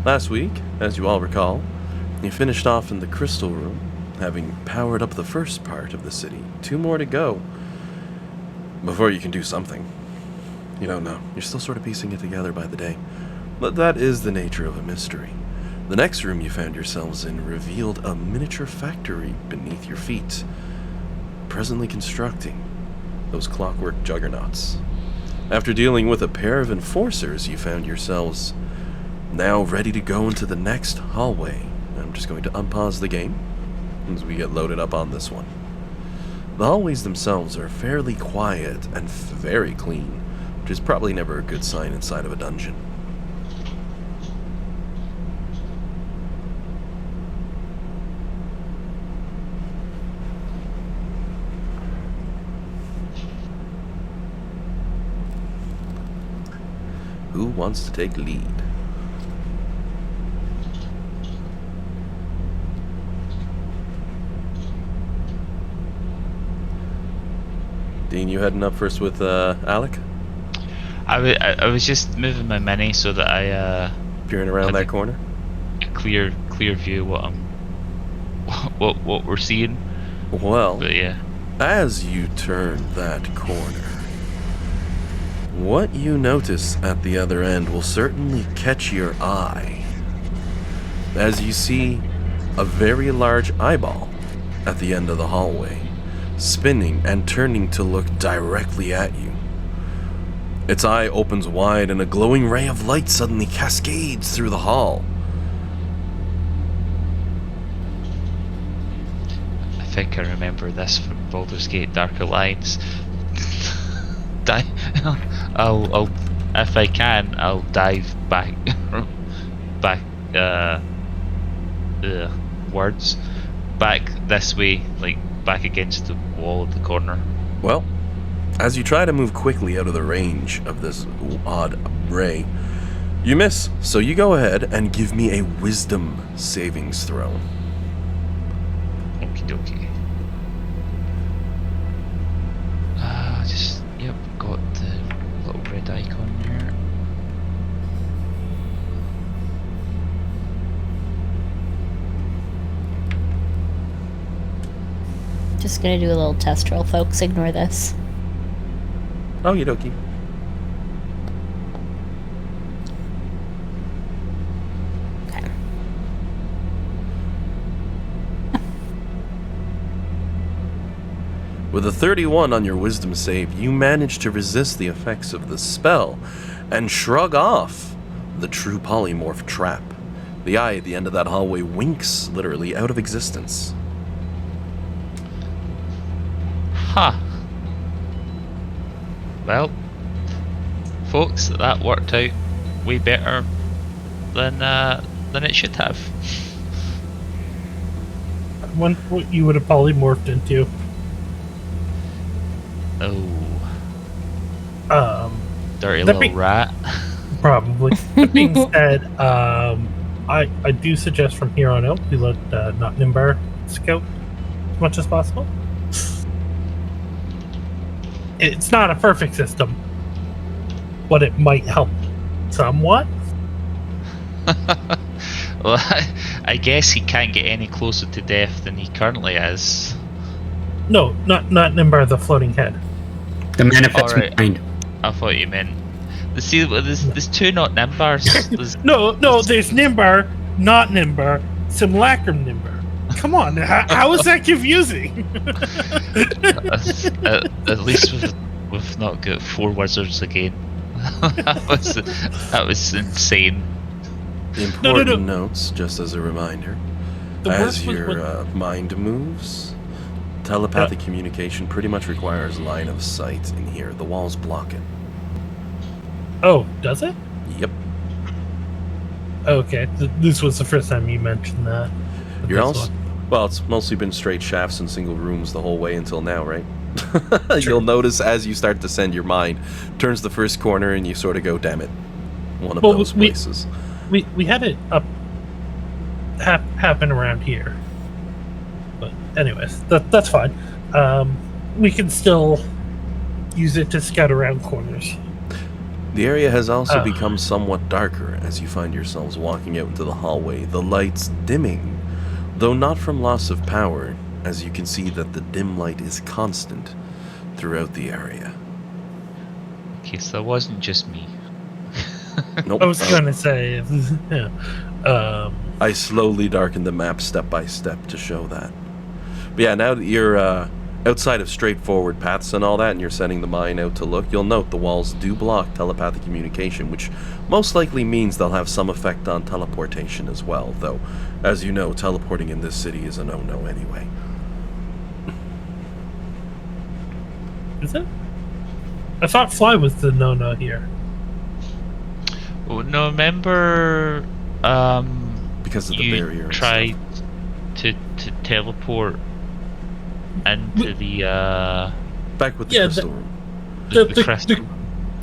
Last week, as you all recall, you finished off in the Crystal Room, having powered up the first part of the city. 2 more to go before you can do something. You don't know. You're still sort of piecing it together by the day. But that is the nature of a mystery. The next room you found yourselves in revealed a miniature factory beneath your feet, presently constructing those clockwork juggernauts. After dealing with a pair of enforcers, you found yourselves now ready to go into the next hallway. I'm just going to unpause the game as we get loaded up on this one. The hallways themselves are fairly quiet and very clean, which is probably never a good sign inside of a dungeon. Who wants to take lead? Dean, you heading up first with Alec? I was just moving my mini so that I Peering around that corner? a clear view what we're seeing. Well, But yeah. as you turn that corner, what you notice at the other end will certainly catch your eye, as you see a very large eyeball at the end of the hallway, spinning and turning to look directly at you. Its eye opens wide and a glowing ray of light suddenly cascades through the hall. I think I remember this from Baldur's Gate Dark Alliance. I'll if I can, I'll dive back words back this way, like back against the wall of the corner. Well, as you try to move quickly out of the range of this odd ray, you miss, so you go ahead and give me a wisdom savings throw. Okie dokie. Yep, got the little red icon here. Just gonna do a little test roll, folks. Ignore this. Okie dokie. Okay. With a 31 on your wisdom save, you manage to resist the effects of the spell and shrug off the true polymorph trap. The eye at the end of that hallway winks literally out of existence. Huh. Well, folks, that worked out way better than it should have. I wonder what you would have polymorphed into. Oh. Dirty that little rat. Probably. That being said, I do suggest from here on out we let not Nimbar scout as much as possible. It's not a perfect system, but it might help somewhat. Well, I guess he can't get any closer to death than he currently is. No, not Nimbar, the floating head. The manifest Alright. mind. I thought you meant. There's two not Nimbars. No, there's Nimbar, not Nimbar, Simulacrum Nimbar. Come on, how is that confusing? At least we've not got 4 wizards again. that was insane. Important notes, just as a reminder. The As worst was your mind moves, telepathic communication pretty much requires line of sight in here. The walls block it. Oh, does it? Yep. Okay, this was the first time you mentioned that. You're also... Well, it's mostly been straight shafts and single rooms the whole way until now, right? You'll notice as you start to send your mind, turns the first corner and you sort of go, damn it. One of those places. We had it up happen around here. But anyways, that's fine. We can still use it to scout around corners. The area has also Oh. become somewhat darker as you find yourselves walking out into the hallway, the lights dimming, though not from loss of power, as you can see that the dim light is constant throughout the area. Okay, so that wasn't just me. Nope. I was going to say, yeah. I slowly darken the map step by step to show that. But yeah, now that you're outside of straightforward paths and all that, and you're sending the mine out to look, you'll note the walls do block telepathic communication, which most likely means they'll have some effect on teleportation as well, though, as you know, teleporting in this city is a no-no anyway. Is it? I thought fly was the no-no here. Oh, no, remember Because of the you barrier and tried stuff. to teleport into the Back with the Yeah, crystal room. the crystal.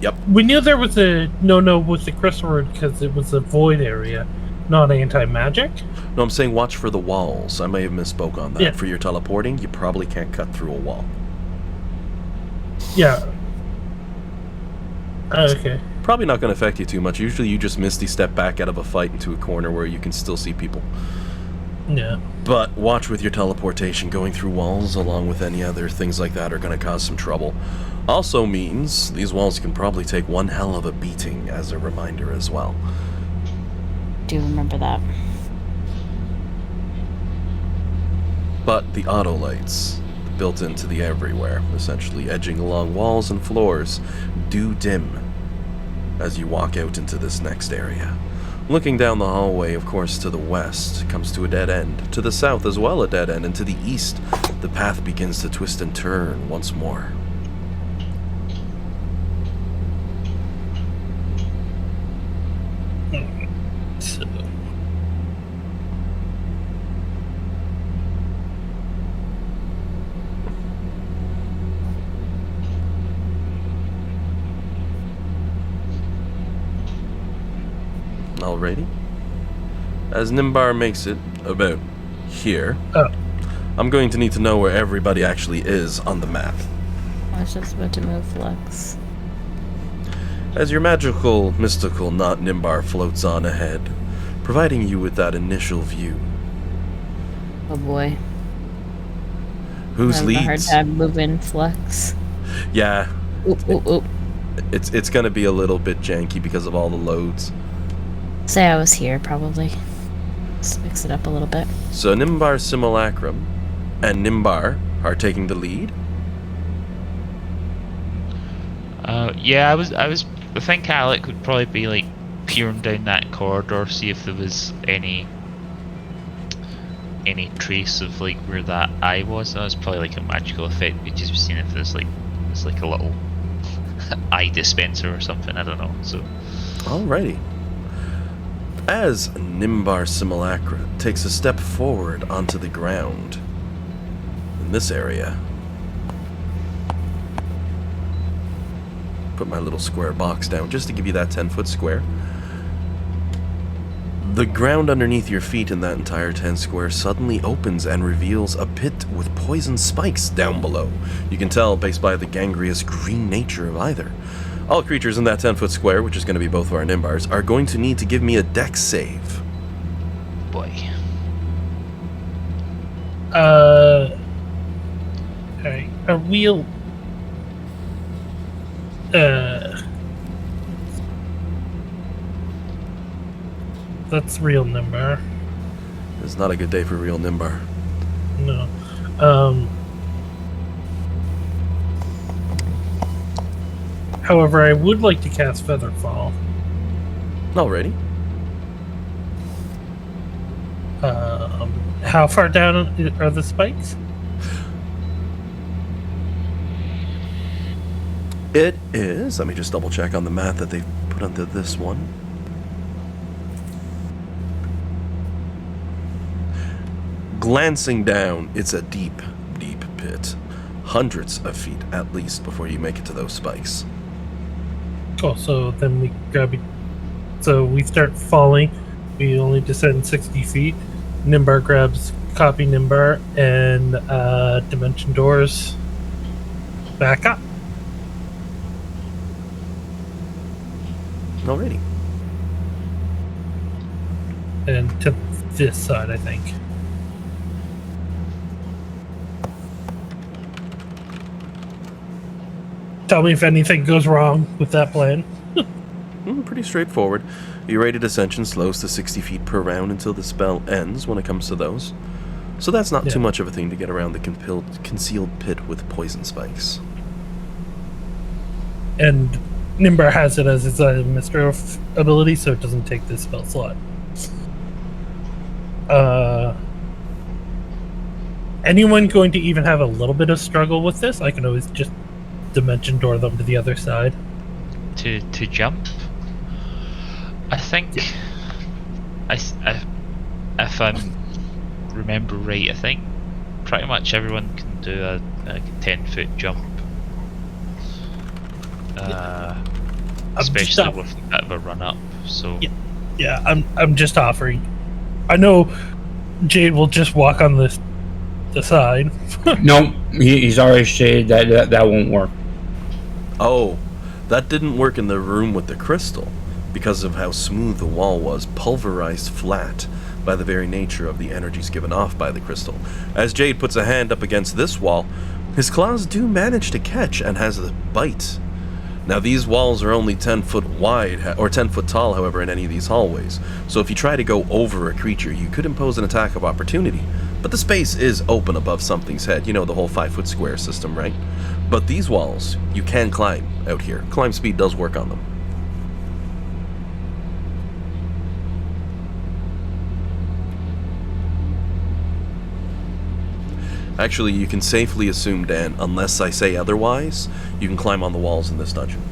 Yep. We knew there was a no-no with the crystal room because it was a void area, not anti-magic. No, I'm saying watch for the walls. I may have misspoke on that. Yeah. For your teleporting, you probably can't cut through a wall. Yeah. Okay. Probably not going to affect you too much. Usually you just misty step back out of a fight into a corner where you can still see people. Yeah. But watch with your teleportation. Going through walls along with any other things like that are going to cause some trouble. Also means these walls can probably take one hell of a beating as a reminder as well. Do remember that. But the auto lights, built into the everywhere, essentially edging along walls and floors, do dim as you walk out into this next area. Looking down the hallway, of course, to the west, comes to a dead end. To the south as well, a dead end. And to the east, the path begins to twist and turn once more. So, Alrighty. As Nimbar makes it about here, I'm going to need to know where everybody actually is on the map. I was just about to move Flux. As your magical, mystical not Nimbar floats on ahead, providing you with that initial view. Oh boy. Whose I'm having a hard leads? time moving Flux. Yeah, Oop, oop, oop. it's going to be a little bit janky because of all the loads. Say I was here, probably. Just mix it up a little bit. So Nimbar Simulacrum and Nimbar are taking the lead. Yeah, I think Alec would probably be like peering down that corridor, see if there was any trace of like where that eye was. That was probably like a magical effect. We just seen if there's like a little eye dispenser or something. I don't know. So Alrighty. As Nimbar Simulacra takes a step forward onto the ground in this area, put my little square box down just to give you that 10-foot square. The ground underneath your feet in that entire 10 square suddenly opens and reveals a pit with poison spikes down below. You can tell based by the gangrenous green nature of either. All creatures in that 10-foot square, which is going to be both of our Nimbars, are going to need to give me a dex save. boy. Okay. A real. That's real number. It's not a good day for real Nimbar. No. However, I would like to cast Featherfall. Alrighty. How far down are the spikes? It is. Let me just double check on the map that they've put onto this one. Glancing down, it's a deep, deep pit. Hundreds of feet at least before you make it to those spikes. Cool. So then we grab it. So we start falling. We only descend 60 feet. Nimbar grabs copy Nimbar and dimension doors back up. Alrighty. And to this side, I think. Tell me if anything goes wrong with that plan. Pretty straightforward. Your rated ascension slows to 60 feet per round until the spell ends when it comes to those. So that's not too much of a thing to get around the concealed pit with poison spikes. And Nimbar has it as its Mystery ability, so it doesn't take this spell slot. Anyone going to even have a little bit of struggle with this? I can always just dimension door them to the other side. To jump? I think... If I remember right, I think pretty much everyone can do a 10-foot jump. Especially with a bit of a run up. So yeah, I'm just offering. I know Jade will just walk on the side. No, he's already stated that won't work. Oh, that didn't work in the room with the crystal because of how smooth the wall was, pulverized flat by the very nature of the energies given off by the crystal. As Jade puts a hand up against this wall, his claws do manage to catch and has a bite. Now these walls are only 10 foot wide, or 10 foot tall, however, in any of these hallways. So if you try to go over a creature, you could impose an attack of opportunity. But the space is open above something's head. You know, the whole 5-foot square system, right? But these walls, you can climb out here. Climb speed does work on them. Actually, you can safely assume, Dan, unless I say otherwise, you can climb on the walls in this dungeon.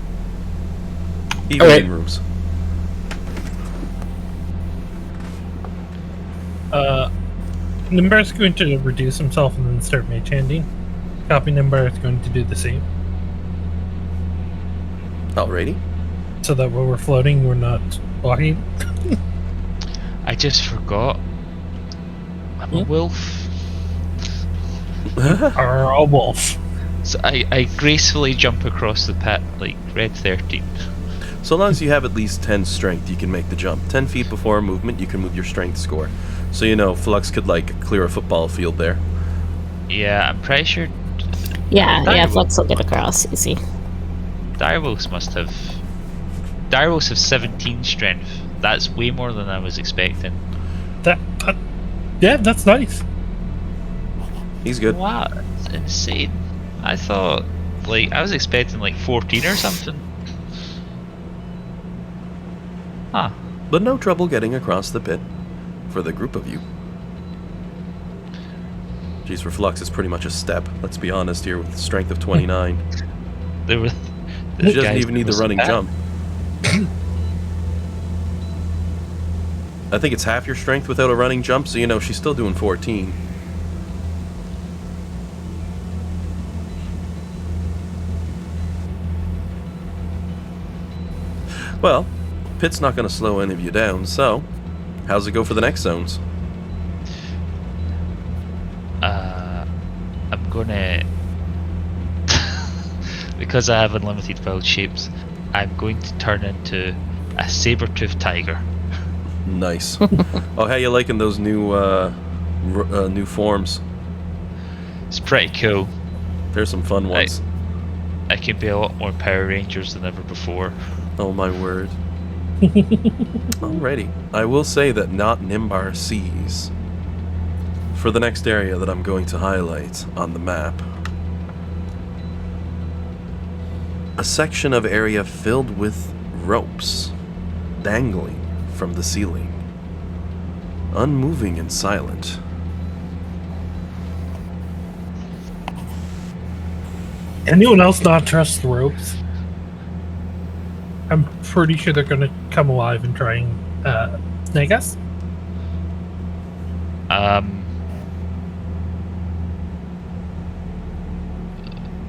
Even in rooms. Nimbar is going to reduce himself and then start mage handing. Copy Nimbar is going to do the same. Alrighty. So that when we're floating, we're not walking. I just forgot. I'm a wolf. Or a wolf. So I gracefully jump across the pit like Red 13. So long as you have at least 10 strength, you can make the jump. 10 feet before a movement, you can move your strength score. So you know, Flux could like clear a football field there. Yeah, I'm pretty sure. Yeah, Flux will get across easy. Direwolves must have. Direwolves have 17 strength. That's way more than I was expecting. Yeah, that's nice. He's good. Wow, that's insane. I thought, I was expecting 14 or something. Huh. But no trouble getting across the pit for the group of you. Geez, for Flux, it's pretty much a step. Let's be honest here, with strength of 29. She doesn't even need the running jump. I think it's half your strength without a running jump, so you know she's still doing 14. Well, pit's not going to slow any of you down, so how's it go for the next zones? I'm gonna because I have unlimited wild shapes, I'm going to turn into a saber-toothed tiger. Nice. Oh, how you liking those new new forms? It's pretty cool. There's some fun ones. I can be a lot more Power Rangers than ever before. Oh my word. Alrighty. I will say that not Nimbar sees. For the next area that I'm going to highlight on the map, a section of area filled with ropes dangling from the ceiling, unmoving and silent. Anyone else not trust the ropes? I'm pretty sure they're going to come alive and try and snake us.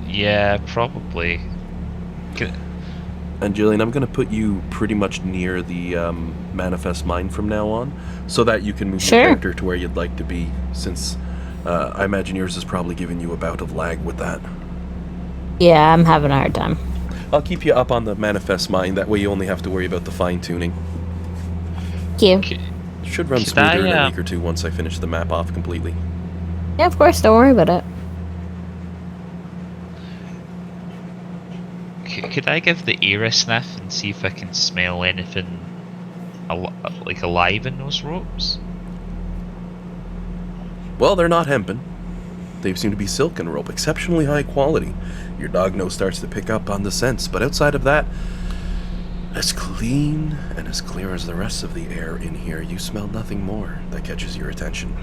Yeah, probably. And Jillian, I'm going to put you pretty much near the manifest mind from now on, so that you can move your character to where you'd like to be, since I imagine yours is probably giving you a bout of lag with that. Yeah, I'm having a hard time. I'll keep you up on the manifest mind. That way you only have to worry about the fine tuning. Thank you. Okay. Should run Should smoother in I, a week or two once I finish the map off completely. Yeah, of course. Don't worry about it. Could I give the ear a sniff and see if I can smell anything like alive in those ropes? Well, they're not hempen. They seem to be silk and rope, exceptionally high quality. Your dog nose starts to pick up on the scents, but outside of that, as clean and as clear as the rest of the air in here, you smell nothing more that catches your attention.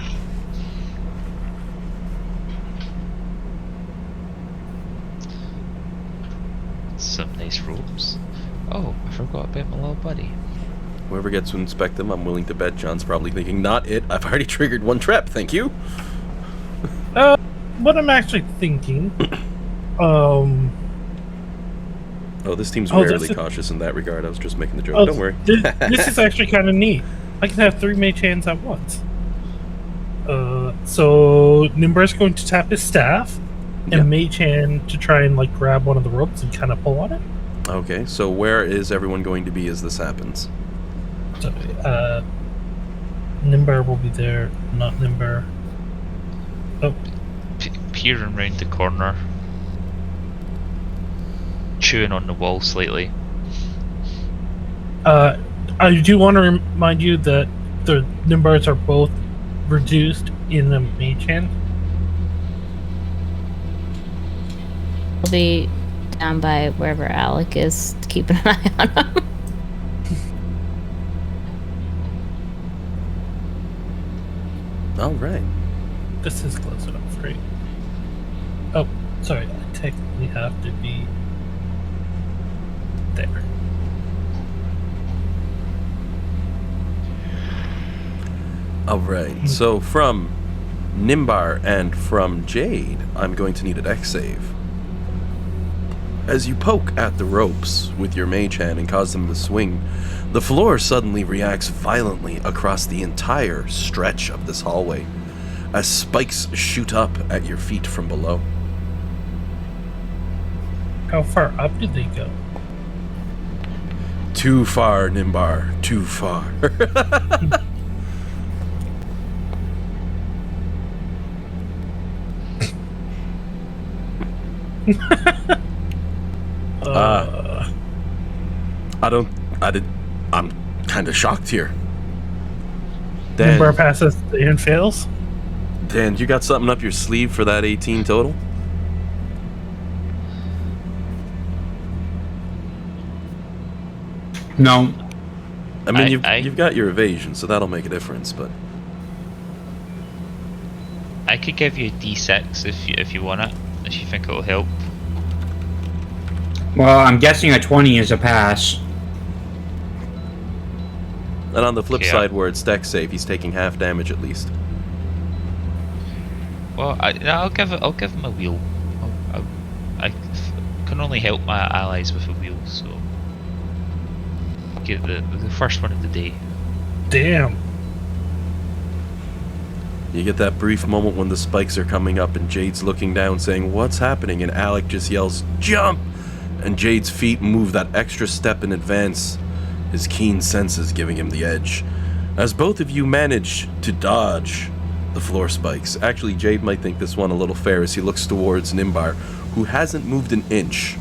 Some nice ropes. Oh, I forgot about my little buddy. Whoever gets to inspect them, I'm willing to bet John's probably thinking, not it, I've already triggered one trap, thank you. What I'm actually thinking, Oh, this team's rarely this is- cautious in that regard. I was just making the joke. oh, Don't worry. this is actually kind of neat. I can have 3 mage hands at once. So Nimbar's going to tap his staff, and Yeah. mage hand to try and like grab one of the ropes and kind of pull on it. Okay, so where is everyone going to be as this happens? So, Nimbar will be there, not Nimbar. Oh, Peering round the corner, chewing on the wall slightly. I do want to remind you that the Nimbars are both reduced in the mage hand. I'll be down by wherever Alec is, keeping an eye on him. All right. This is close enough, right? Oh, sorry. I technically have to be there. All right. So from Nimbar and from Jade, I'm going to need a dex save. As you poke at the ropes with your mage hand and cause them to swing, the floor suddenly reacts violently across the entire stretch of this hallway, as spikes shoot up at your feet from below. How far up did they go? Too far, Nimbar. Too far. I'm kind of shocked here. Nimbar Dan, passes and fails. Dan, you got something up your sleeve for that 18 total? No. I mean, I- you've got your evasion, so that'll make a difference, but... I could give you a D6 if you want it, if you think it'll help. Well, I'm guessing a 20 is a pass. And on the flip Yeah. side, where it's dex save, he's taking half damage at least. Well, I'll give him a wheel. I can only help my allies with a wheel, so get the first one of the day. Damn. You get that brief moment when the spikes are coming up and Jade's looking down saying, "What's happening?" And Alec just yells, "Jump!" And Jade's feet move that extra step in advance, his keen senses giving him the edge. As both of you manage to dodge the floor spikes. Actually, Jade might think this one a little fair as he looks towards Nimbar, who hasn't moved an inch.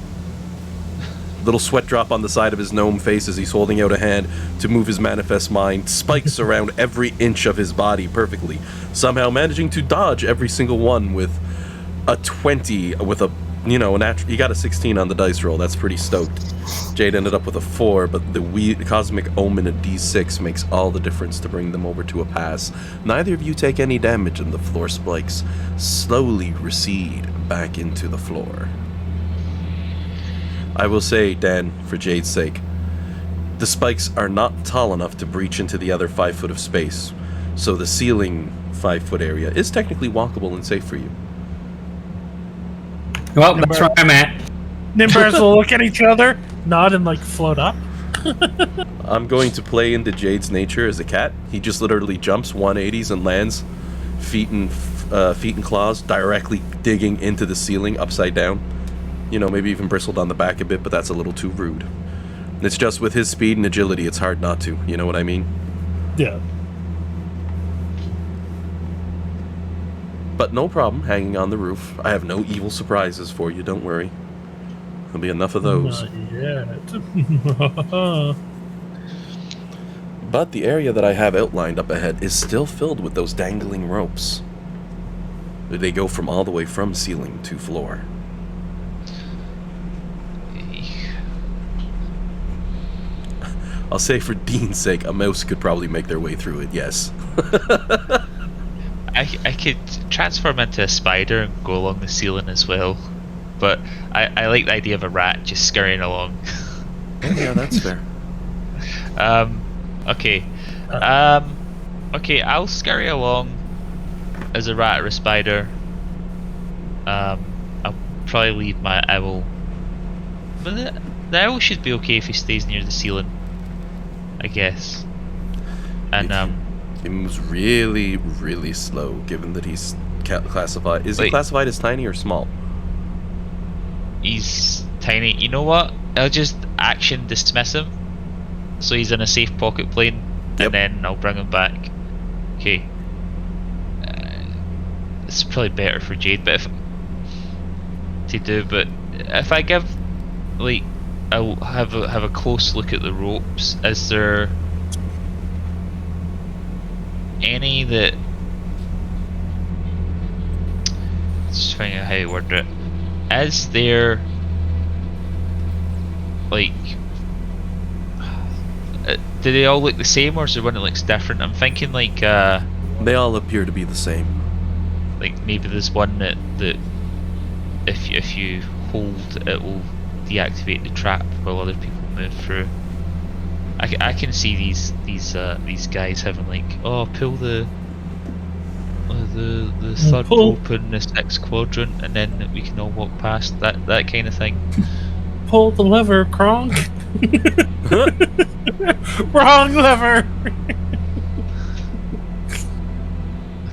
Little sweat drop on the side of his gnome face as he's holding out a hand to move his manifest mind. Spikes around every inch of his body perfectly, somehow managing to dodge every single one with a 20, with a, you know, he got a 16 on the dice roll. That's pretty stoked. Jade ended up with a 4, but the Cosmic Omen of D6 makes all the difference to bring them over to a pass. Neither of you take any damage, and the floor spikes slowly recede back into the floor. I will say, Dan, for Jade's sake, the spikes are not tall enough to breach into the other 5 foot of space, so the ceiling 5 foot area is technically walkable and safe for you. Well, that's where I'm at. Nimbars will look at each other, nod, and like float up. I'm going to play into Jade's nature as a cat. He just literally jumps 180s and lands feet and claws directly digging into the ceiling upside down. You know, maybe even bristled on the back a bit, but that's a little too rude. It's just with his speed and agility, it's hard not to. You know what I mean? Yeah. But no problem hanging on the roof. I have no evil surprises for you, don't worry. There'll be enough of those. Not yet. But the area that I have outlined up ahead is still filled with those dangling ropes. They go from all the way from ceiling to floor. I'll say for Dean's sake, a mouse could probably make their way through it, yes. I could transform into a spider and go along the ceiling as well, but I like the idea of a rat just scurrying along. Yeah, that's fair. Okay. Okay, I'll scurry along as a rat or a spider. I'll probably leave my owl. But the owl should be okay if he stays near the ceiling, I guess. And he moves really, really slow, given that he's classified. Is he Wait. classified as tiny or small? he's tiny. You know what? I'll just action dismiss him, so he's in a safe pocket plane, Yep. and then I'll bring him back. Okay. It's probably better for Jade, but if I give, like, I'll have a close look at the ropes. Is there any that? Just figuring out how to word it. Is there, like, do they all look the same, or is there one that looks different? I'm thinking like They all appear to be the same. like maybe there's one that if you hold, it will deactivate the trap while other people move through. I can see these guys having like, oh, pull the third rope in the sixth quadrant, and then we can all walk past, that kind of thing. Pull the lever, Kronk. Wrong lever.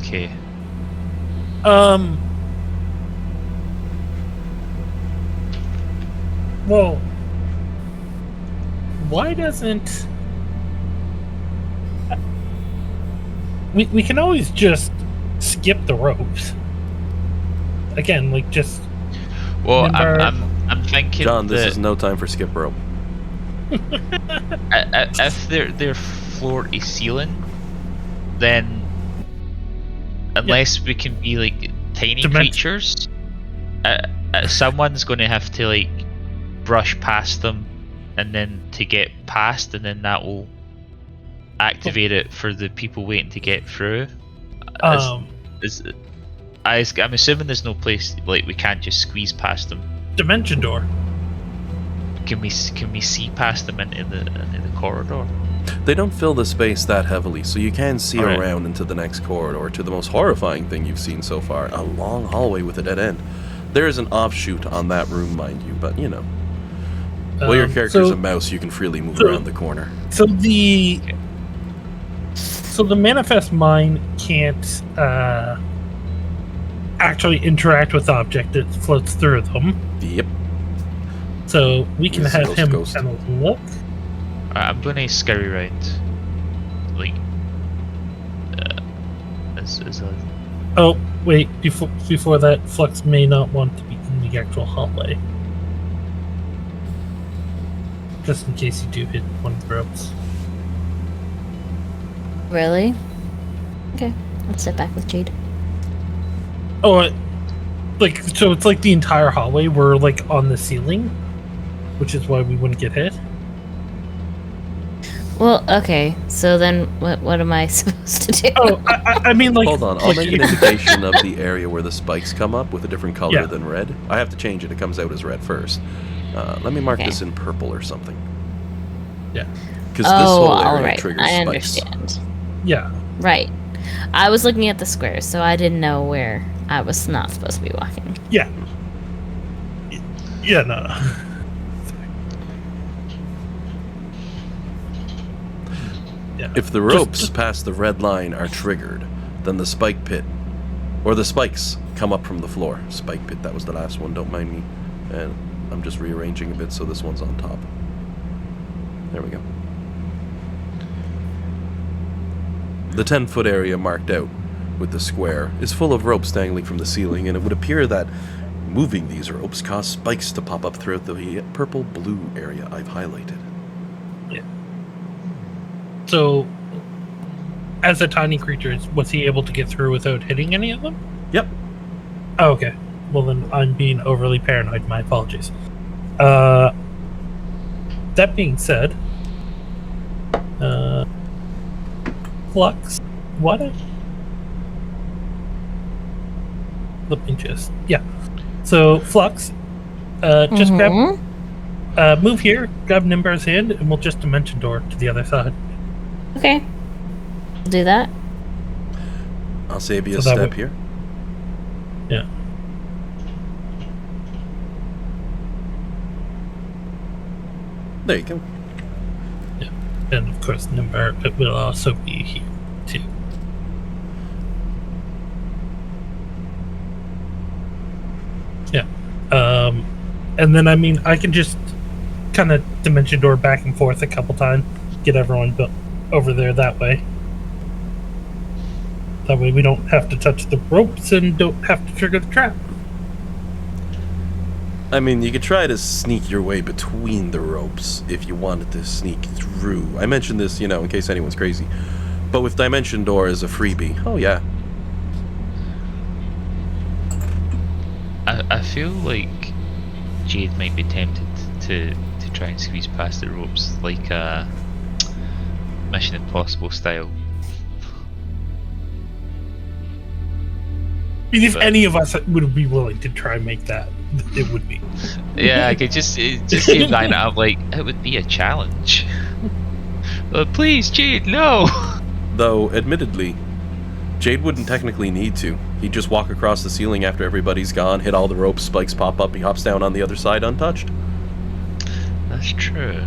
Okay. Well, why doesn't we can always just skip the ropes again, like just Well, Remember- I'm thinking John, this that is no time for skip rope. if they're floor to ceiling, then unless we can be like tiny creatures, someone's going to have to like brush past them, and then to get past, and then that will activate it for the people waiting to get through. I'm assuming there's no place, like, we can't just squeeze past them. dimension door. Can we see past them in the corridor? They don't fill the space that heavily, so you can see Alright. around into the next corridor to the most horrifying thing you've seen so far, a long hallway with a dead end. There is an offshoot on that room, mind you, but you know. While your character's a mouse, you can freely move around the corner. So the manifest mind can't actually interact with the object that floats through them. Yep. So we can This is have him ghost. kind of look. I'm going to scurry around, like, as a... Oh wait, before that, Flux may not want to be in the actual hallway, just in case you do hit one of the ropes. Really? Okay, let's sit back with Jade. Oh, like, so it's like the entire hallway. We're like on the ceiling, which is why we wouldn't get hit. Well, okay, so then what am I supposed to do? Oh, I mean, like, Hold on, I'll like make an indication of the area where the spikes come up with a different color Yeah. than red. I have to change it, it comes out as red first. Let me mark Okay. this in purple or something. Yeah. Because this whole area alright, triggers I spikes. understand. Yeah. Right. I was looking at the squares, so I didn't know where I was not supposed to be walking. Yeah. Yeah, no. Yeah. If the ropes past the red line are triggered, then the spike pit, or the spikes, come up from the floor. Spike pit, that was the last one, don't mind me. And I'm just rearranging a bit so this one's on top. There we go. The 10-foot area marked out with the square is full of ropes dangling from the ceiling, and it would appear that moving these ropes caused spikes to pop up throughout the purple-blue area I've highlighted. Yeah. So, as a tiny creature, was he able to get through without hitting any of them? Yep. Oh, okay. Well, then I'm being overly paranoid. My apologies. That being said, Flux, what? Let me just, yeah. So Flux, just grab, move here, grab Nimbar's hand, and we'll just dimension door to the other side. Okay. I'll do that. I'll save you So a that step would- here. Yeah. There you go. Yeah. And of course, Nimbar will also be here too. Yeah. And then, I mean, I can just kind of dimension door back and forth a couple times, get everyone over there that way. That way we don't have to touch the ropes and don't have to trigger the trap. I mean, you could try to sneak your way between the ropes if you wanted to sneak through. I mentioned this, in case anyone's crazy. But with Dimension Door as a freebie, oh yeah. I feel like Jade might be tempted to try and squeeze past the ropes, like a Mission Impossible style. I mean, if But- any of us would be willing to try and make that, it would be. Yeah, I could just see him lining up like it would be a challenge. Please, Jade, no. Though, admittedly, Jade wouldn't technically need to. He'd just walk across the ceiling after everybody's gone, hit all the ropes, spikes pop up, he hops down on the other side untouched. That's true.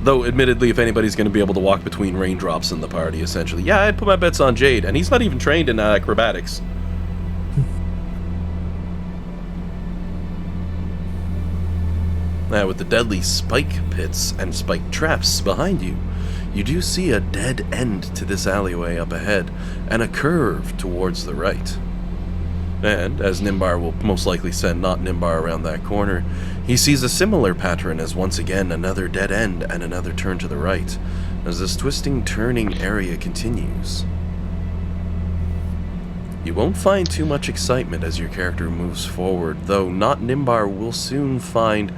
Though, admittedly, if anybody's going to be able to walk between raindrops in the party, essentially, yeah, I'd put my bets on Jade, and he's not even trained in acrobatics. Now, with the deadly spike pits and spike traps behind you, you do see a dead end to this alleyway up ahead, and a curve towards the right. And, as Nimbar will most likely send not Nimbar around that corner, he sees a similar pattern as once again another dead end and another turn to the right, as this twisting, turning area continues. You won't find too much excitement as your character moves forward, though not Nimbar will soon find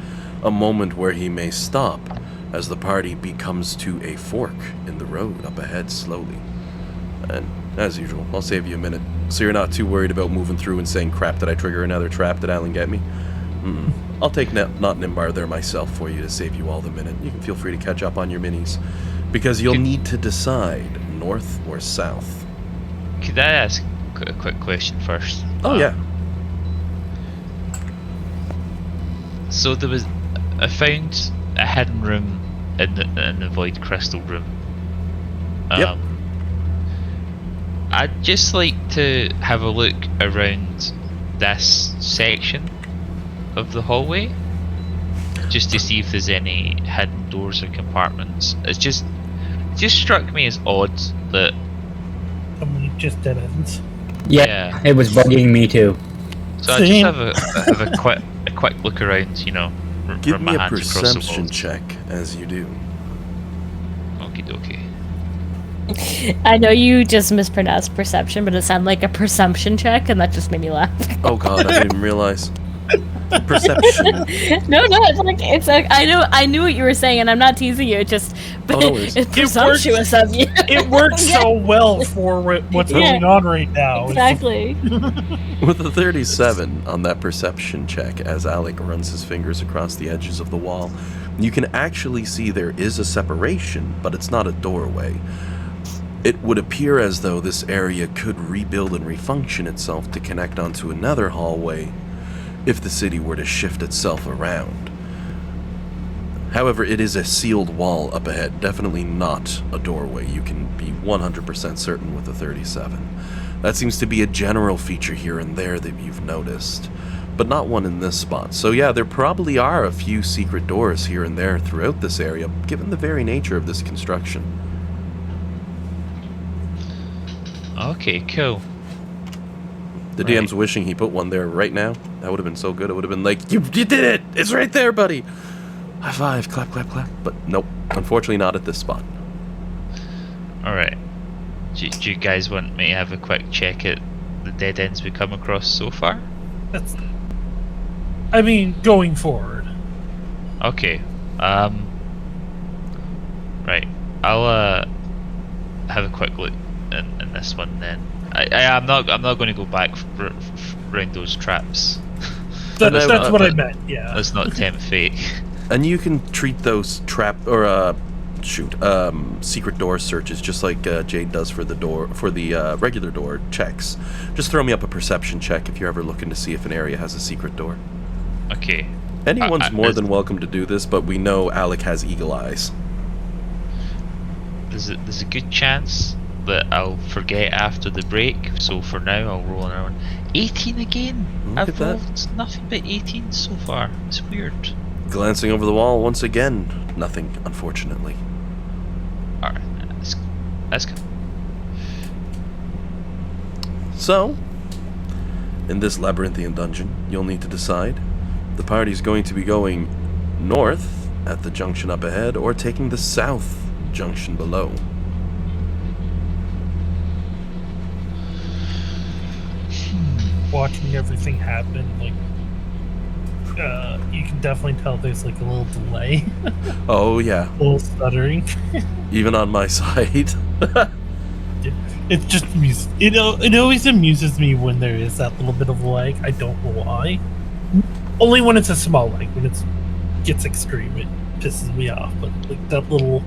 a moment where he may stop, as the party becomes to a fork in the road up ahead slowly. And, as usual, I'll save you a minute, so you're not too worried about moving through and saying, crap, did I trigger another trap? Did Alan get me? I'll take not Nimbar there myself for you to save you all the minute. You can feel free to catch up on your minis, because you'll need to decide north or south. Could I ask a quick question first? Oh, yeah. So I found a hidden room in the Void Crystal room. Yep. I'd just like to have a look around this section of the hallway, just to see if there's any hidden doors or compartments. It just struck me as odd that. Somebody just dead ends. Yeah. It was bugging me too. So I just Same. have a quick look around, Give run me my a hands across the perception walls. check as you do. Okie dokie. I know you just mispronounced perception, but it sounded like a presumption check, and that just made me laugh. Oh god, I didn't even realize. Perception. No, it's like I knew what you were saying, and I'm not teasing you. It just Oh, no worries. it's presumptuous of you. It works so well for what's Yeah. going on right now. Exactly. With a 37 on that perception check, as Alec runs his fingers across the edges of the wall, you can actually see there is a separation, but it's not a doorway. It would appear as though this area could rebuild and refunction itself to connect onto another hallway if the city were to shift itself around. However, it is a sealed wall up ahead, definitely not a doorway. You can be 100% certain with a 37. That seems to be a general feature here and there that you've noticed, but not one in this spot. So yeah, there probably are a few secret doors here and there throughout this area, given the very nature of this construction. Okay, cool. The DM's wishing he put one there right now. That would have been so good. It would have been like, you did it! It's right there, buddy! High five, clap, clap, clap. But nope, unfortunately not at this spot. Alright. Do you guys want me to have a quick check at the dead ends we come across so far? I mean, going forward. Okay. Right. I'll have a quick look in this one then. I'm not going to go back round those traps. That's what I meant. Yeah. Let's not tempt fate. And you can treat those secret door searches just like Jade does for the regular door checks. Just throw me up a perception check if you're ever looking to see if an area has a secret door. Okay. Anyone's more than welcome to do this, but we know Alec has eagle eyes. There's a good chance that I'll forget after the break, so for now I'll roll another one. 18 again? Look I've at that. rolled nothing but 18 so far. It's weird. Glancing over the wall once again, nothing, unfortunately. Alright, that's good. So, in this labyrinthian dungeon, you'll need to decide. The party's going to be going north at the junction up ahead, or taking the south junction below. Watching everything happen, like, you can definitely tell there's like a little delay, Oh yeah, a little stuttering. even on my side. It's just music. It always amuses me when there is that little bit of lag. I don't know why. Only when it's a small lag. When it gets extreme, it pisses me off. But like that little,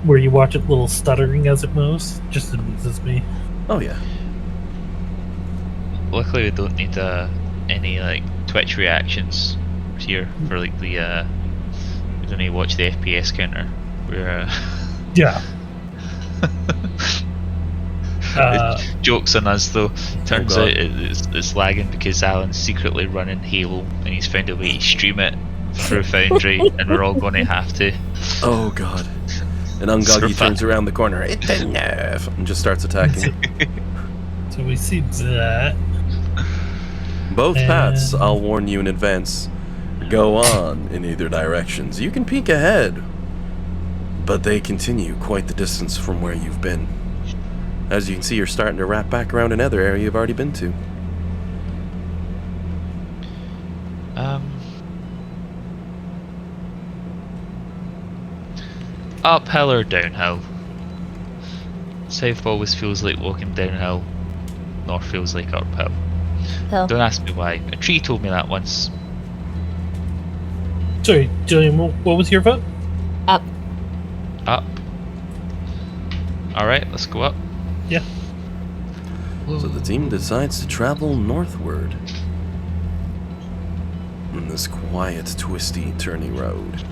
where you watch it little stuttering as it moves, just amuses me. Oh yeah. Luckily we don't need any like Twitch reactions here for like the we don't need to watch the FPS counter. We're Yeah. jokes on us though. Turns God. out it's lagging because Alan's secretly running Halo and he's found a way to stream it through Foundry and we're all going to have to. Oh god. And Unguggy turns around the corner, it's enough, and just starts attacking. So we see that. Both paths, I'll warn you in advance, go on in either directions. You can peek ahead, but they continue quite the distance from where you've been. As you can see, you're starting to wrap back around another area you've already been to. Uphill or downhill? South always feels like walking downhill. North feels like uphill. Hill. Don't ask me why. A tree told me that once. Sorry, Jillian, what was your vote? Up. Up. Alright, let's go up. Yeah. So the team decides to travel northward on this quiet, twisty, turny road.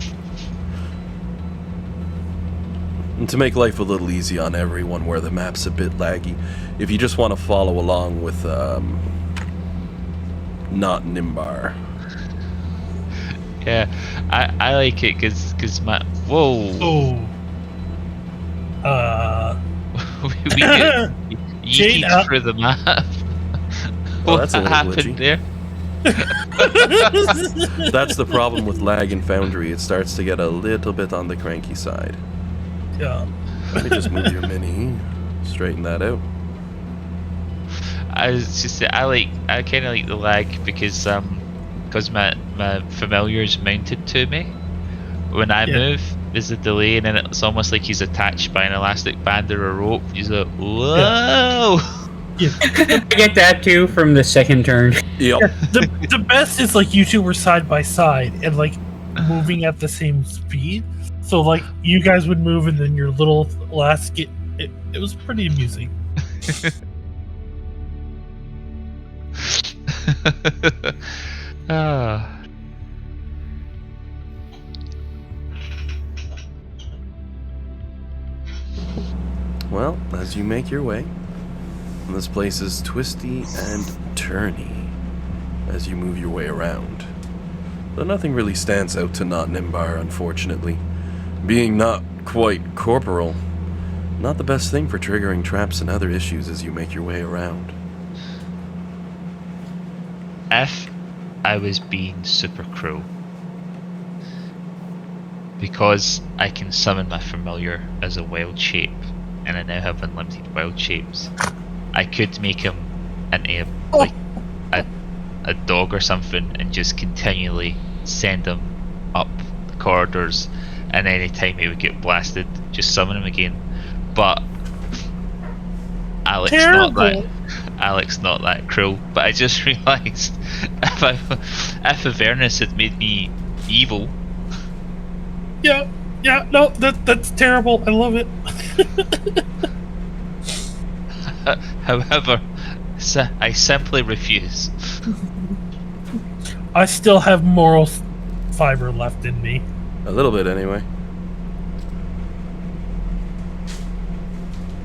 And to make life a little easy on everyone where the map's a bit laggy, if you just want to follow along with, not Nimbar. Yeah, I like it because my... Whoa! Oh. we get Jade, yeeted through the map. Well, What that's a little happened glitchy. there? That's the problem with lag in Foundry. It starts to get a little bit on the cranky side. Yeah. Let me just move your mini. Straighten that out. I was just I kind of like the lag because my familiar's mounted to me. When I move, there's a delay, and then it's almost like he's attached by an elastic band or a rope. He's like, whoa! I get that too from the second turn. Yep. The best is like you two were side by side and like moving at the same speed. So like you guys would move and then your little last it was pretty amusing. Ah. Well, as you make your way, And this place is twisty and turny as you move your way around. But nothing really stands out to Not Nimbar, unfortunately. Being not quite corporal, not the best thing for triggering traps and other issues as you make your way around. If I was being super cruel, because I can summon my familiar as a wild shape, and I now have unlimited wild shapes, I could make him into a dog or something and just continually send him up the corridors, and any time he would get blasted, just summon him again. But Alex not that cruel. But I just realised if Avernus had made me evil. Yeah, no, that's terrible. I love it. However, I simply refuse. I still have moral fiber left in me. A little bit, anyway.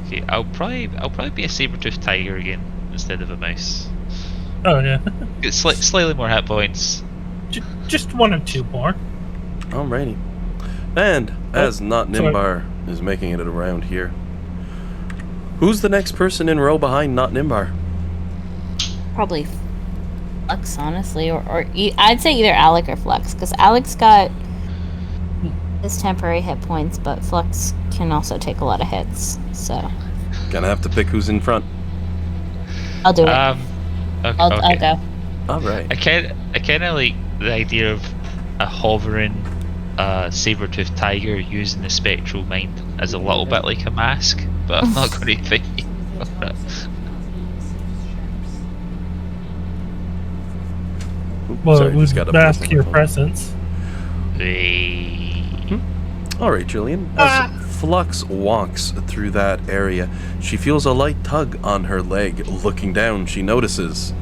Okay, I'll probably be a saber-toothed tiger again instead of a mouse. Oh yeah. Get slightly more hit points. Just one or two more. Alrighty. And as Not Nimbar is making it around here, who's the next person in row behind Not Nimbar? Probably Flux, honestly, or I'd say either Alec or Flux, because Alec's got his temporary hit points, but Flux can also take a lot of hits. So Gonna have to pick who's in front. I'll do it. Okay. I'll go. Alright. I kind of like the idea of a hovering saber-toothed tiger using the spectral mind as a little bit like a mask, but I'm not going to think of it. Well, Sorry, it would just got a mask buzz on your the phone. presence. Alright, Julian. As Flux walks through that area, she feels a light tug on her leg. Looking down, she notices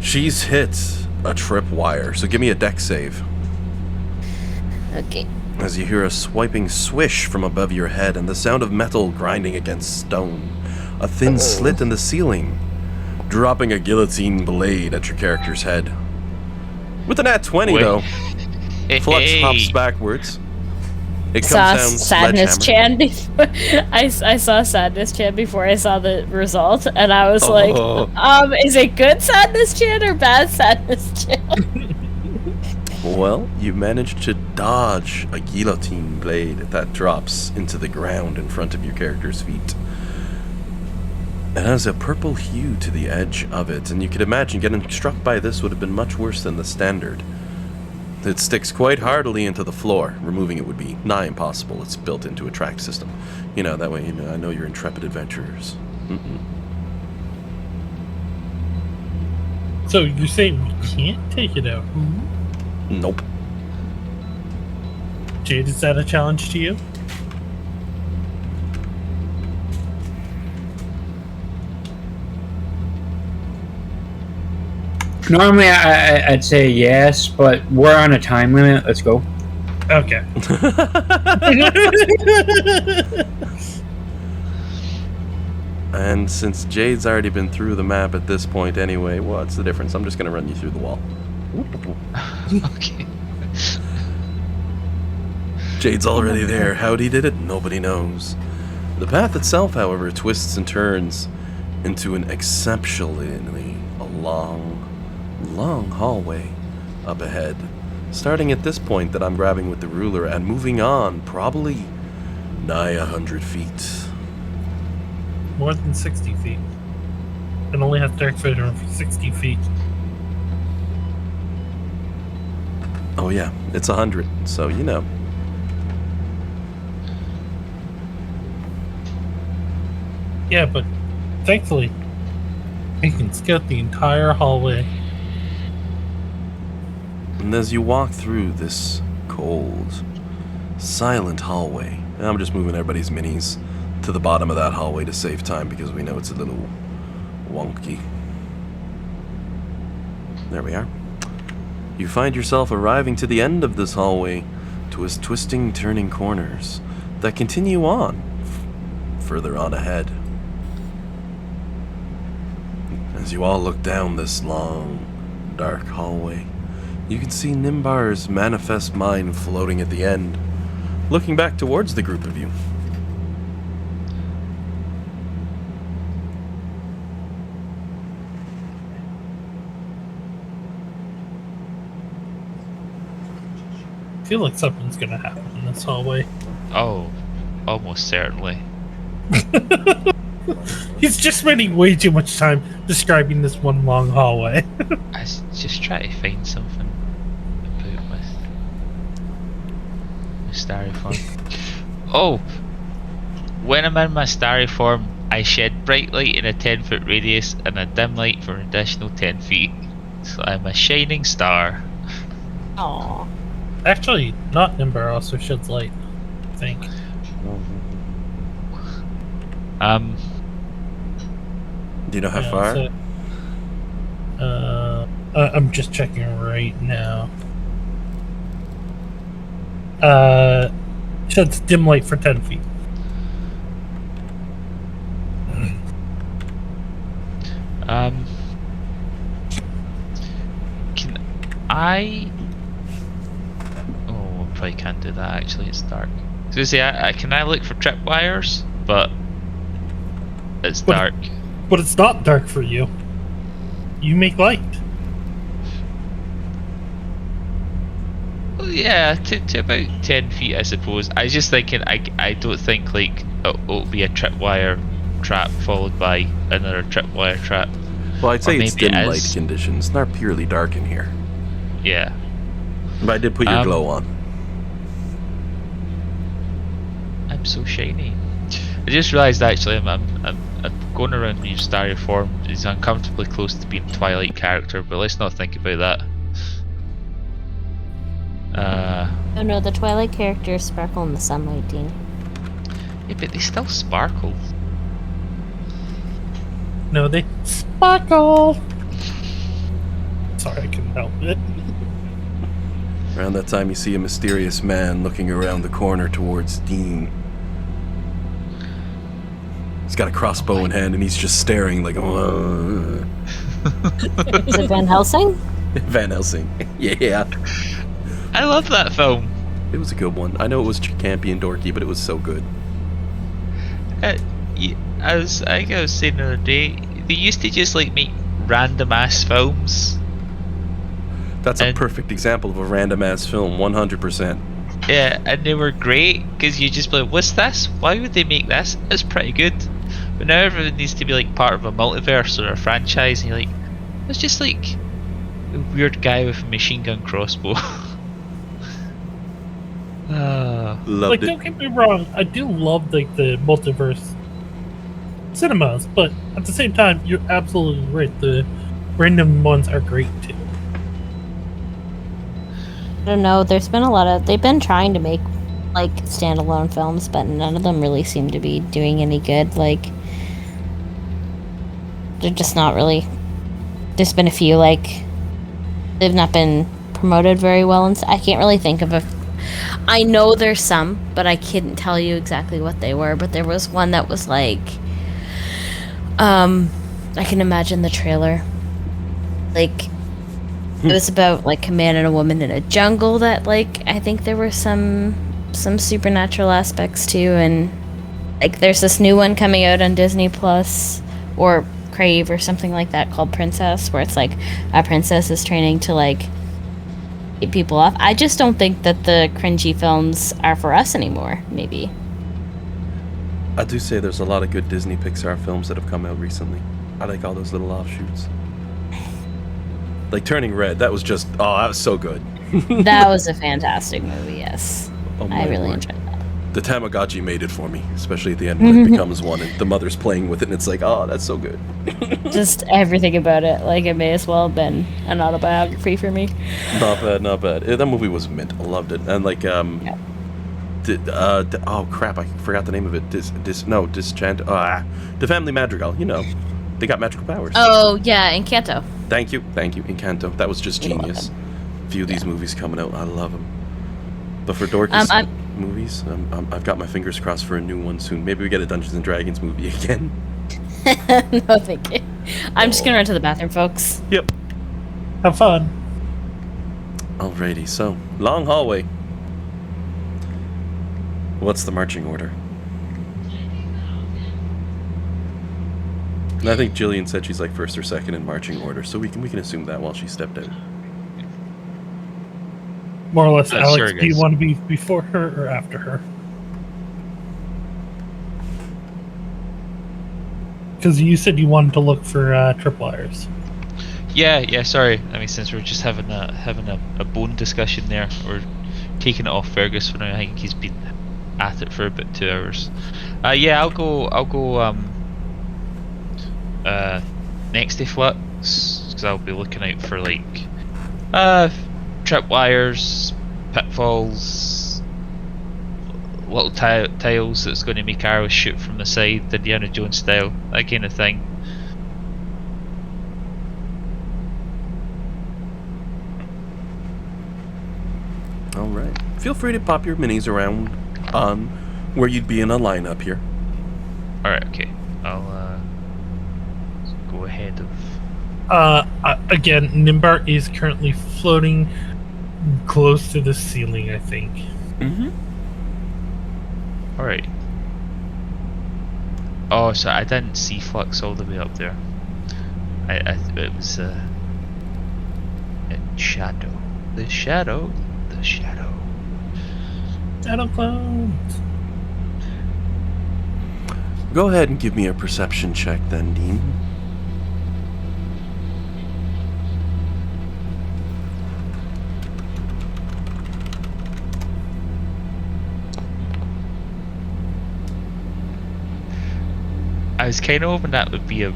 she's hit a tripwire. So give me a dex save. Okay. As you hear a swiping swish from above your head and the sound of metal grinding against stone. A thin slit in the ceiling, dropping a guillotine blade at your character's head. With an nat 20, Wait. though, Flux Hey. hops backwards. It comes Saw down Sadness sledgehammer. Chan before I saw Sadness Chan before I saw the result, and I was like, is it good Sadness Chan or bad Sadness Chan? Well, you managed to dodge a guillotine blade that drops into the ground in front of your character's feet. It has a purple hue to the edge of it, and you could imagine getting struck by this would have been much worse than the standard. It sticks quite hardily into the floor. Removing it would be nigh impossible. It's built into a track system. You know, that way I know you're intrepid adventurers. So you're saying we can't take it out? Nope. Jade, is that a challenge to you? Normally, I'd say yes, but we're on a time limit. Let's go. Okay. And since Jade's already been through the map at this point anyway, what's the difference? I'm just going to run you through the wall. Okay. Jade's already there. How he did it, nobody knows. The path itself, however, twists and turns into an exceptionally long hallway up ahead. Starting at this point that I'm grabbing with the ruler and moving on probably nigh 100 feet. More than 60 feet. And only has dark vision for 60 feet. Oh yeah, it's 100, so you know. Yeah, but thankfully, you can scout the entire hallway. And as you walk through this cold, silent hallway, and I'm just moving everybody's minis to the bottom of that hallway to save time because we know it's a little wonky. There we are. You find yourself arriving to the end of this hallway, twisting, turning corners that continue on further on ahead. As you all look down this long, dark hallway, you can see Nimbar's manifest mind floating at the end, looking back towards the group of you. I feel like something's gonna happen in this hallway. Oh, almost certainly. He's just spending way too much time describing this one long hallway. Just try to find something about my starry form. Oh! When I'm in my starry form, I shed bright light in a 10-foot radius and a dim light for an additional 10 feet. So I'm a shining star. Aww. Actually, not Nimbar also sheds light, I think. Do you know how Yeah, far? so, I'm just checking right now. Sheds dim light for 10 feet. Can I... Oh, I probably can't do that actually, it's dark. So say, can I look for tripwires? But it's dark. But it's not dark for you. You make light. Well, yeah, to about 10 feet I suppose. I was just thinking, I don't think like it'll be a tripwire trap followed by another tripwire trap. Well, I'd say Or it's maybe dim it light is. conditions, not purely dark in here. Yeah. But I did put your glow on. I'm so shiny. I just realised actually I'm going around your starry form is uncomfortably close to being a Twilight character, but let's not think about that. Oh no, the Twilight characters sparkle in the sunlight, Dean. Yeah, but they still sparkle. No, they sparkle. Sorry, I couldn't help it. Around that time, you see a mysterious man looking around the corner towards Dean. He's got a crossbow in hand, and he's just staring like, "Whoa." Is it Van Helsing? Van Helsing. Yeah. I love that film. It was a good one. I know it was campy and dorky, but it was so good. I was saying the other day, they used to just like make random ass films. That's a perfect example of a random ass film, 100%. Yeah, and they were great because you just be like, what's this? Why would they make this? It's pretty good. But now everything needs to be like part of a multiverse or a franchise, and you're like, it's just like a weird guy with a machine gun crossbow. Loved Like, it. don't get me wrong, I do love like the multiverse cinemas, but at the same time, you're absolutely right. The random ones are great too. I don't know, there's been a lot of... They've been trying to make, like, standalone films, but none of them really seem to be doing any good. Like, they're just not really... There's been a few, like... They've not been promoted very well, and I can't really think of a... I know there's some, but I couldn't tell you exactly what they were, but there was one that was, like... I can imagine the trailer. Like... It was about like a man and a woman in a jungle that like I think there were some supernatural aspects to, and like there's this new one coming out on Disney Plus or Crave or something like that called Princess, where it's like a princess is training to like keep people off. I just don't think that the cringy films are for us anymore, maybe. I do say there's a lot of good Disney Pixar films that have come out recently. I like all those little offshoots. Like Turning Red, that was just, that was so good. That was a fantastic movie, yes. Oh my I really word. enjoyed that. The Tamagotchi made it for me, especially at the end when it becomes one and the mother's playing with it and it's like, oh, that's so good. Just everything about it, like it may as well have been an autobiography for me. Not bad, not bad. That movie was mint. I loved it. And like, oh crap, I forgot the name of it. The Family Madrigal, you know. They got magical powers. Oh, yeah, Encanto. Thank you, Encanto. That was just genius. A few of these movies coming out, I love them. But for dorky movies, I've got my fingers crossed for a new one soon. Maybe we get a Dungeons and Dragons movie again. No, thank you. I'm just gonna run to the bathroom, folks. Yep. Have fun. Alrighty, so, long hallway. What's the marching order? And I think Jillian said she's like first or second in marching order, so we can assume that while she stepped out. More or less, Alex, sure, do you guys. want to be before her or after her? Because you said you wanted to look for tripwires. Yeah, sorry. I mean, since we're just having a bone discussion there, we're taking it off Fergus for now. I think he's been at it for about 2 hours. Yeah, I'll go next to Flux, because I'll be looking out for like tripwires, pitfalls, little tiles that's going to make arrows shoot from the side, Indiana Jones style, that kind of thing. Alright. Feel free to pop your minis around on where you'd be in a lineup here. Alright, okay. I'll go ahead of... Again, Nimbar is currently floating close to the ceiling, I think. Mm-hmm. Alright. Oh, so I didn't see Flux all the way up there. It was in shadow. The shadow. The shadow. Shadow clones. Go ahead and give me a perception check then, Dean. I was kind of hoping that would be a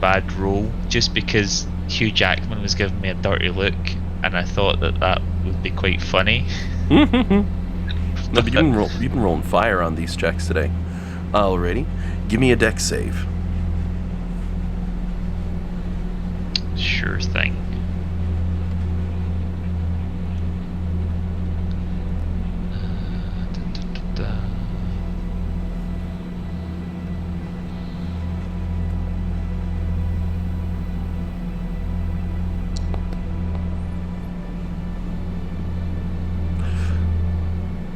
bad roll, just because Hugh Jackman was giving me a dirty look, and I thought that would be quite funny. No, but you've been rolling fire on these checks today. Alrighty. Give me a dex save. Sure thing.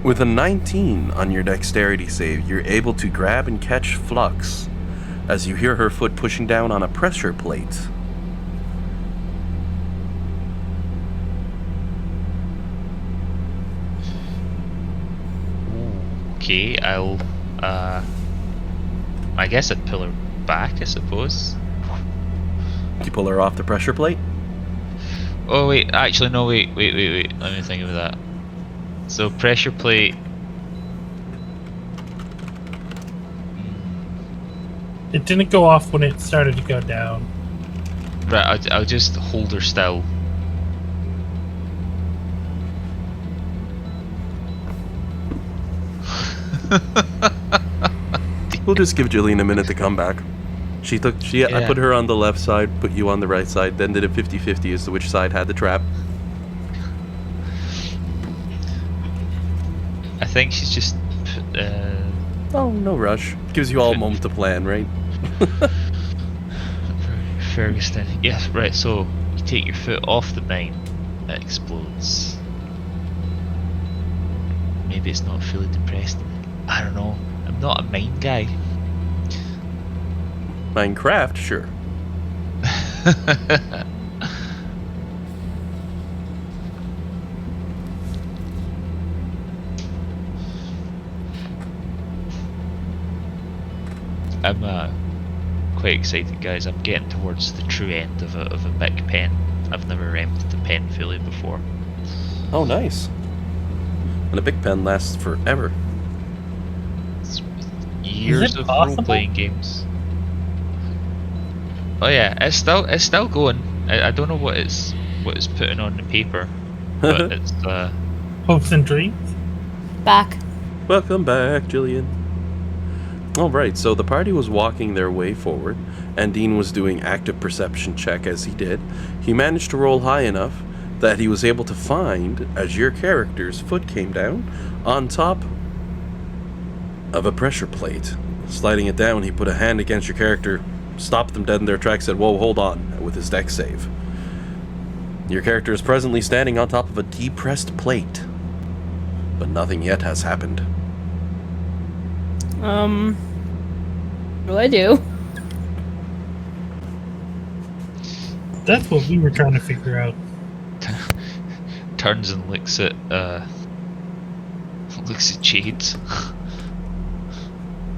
With a 19 on your dexterity save, you're able to grab and catch Flux as you hear her foot pushing down on a pressure plate. Okay, I'll I guess I'd pull her back, I suppose. You pull her off the pressure plate? Oh wait, actually no, wait, let me think of that. So pressure plate. It didn't go off when it started to go down. Right, I'll just hold her still. We'll just give Jillian a minute to come back. I put her on the left side, put you on the right side, then did a 50-50 as to which side had the trap. I think she's just Oh, no rush. Gives you all a moment to plan, right? Ferguson. Yes, right, so you take your foot off the mine, it explodes. Maybe it's not fully depressed. I don't know. I'm not a mine guy. Minecraft, sure. I'm quite excited, guys. I'm getting towards the true end of a big pen. I've never emptied the pen fully before. Oh, nice. And a big pen lasts forever. It's years of role-playing games. Oh yeah, it's still going. I don't know what it's putting on the paper, but it's Hopes and dreams. Back. Welcome back, Jillian. Alright, so the party was walking their way forward, and Dean was doing active perception check as he did. He managed to roll high enough that he was able to find, as your character's foot came down, on top of a pressure plate Sliding it down, he put a hand against your character, stopped them dead in their tracks, said, "Whoa, hold on," with his dex save. Your character is presently standing on top of a depressed plate, but nothing yet has happened. What do I do? That's what we were trying to figure out. Turns and looks at Jades.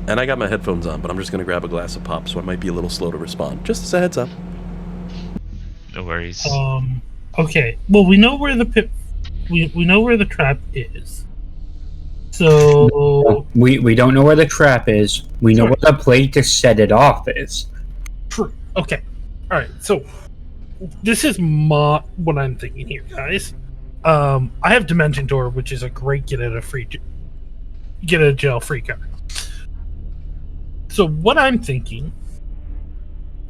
And I got my headphones on, but I'm just going to grab a glass of pop, so I might be a little slow to respond. Just as a heads up. No worries. Okay. Well, we know where the pit. We know where the trap is. So We don't know where the trap is. We know where the plate to set it off is. true. Okay. All right. So this is what I'm thinking here, guys. I have Dimension Door, which is a great get out of jail free card. So what I'm thinking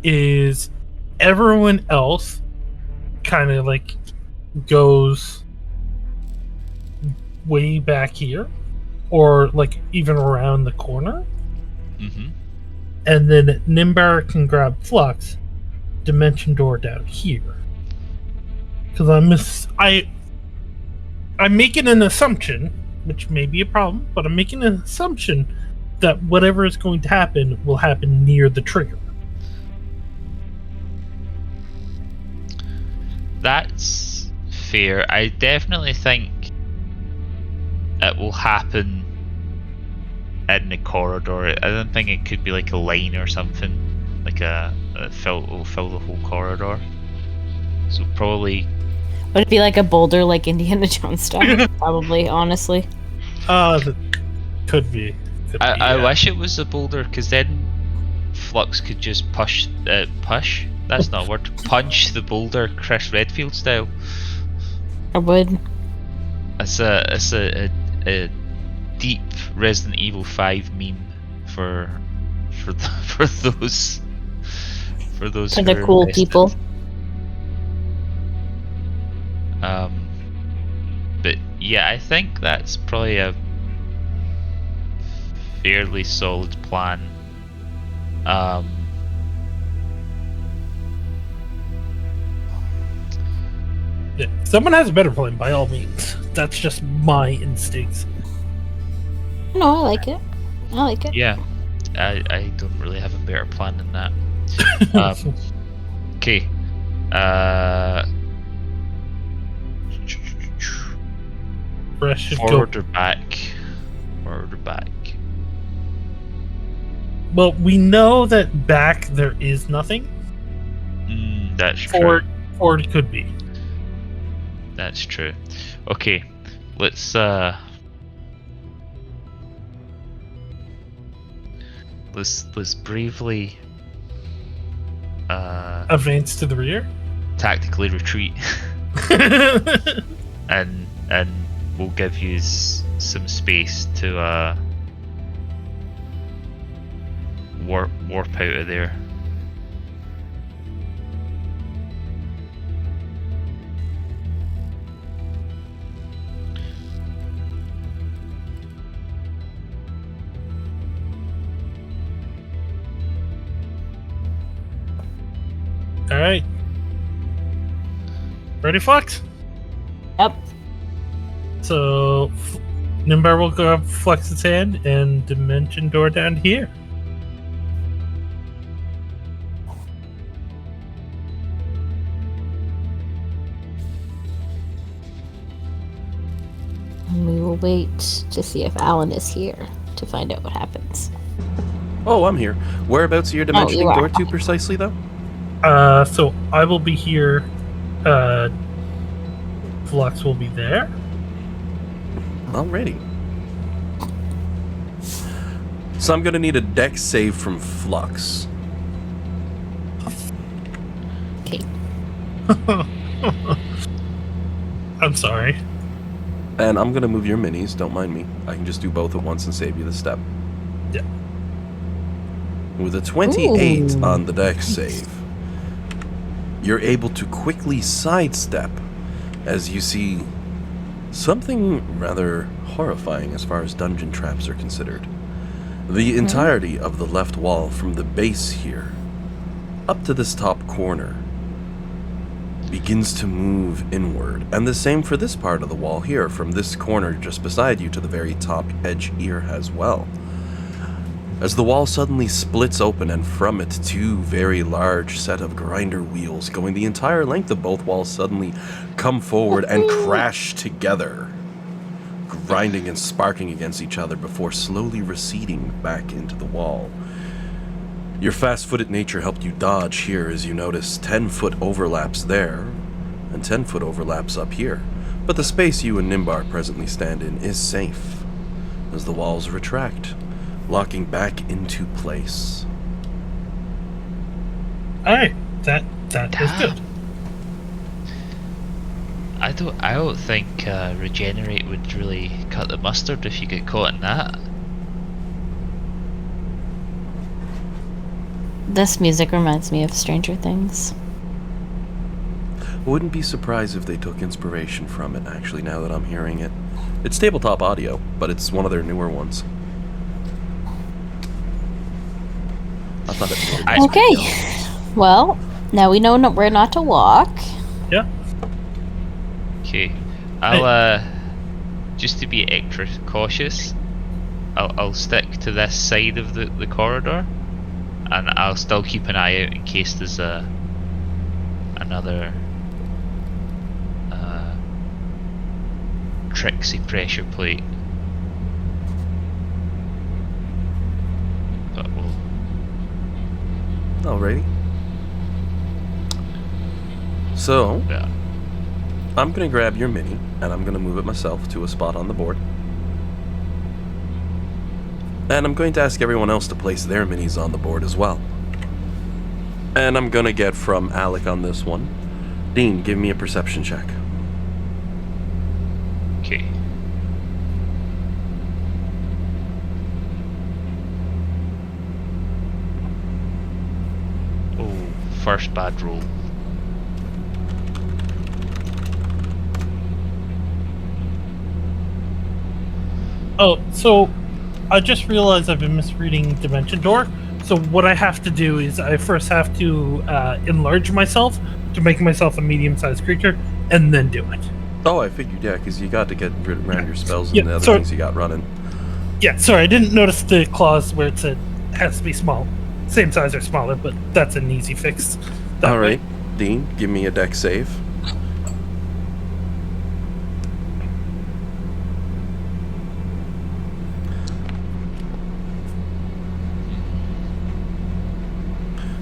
is everyone else kind of like goes way back here, or like even around the corner, and then Nimbar can grab Flux, Dimension Door down here. Because I'm making an assumption, which may be a problem, but I'm making an assumption that whatever is going to happen will happen near the trigger. That's fair. I definitely think it will happen in the corridor. I don't think it could be like a line or something, like will fill the whole corridor. So probably. Would it be like a boulder, like Indiana Jones style? Probably, honestly. Could be. I wish it was a boulder, because then Flux could just push. That's not a word. Punch the boulder, Chris Redfield style. I would. It's a deep Resident Evil 5 meme for those For the cool invested. people. But yeah, I think that's probably a fairly solid plan. Yeah. If someone has a better plan, by all means. That's just my instincts. No, I like it. I like it. Yeah, I don't really have a better plan than that. Okay. Fresh should Forward go. or back? Forward or back? Well, we know that back there is nothing. That's true. Forward could be. That's true. Okay, let's bravely Advance to the rear. tactically retreat, and we'll give you some space to warp out of there. All right. Ready, Flux? Yep. So, Nimbar will grab Flux's hand and Dimension Door down here. And we will wait to see if Alan is here to find out what happens. Oh, I'm here. Whereabouts are you dimensioning you are. door to precisely, though? So I will be here. Flux will be there. Alrighty. So I'm gonna need a dex save from Flux. Okay. I'm sorry. And I'm gonna move your minis, don't mind me. I can just do both at once and save you the step. Yeah. With a 28 Ooh. on the dex save, you're able to quickly sidestep as you see something rather horrifying as far as dungeon traps are considered. The entirety of the left wall from the base here up to this top corner begins to move inward, and the same for this part of the wall here, from this corner just beside you to the very top edge here as well. As the wall suddenly splits open, and from it 2 very large set of grinder wheels going the entire length of both walls suddenly come forward and crash together, grinding and sparking against each other before slowly receding back into the wall. Your fast-footed nature helped you dodge here as you notice 10-foot overlaps there and 10-foot overlaps up here. But the space you and Nimbar presently stand in is safe as the walls retract, locking back into place. Alright, that was good. I don't think regenerate would really cut the mustard if you get caught in that. This music reminds me of Stranger Things. Wouldn't be surprised if they took inspiration from it, actually, now that I'm hearing it. It's tabletop audio, but it's one of their newer ones. I thought it made a nice Okay. video. Well, now we know where not to walk. Yeah. Okay, I'll just to be extra cautious, I'll stick to this side of the corridor, and I'll still keep an eye out in case there's another tricksy pressure plate. But we'll... Alrighty. So, yeah. I'm gonna grab your mini, and I'm gonna move it myself to a spot on the board. And I'm going to ask everyone else to place their minis on the board as well. And I'm gonna get from Alec on this one. Dean, give me a perception check. Okay. Oh, first bad roll. Oh, so I just realized I've been misreading Dimension Door. So what I have to do is I first have to enlarge myself to make myself a medium-sized creature, and then do it. Oh, I figured, yeah, because you got to get rid around your spells and Yeah, the other so- things you got running. Yeah, sorry, I didn't notice the clause where it said has to be small. Same size or smaller, but that's an easy fix. That way. Alright, Dean, give me a deck save.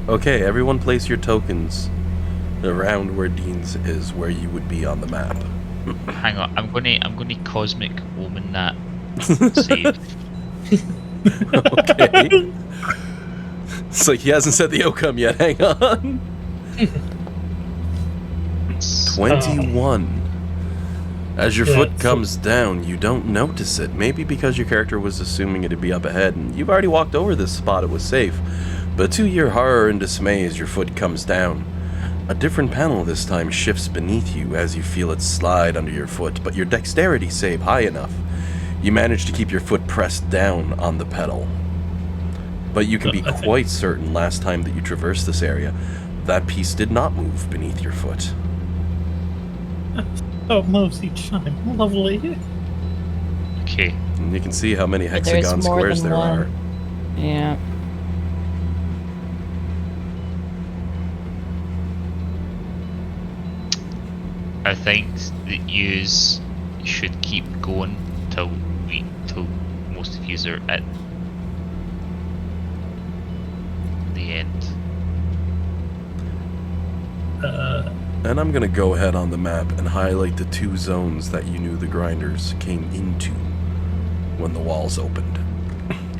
Okay, everyone place your tokens around where Dean's is, where you would be on the map. Hang on, I'm gonna cosmic omen that save. Okay. It's like he hasn't said the outcome yet, hang on. 21. As your Yeah, foot so- comes down, you don't notice it. Maybe because your character was assuming it'd be up ahead, and you've already walked over this spot, it was safe. But to your horror and dismay as your foot comes down, a different panel this time shifts beneath you as you feel it slide under your foot, but your dexterity save high enough. You manage to keep your foot pressed down on the pedal. But you can be quite certain last time that you traversed this area, that piece did not move beneath your foot. Oh, it moves each time. Lovely. Okay. And you can see how many There's hexagon more squares than there one. are. Yeah. I think that yous should keep going till most of yous are at the end. And I'm gonna go ahead on the map and highlight the 2 zones that you knew the grinders came into when the walls opened.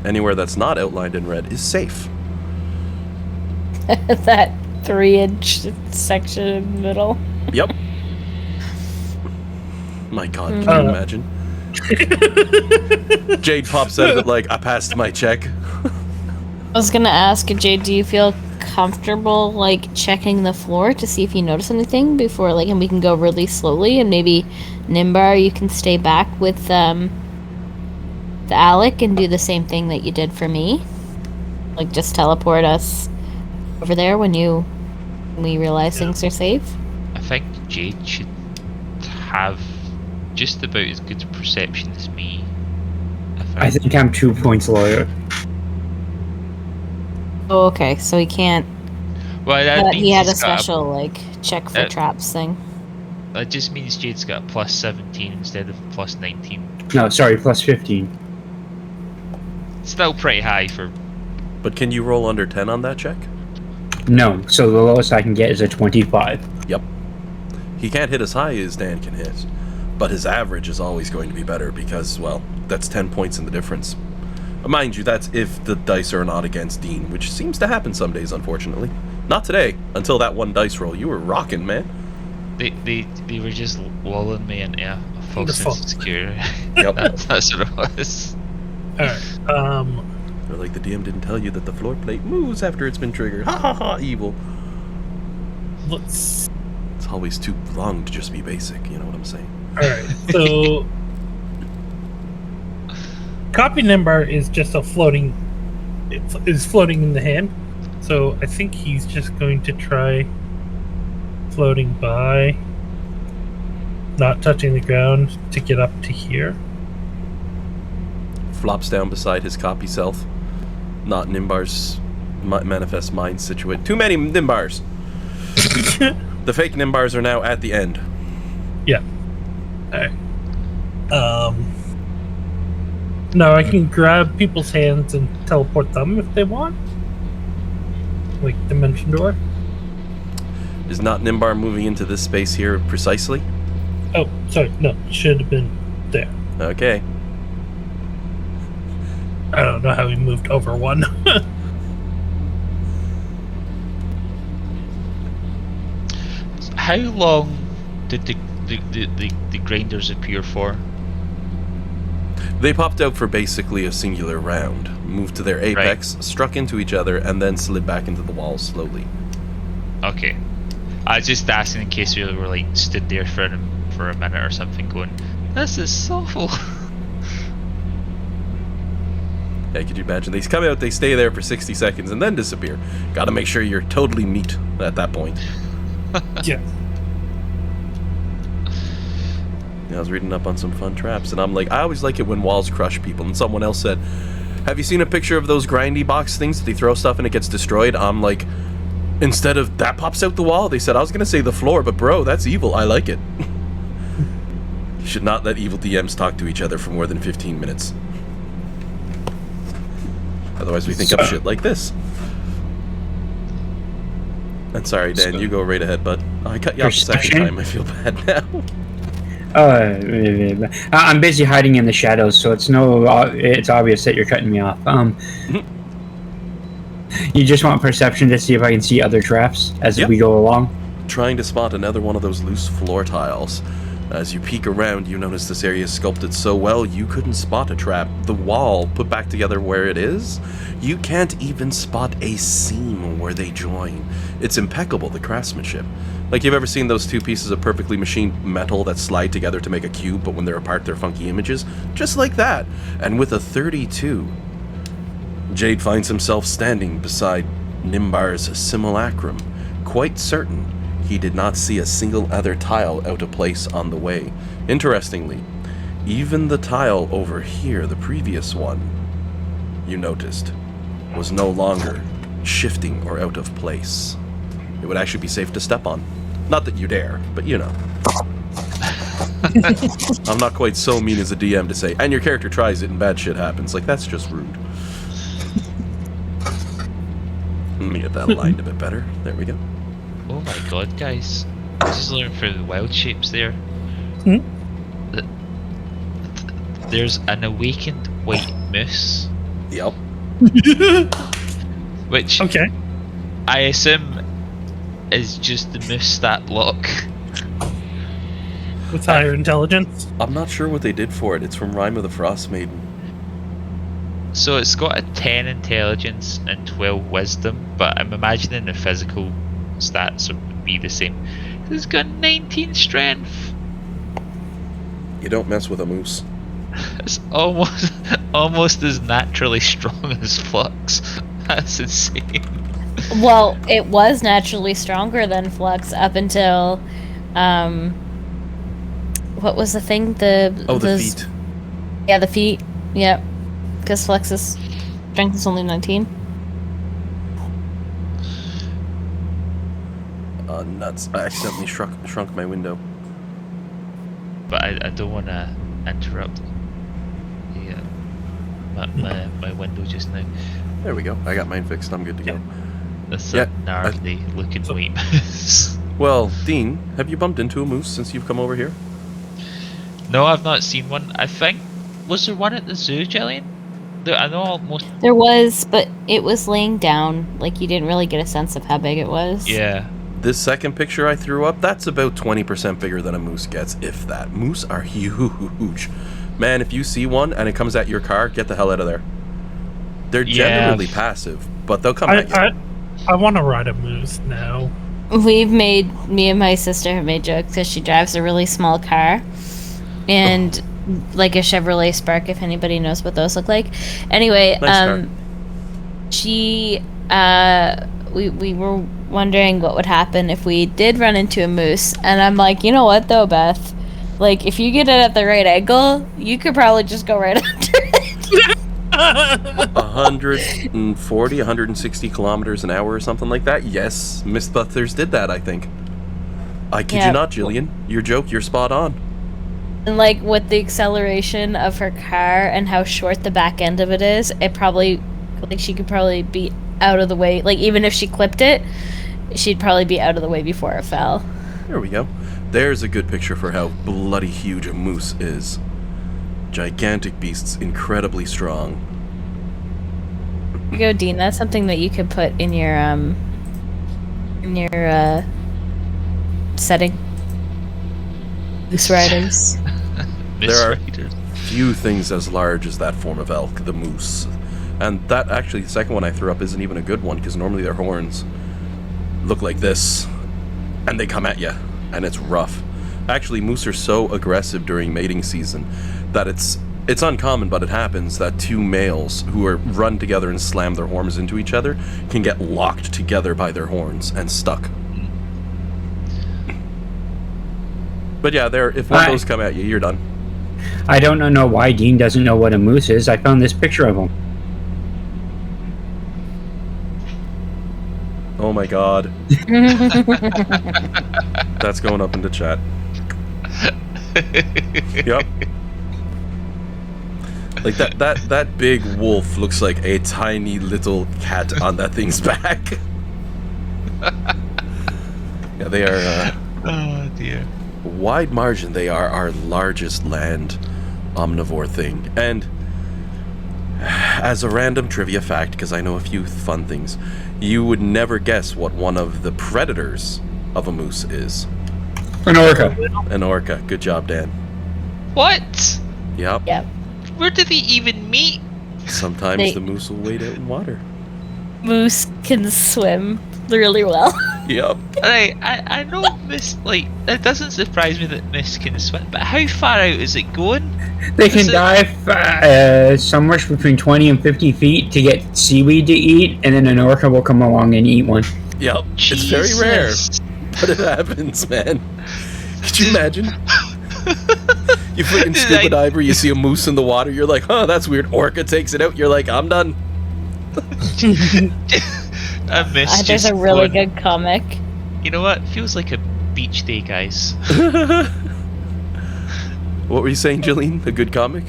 Anywhere that's not outlined in red is safe. That 3-inch section in the middle. Yep. My god, can you imagine? Jade pops out of it like, I passed my check. I was gonna ask, Jade, do you feel comfortable, like, checking the floor to see if you notice anything before, like, and we can go really slowly, and maybe Nimbar, you can stay back with, the Alec and do the same thing that you did for me. Like, just teleport us over there when we realize things are safe. I think Jade should have just about as good a perception as me. I think I'm 2 points lower. Oh, okay, so he can't. Well, that But means he had a he's got special, like, check for traps thing. That just means Jade's got a plus 17 instead of plus 19. No, sorry, plus 15. Still pretty high for. But can you roll under 10 on that check? No, so the lowest I can get is a 25. Yep. He can't hit as high as Dan can hit, but his average is always going to be better because, well, that's 10 points in the difference. Mind you, that's if the dice are not against Dean, which seems to happen some days, unfortunately. Not today, until that one dice roll. You were rocking, man. They were just lulling me into a false sense of security. Yep. That's what it was. Alright, Or like the DM didn't tell you that the floor plate moves after it's been triggered. Ha ha ha, evil. let's... It's always too long to just be basic, you know what I'm saying? Alright, so... Copy Nimbar is just a floating... It is floating in the hand. So I think he's just going to try floating by, not touching the ground, to get up to here. Flops down beside his copy self. Not Nimbar's manifest mind situated. Too many Nimbars! The fake Nimbars are now at the end. Yeah. Alright. Now I can grab people's hands and teleport them if they want. Like Dimension Door. Is not Nimbar moving into this space here precisely? Oh, sorry. No, should have been there. Okay. I don't know how he moved over one. How long did the grinders appear for? They popped out for basically a singular round, moved to their apex, struck into each other, and then slid back into the wall slowly. Okay. I was just asking in case we were like stood there for a minute or something going, this is awful. Yeah, could you imagine? They come out, they stay there for 60 seconds, and then disappear. Gotta make sure you're totally meat at that point. Yeah. I was reading up on some fun traps, and I'm like, I always like it when walls crush people. And someone else said, have you seen a picture of those grindy box things that they throw stuff and it gets destroyed? I'm like, instead of that pops out the wall, they said, I was going to say the floor, but bro, that's evil. I like it. You should not let evil DMs talk to each other for more than 15 minutes. Otherwise we think up shit like this. And sorry, Dan, you go right ahead, bud. Oh, I cut you off the second time. I feel bad now. I'm busy hiding in the shadows, so it's obvious that you're cutting me off. You just want perception to see if I can see other traps as we go along? Trying to spot another one of those loose floor tiles. As you peek around, you notice this area is sculpted so well you couldn't spot a trap. The wall put back together where it is, you can't even spot a seam where they join. It's impeccable, the craftsmanship. Like, you've ever seen those two pieces of perfectly machined metal that slide together to make a cube, but when they're apart they're funky images? Just like that. And with a 32, Jade finds himself standing beside Nimbar's simulacrum, quite certain he did not see a single other tile out of place on the way. Interestingly, even the tile over here, the previous one, you noticed, was no longer shifting or out of place. It would actually be safe to step on. Not that you dare, but you know. I'm not quite so mean as a DM to say, and your character tries it and bad shit happens. Like, that's just rude. Let me get that aligned a bit better. There we go. Oh my god, guys. I was just looking for the wild shapes there. Hmm? There's an awakened white moose. Yep. Which Okay. I assume is just the moose stat lock. With higher intelligence. I'm not sure what they did for it. It's from Rime of the Frost Maiden. So it's got a 10 intelligence and 12 wisdom, but I'm imagining the physical stats would be the same. It's got 19 strength. You don't mess with a moose. It's almost as naturally strong as Flux. That's insane. Well, it was naturally stronger than Flux up until, what was the thing? The feet. Yeah, the feet. Yep. Because Flux's strength is only 19. Nuts. I accidentally shrunk my window. But I don't want to interrupt my window just now. There we go. I got mine fixed. I'm good to go. That's Yeah, a gnarly looking white moose. Well, Dean, have you bumped into a moose since you've come over here? No, I've not seen one. I think, was there one at the zoo, Jillian? I know almost. There was, but it was laying down. Like, you didn't really get a sense of how big it was. Yeah. This second picture I threw up, that's about 20% bigger than a moose gets, if that. Moose are huge. Man, if you see one and it comes at your car, get the hell out of there. They're generally passive, but they'll come at you. I want to ride a moose now. Me and my sister have made jokes because she drives a really small car. And, like a Chevrolet Spark, if anybody knows what those look like. Anyway, Nice we were wondering what would happen if we did run into a moose, and I'm like, you know what though, Beth? Like, if you get it at the right angle, you could probably just go right under it. 140, 160 kilometers an hour or something like that? Yes, Mythbusters did that, I think. I kid you not, Jillian. Your joke, you're spot on. And like, with the acceleration of her car and how short the back end of it is, it probably, like, she could probably be out of the way. Like, even if she clipped it, she'd probably be out of the way before it fell. There we go. There's a good picture for how bloody huge a moose is. Gigantic beasts, incredibly strong. Here you go, Dean. That's something that you could put in your setting. Moose riders. There are few things as large as that form of elk, the moose. And that, actually, the second one I threw up isn't even a good one, because normally their horns look like this, and they come at you, and it's rough. Actually, moose are so aggressive during mating season that it's uncommon, but it happens that two males who are run together and slam their horns into each other can get locked together by their horns and stuck. But yeah, if one of those come at you, you're done. I don't know why Dean doesn't know what a moose is. I found this picture of him. Oh my god. That's going up into chat. Yep. Like that big wolf looks like a tiny little cat on that thing's back. Yeah, they are oh dear. Wide margin. They are our largest land omnivore thing. And as a random trivia fact, because I know a few fun things, you would never guess what one of the predators of a moose is. An orca. An orca. Good job, Dan. What? Yep. Yep. Where do they even meet? Sometimes the moose will wade out in water. Moose can swim really well. Yep. I know Miss, like, it doesn't surprise me that Miss can swim, but how far out is it going? They can dive somewhere between 20 and 50 feet to get seaweed to eat, and then an orca will come along and eat one. Yep. Jesus. It's very rare, but it happens, man. Could you imagine? You freaking scuba diver, you see a moose in the water, you're like, huh, that's weird. Orca takes it out, you're like, I'm done. I missed. There's a really good comic. You know what? Feels like a beach day, guys. What were you saying, Jillian? A good comic?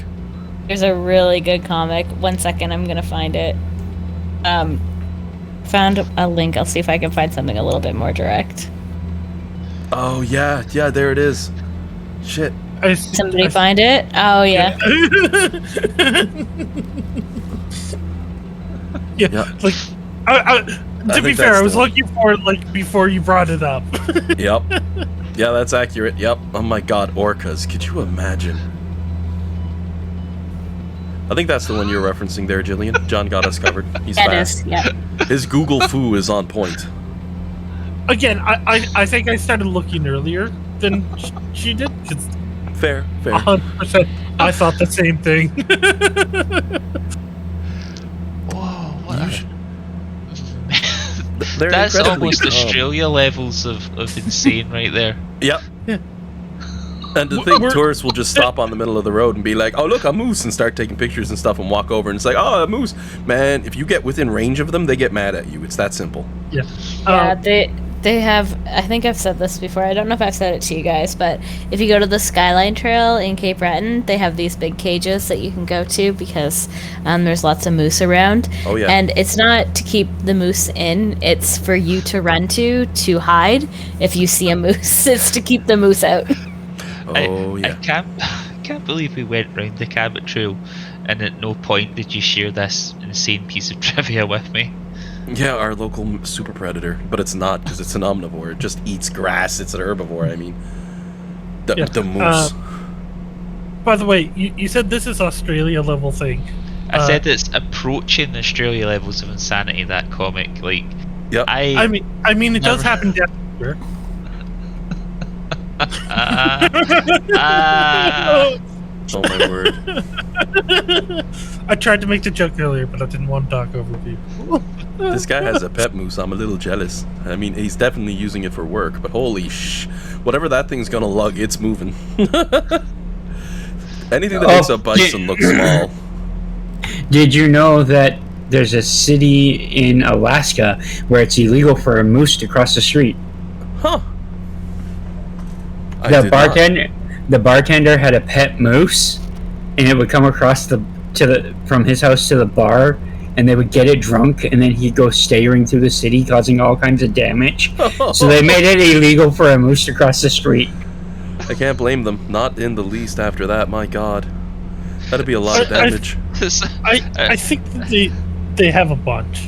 There's a really good comic. 1 second, I'm gonna find it. Found a link. I'll see if I can find something a little bit more direct. Oh yeah, there it is. Shit. Somebody find it? Oh yeah. Yeah. Like, to be fair, I was looking for it like before you brought it up. Yep. Yeah, that's accurate. Yep. Oh my god, orcas. Could you imagine? I think that's the one you're referencing there, Jillian. John got us covered. He's fast. Yeah. His Google foo is on point. Again, I think I started looking earlier than she did. Fair. 100%. I thought the same thing. Whoa, what They're that's incredibly almost calm. Australia levels of insane right there. Yep. Yeah. And to think We're- tourists will just stop on the middle of the road and be like, oh, look, a moose, and start taking pictures and stuff and walk over and it's like, oh, a moose. Man, if you get within range of them, they get mad at you. It's that simple. Yeah. Yeah, they have. I think I've said this before. I don't know if I've said it to you guys, but if you go to the Skyline Trail in Cape Breton, they have these big cages that you can go to because there's lots of moose around. Oh, yeah. And it's not to keep the moose in; it's for you to run to hide if you see a moose. It's to keep the moose out. Oh, I yeah. can't believe we went round the Cabot Trail, and at no point did you share this insane piece of trivia with me. Yeah, our local super predator, but it's not because it's an omnivore. It just eats grass. It's an herbivore. I mean, the moose. By the way, you said this is Australia level thing. I said it's approaching Australia levels of insanity. That comic, like, Yep. I mean, it does Never- happen down here. Oh my word. I tried to make the joke earlier, but I didn't want to talk over people. This guy has a pet moose. I'm a little jealous. I mean, he's definitely using it for work, but holy whatever that thing's gonna lug, it's moving. Anything that makes a bison look small. Did you know that there's a city in Alaska where it's illegal for a moose to cross the street? Huh. I The did not. bartender had a pet moose, and it would come across from his house to the bar, and they would get it drunk, and then he'd go staggering through the city, causing all kinds of damage. So they made it illegal for a moose to cross the street. I can't blame them. Not in the least after that. My God. That'd be a lot of damage. I think that they have a bunch.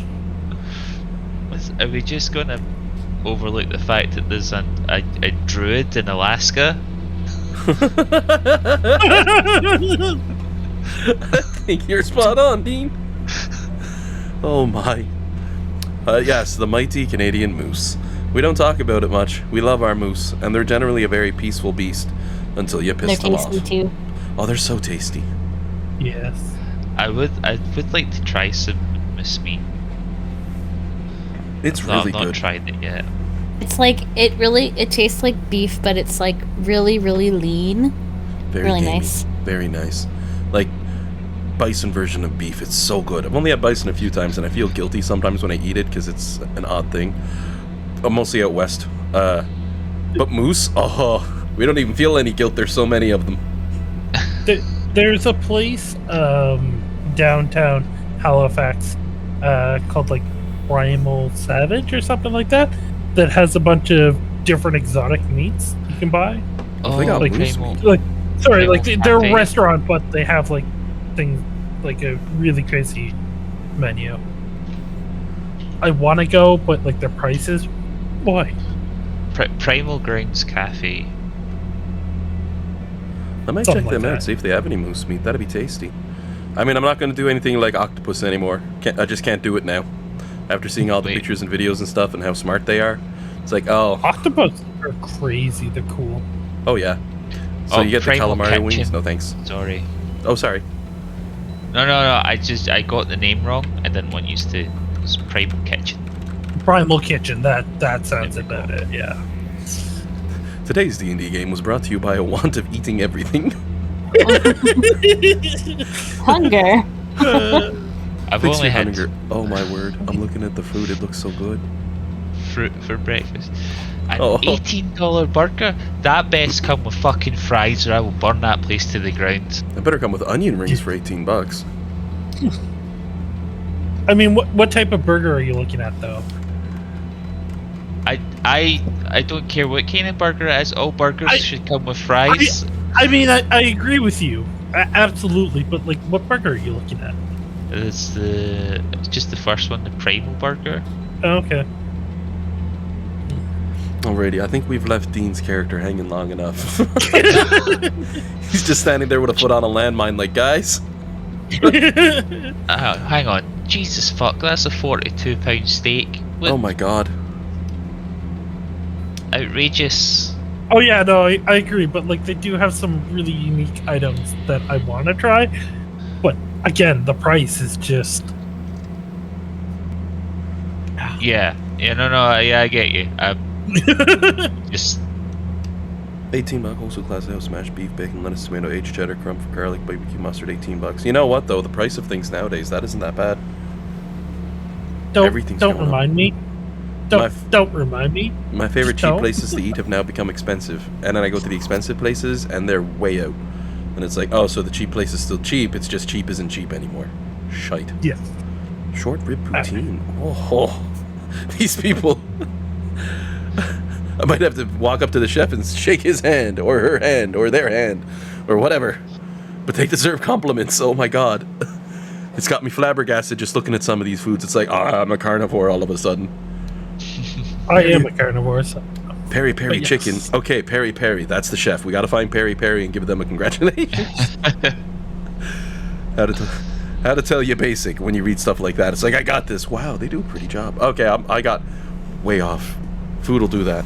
Are we just gonna overlook the fact that there's a druid in Alaska? I think you're spot on, Dean. Oh my. Yes, the mighty Canadian moose. We don't talk about it much. We love our moose, and they're generally a very peaceful beast until you piss They're them off. tasty too. Oh, they're so tasty. Yes. I would like to try some moose meat. It's I've really not good. tried it yet. It's like it tastes like beef, but it's like really lean. Very really gamey. nice. Very nice. Like bison version of beef. It's so good. I've only had bison a few times, and I feel guilty sometimes when I eat it because it's an odd thing. I'm mostly out west. But moose, oh, we don't even feel any guilt. There's so many of them. There's a place downtown Halifax called like Primal Savage or something like that has a bunch of different exotic meats you can buy. Oh, they got like, moose Primal- meat. Like, sorry, like Primal they're a Cafe. restaurant, but they have like things like a really crazy menu. I want to go, but like their prices, boy. Primal Grounds Cafe. I might Something check them like out, that. see if they have any moose meat. That'd be tasty. I mean, I'm not going to do anything like octopus anymore. I just can't do it now. After seeing all the Wait. pictures and videos and stuff and how smart they are, it's like, oh, Octopus are crazy. They're cool. oh yeah. So Oh, you get the Primal calamari wings? Kitchen. No thanks. Sorry. Oh, sorry. No. I got the name wrong. I didn't want you to. It's Primal Kitchen. Primal Kitchen. That sounds about it. Yeah. Today's D&D game was brought to you by a want of eating everything. Hunger. I've Fix only your had hunger. Oh my word. I'm looking at the food. It looks so good. fruit for breakfast. An Oh. $18 burger? That best come with fucking fries or I will burn that place to the ground. It better come with onion rings for $18. I mean, what type of burger are you looking at though? I don't care what kind of burger it is, all burgers should come with fries. I mean, I agree with you. Absolutely, but like, what burger are you looking at? It's just the first one, the Primal Burger. Oh, okay. Alrighty, I think we've left Dean's character hanging long enough. He's just standing there with a foot on a landmine like, guys. Hang on. Jesus fuck, that's a £42 steak. What? Oh my god. Outrageous. Oh yeah, no, I agree, but like they do have some really unique items that I want to try. But again, the price is just Yeah, yeah, I get you. Just 18 bucks, also classic house smashed beef, bacon, lettuce, tomato, aged cheddar, crumb for garlic, barbecue mustard, 18 bucks. You know what though? The price of things nowadays, that isn't that bad. Everything's don't going remind up. me. Don't remind me. My favorite Just cheap don't. places to eat have now become expensive, and then I go to the expensive places and they're way out. And it's like, oh, so the cheap place is still cheap. It's just cheap isn't cheap anymore. Shite. Yes. Short rib poutine. Oh, these people. I might have to walk up to the chef and shake his hand, or her hand, or their hand, or whatever. But they deserve compliments. Oh my god. It's got me flabbergasted just looking at some of these foods. It's like, I'm a carnivore all of a sudden. I am a carnivore. So. Peri Peri Yes. chicken. Okay, Peri Peri. That's the chef. We got to find Peri Peri and give them a congratulations. How to tell you basic when you read stuff like that. It's like, I got this. Wow, they do a pretty job. Okay, I got way off. Food will do that.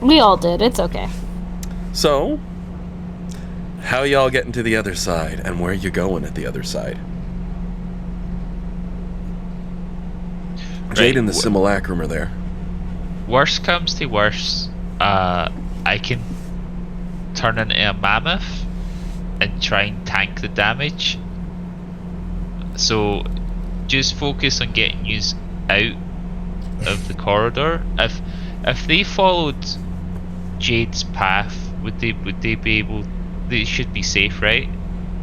We all did. It's okay. So, how y'all getting to the other side, and where you going at the other side? Jade and the simulacrum are there. worst comes to worst, I can turn into a mammoth and try and tank the damage. So just focus on getting you out of the corridor. If they followed Jade's path, would they be able? They should be safe, right?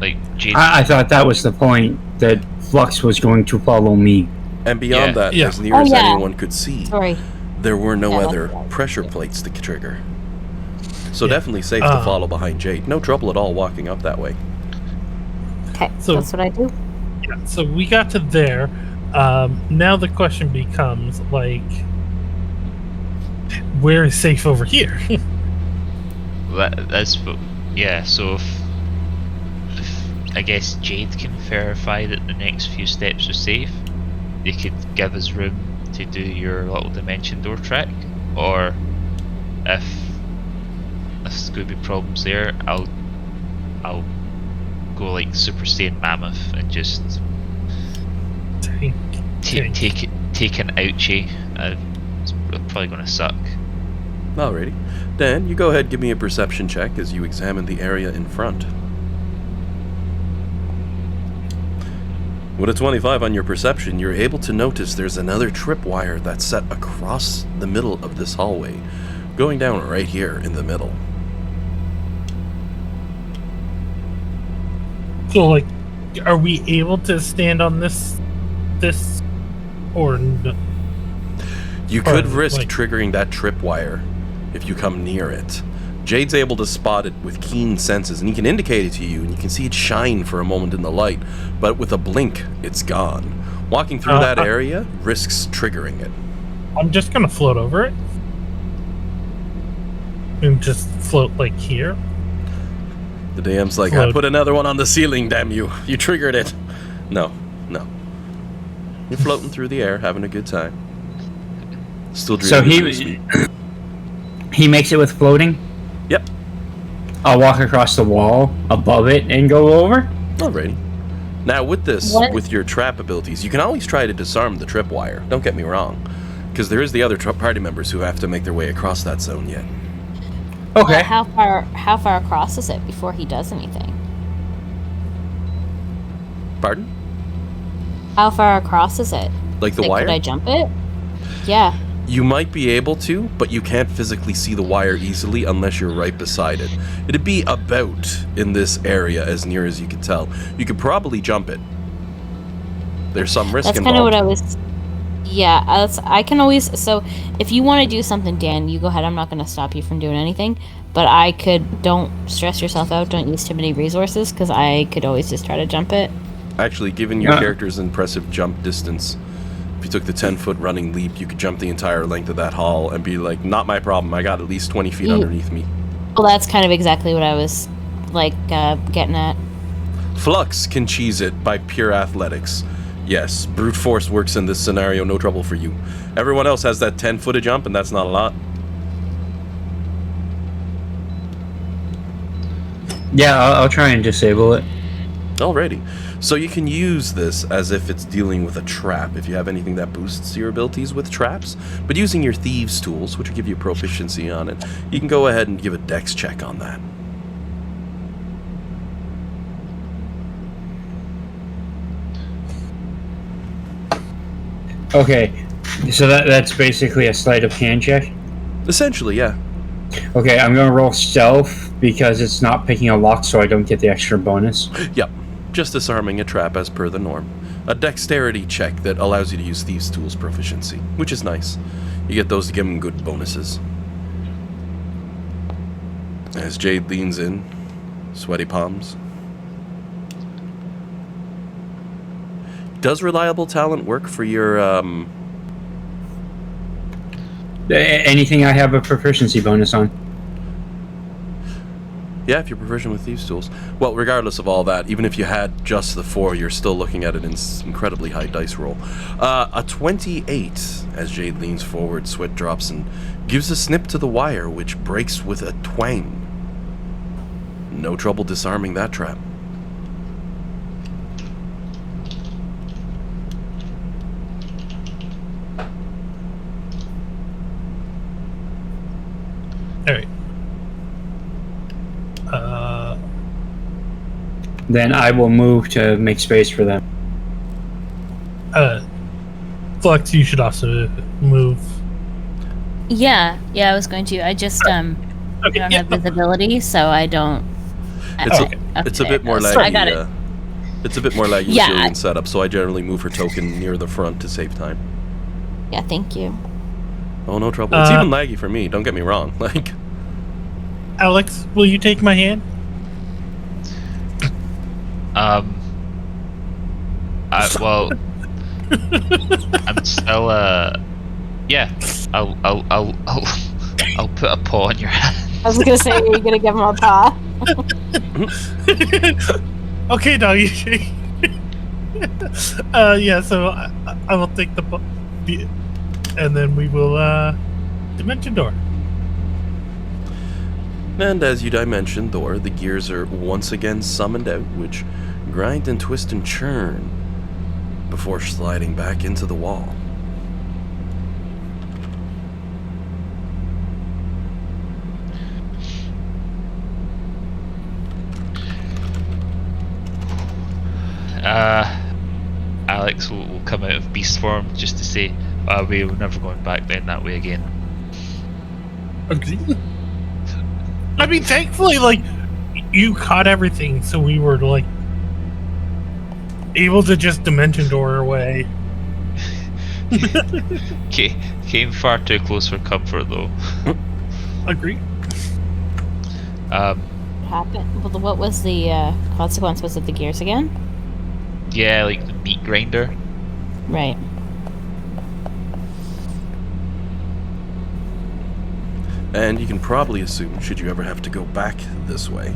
Like Jade. I thought that was the point, that Flux was going to follow me. And beyond that, Yeah. as near as yeah. anyone could see, Sorry. there were no Yeah, other that's- pressure plates to trigger. So Yeah. definitely safe to follow behind Jade. No trouble at all walking up that way. Okay, So- that's what I do. Yeah, so we got to there. Now the question becomes like, where is safe over here? Yeah. So if I guess Jade can verify that the next few steps are safe, they could give us room to do your little dimension door trick, or if there's going to be problems there, I'll go like Super Saiyan Mammoth and just Tank. take an ouchie. It's probably going to suck. Alrighty. Dan, you go ahead, give me a perception check as you examine the area in front. With a 25 on your perception, you're able to notice there's another tripwire that's set across the middle of this hallway, going down right here in the middle. So like, are we able to stand on this, or no? You could Or, risk like- triggering that tripwire if you come near it. Jade's able to spot it with keen senses, and he can indicate it to you, and you can see it shine for a moment in the light, but with a blink, it's gone. Walking through that area risks triggering it. I'm just gonna float over it and just float like here. The DM's like, I Float. put another one on the ceiling, damn you. You triggered it. No. You're floating through the air, having a good time. Still So dreaming. he makes it with floating. Yep. I'll walk across the wall above it and go over. Alrighty. Now, with this, What? with your trap abilities, you can always try to disarm the tripwire. Don't get me wrong. Because there is the other party members who have to make their way across that zone yet. Okay. How far across is it before he does anything? Pardon? How far across is it? Like the Like, wire? could I jump it? Yeah. You might be able to, but you can't physically see the wire easily unless you're right beside it. It'd be about in this area as near as you could tell. You could probably jump it. There's some risk That's involved. kind of what I was. Yeah, I can always. So, if you want to do something, Dan, you go ahead. I'm not going to stop you from doing anything. But I could. Don't stress yourself out. Don't use too many resources, because I could always just try to jump it. Actually, given your character's impressive jump distance, if you took the 10-foot running leap, you could jump the entire length of that hall and be like, not my problem. I got at least 20 feet underneath me. Well, that's kind of exactly what I was like getting at. Flux can cheese it by pure athletics. Yes, brute force works in this scenario, no trouble for you. Everyone else has that 10-foot jump, and that's not a lot. Yeah, I'll try and disable it. Alrighty. So you can use this as if it's dealing with a trap, if you have anything that boosts your abilities with traps. But using your Thieves tools, which will give you proficiency on it, you can go ahead and give a dex check on that. Okay, so that's basically a sleight of hand check? Essentially, yeah. Okay, I'm gonna roll stealth because it's not picking a lock, so I don't get the extra bonus. Yep. Just disarming a trap as per the norm. A dexterity check that allows you to use Thieves' Tools proficiency, which is nice. You get those to give them good bonuses. As Jade leans in, sweaty palms. Does reliable talent work for your, Anything I have a proficiency bonus on. Yeah, if you're proficient with Thieves' Tools. Well, regardless of all that, even if you had just the 4, you're still looking at an incredibly high dice roll. A 28, as Jade leans forward, sweat drops, and gives a snip to the wire, which breaks with a twang. No trouble disarming that trap. All right. Then I will move to make space for them. Flux, you should also move. Yeah, I was going to. I just Okay, don't yeah, have visibility, so I don't. It's a bit more So I laggy. got it. It's a bit more laggy Yeah. with Julian's setup, so I generally move her token near the front to save time. Yeah, thank you. Oh, no trouble. It's even laggy for me. Don't get me wrong. Like, Alex, will you take my hand? Well, I'm still. Yeah. I'll put a paw on your hand. I was gonna say, are you gonna give him a paw? Okay, doggy. Yeah. So I will take the and then we will dimension door. and as you dimension door, the gears are once again summoned out, which grind and twist and churn before sliding back into the wall. Alex will come out of beast form just to say, we're never going back down that way again. Okay. I mean, thankfully, like, you caught everything, so we were, like, able to just dimension door away. Came far too close for comfort, though. Agree. Happened. Well, what was the consequence? Was it the gears again? Yeah, like the meat grinder. Right. And you can probably assume, should you ever have to go back this way,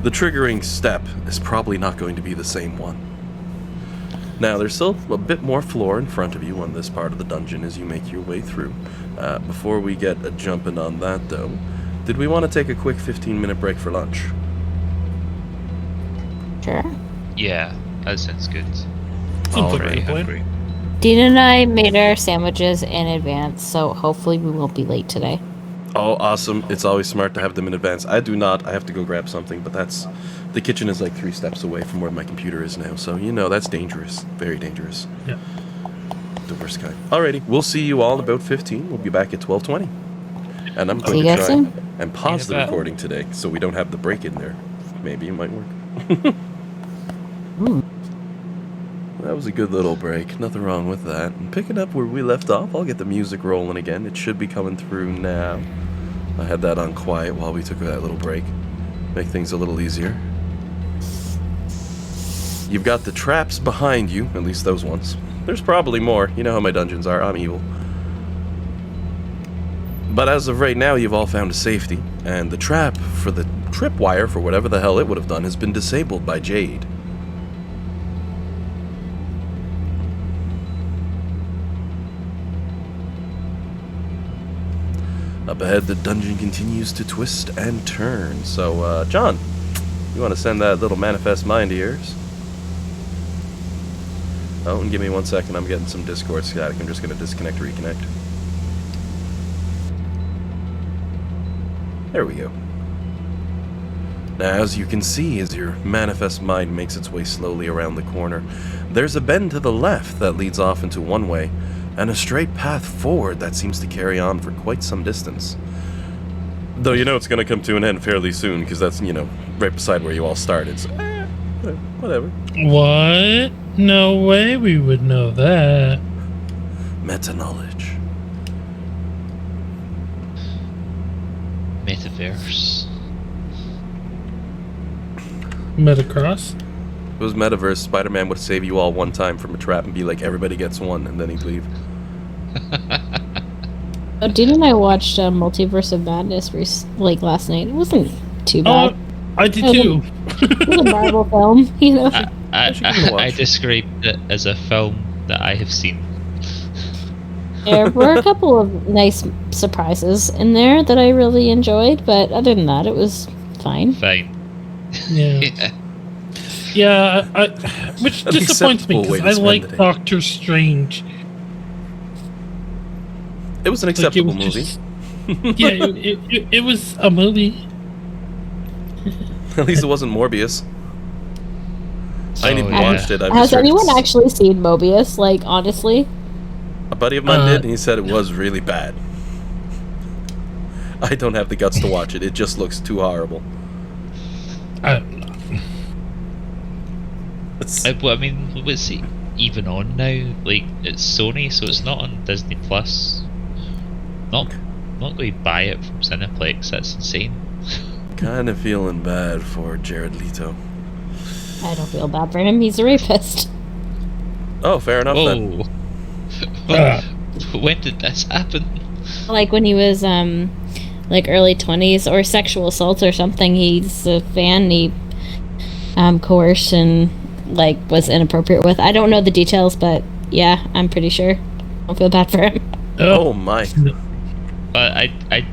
the triggering step is probably not going to be the same one. Now, there's still a bit more floor in front of you on this part of the dungeon as you make your way through. Before we get a jumping on that, though, did we want to take a quick 15-minute break for lunch? Sure. Yeah, that sounds good. Seems like a Already good plan. hungry. Dean and I made our sandwiches in advance, so hopefully we won't be late today. Oh, awesome. It's always smart to have them in advance. I do not. I have to go grab something, but that's... The kitchen is like 3 steps away from where my computer is now, so, you know, that's dangerous. Very dangerous. Yeah. The worst kind. Alrighty, we'll see you all in about 15. We'll be back at 12:20. And I'm See going you to guys try soon. and pause the Yeah. recording today, so we don't have the break in there. Maybe it might work. That was a good little break. Nothing wrong with that. And picking up where we left off, I'll get the music rolling again. It should be coming through now. I had that on quiet while we took that little break. Make things a little easier. You've got the traps behind you, at least those ones. There's probably more. You know how my dungeons are. I'm evil. But as of right now, you've all found a safety, and the trap for the tripwire for whatever the hell it would have done has been disabled by Jade. Up ahead, the dungeon continues to twist and turn. So, John, you want to send that little manifest mind of yours? Oh, and give me 1 second. I'm getting some Discord static. I'm just going to disconnect, reconnect. There we go. Now, as you can see, as your manifest mind makes its way slowly around the corner, there's a bend to the left that leads off into one way, and a straight path forward that seems to carry on for quite some distance. Though you know it's going to come to an end fairly soon, because that's, you know, right beside where you all started, so, whatever. What? No way we would know that. Meta-knowledge. Metaverse. Metacross? If it was Metaverse, Spider-Man would save you all one time from a trap and be like, everybody gets one, and then he'd leave. Oh, Dean and I watched Multiverse of Madness last night. It wasn't too bad. Oh, I did too. It was a Marvel film, you know. I described it as a film that I have seen. There were a couple of nice surprises in there that I really enjoyed, but other than that, it was fine. Fine. Yeah. Yeah, which An disappoints me acceptable way because to I spend like the day. Doctor Strange. It was an Like, acceptable it was movie. just- yeah, it was a movie. At least it wasn't Morbius. I ain't even yeah. watched it. I've Has just heard anyone it's- actually seen Mobius? Like, honestly? A buddy of mine did, and he said it was really bad. I don't have the guts to watch it. It just looks too horrible. It's, Well, I mean, what's it even on now? Like, it's Sony, so it's not on Disney Plus. Not going to buy it from Cineplex. That's insane. kind of feeling bad for Jared Leto. I don't feel bad for him. He's a rapist. Oh, fair enough then. Whoa. When did this happen? Like, when he was, like, early 20s, or sexual assault or something. He's a fan. He, coerced and, like, was inappropriate with. I don't know the details, but, yeah, I'm pretty sure. I don't feel bad for him. Oh my. But I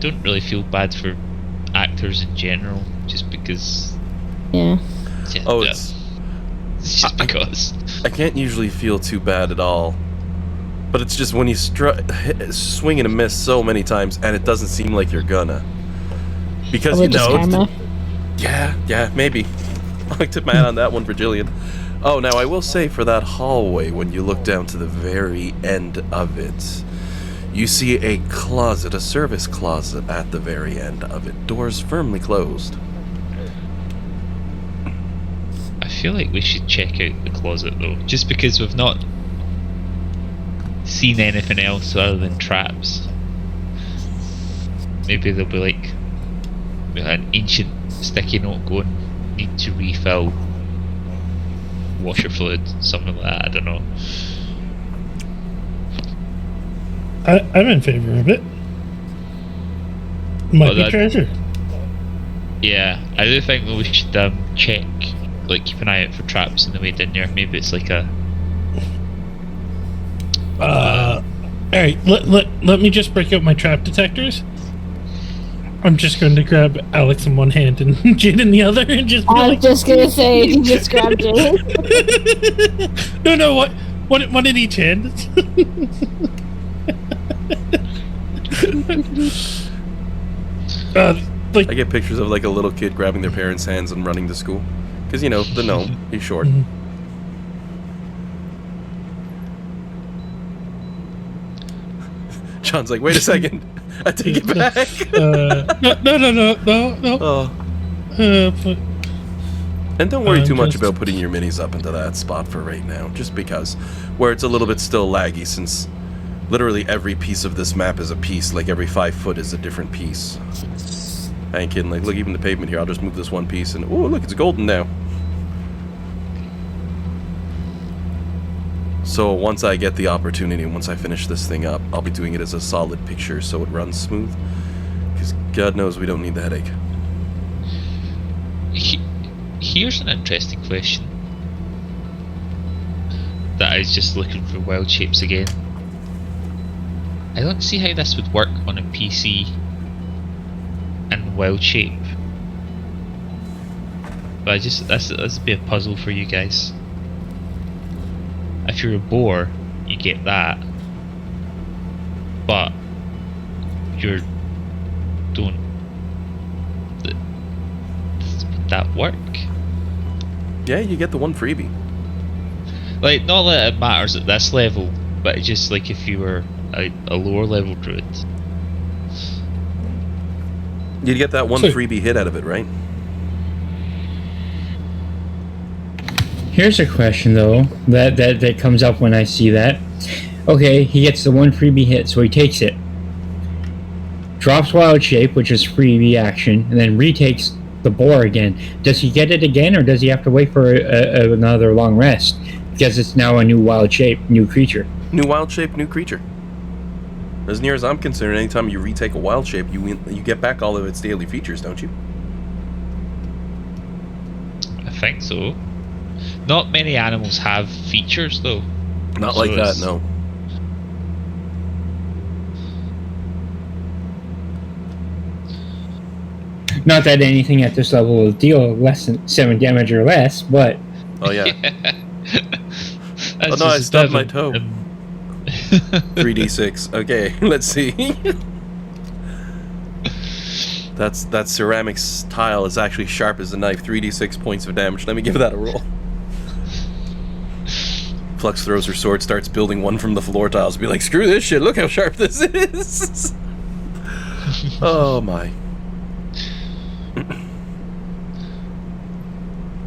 don't really feel bad for actors in general, just because. Yeah. Yeah, Oh, yeah, it's... it's just because. I can't usually feel too bad at all. But it's just when you swing and a miss so many times, and it doesn't seem like you're gonna. Because, Probably you just know... karma. Yeah, maybe. I tip my hat on that one for Jillian. Oh, now I will say for that hallway, when you look down to the very end of it, you see a closet, a service closet at the very end of it. Doors firmly closed. I feel like we should check out the closet though, just because we've not seen anything else other than traps. Maybe there'll be like an ancient sticky note going, need to refill washer fluid, something like that, I don't know. I'm in favor of it. Might be that- treasure. Yeah, I do think that we should check, like keep an eye out for traps on the way down there. Maybe it's like a... Alright, let me just break out my trap detectors. I'm just going to grab Alex in one hand and Jin in the other and just be I like... was just gonna say, you just grabbed it. No, one in each hand. Like, I get pictures of like a little kid grabbing their parents' hands and running to school. Because, you know, the gnome, he's short. John's like, wait a second. I take it back. no. Oh. But And don't worry too much just- about putting your minis up into that spot for right now, just because. Where it's a little bit still laggy, since literally every piece of this map is a piece, like every 5 foot is a different piece. I ain't kidding, like, look, even the pavement here, I'll just move this one piece and, oh, look, it's golden now. So once I get the opportunity, once I finish this thing up, I'll be doing it as a solid picture so it runs smooth. Because God knows we don't need the headache. Here's an interesting question that I was just looking for wild shapes again. I don't see how this would work on a PC in wild shape. But I just this would be a puzzle for you guys. If you're a boar, you get that, but you're don't. Would that work? Yeah, you get the one freebie. Like, not that it matters at this level, but it's just like if you were a lower level druid. You'd get that one freebie hit out of it, right? Here's a question though that comes up when I see that. Okay, he gets the one freebie hit, so he takes it. Drops wild shape, which is freebie action, and then retakes the boar again. Does he get it again, or does he have to wait for another long rest? Because it's now a new wild shape, new creature. New wild shape, new creature. As near as I'm concerned, anytime you retake a wild shape, you get back all of its daily features, don't you? I think so. Not many animals have features though. Not like that, no. Not that anything at this level will deal less than 7 damage or less, but... Oh, yeah. Oh, no, I stubbed my toe. 3d6. Okay, let's see. That ceramics tile is actually sharp as a knife. 3d6 points of damage. Let me give that a roll. Flux throws her sword, starts building one from the floor tiles. Be like, screw this shit, look how sharp this is. Oh my.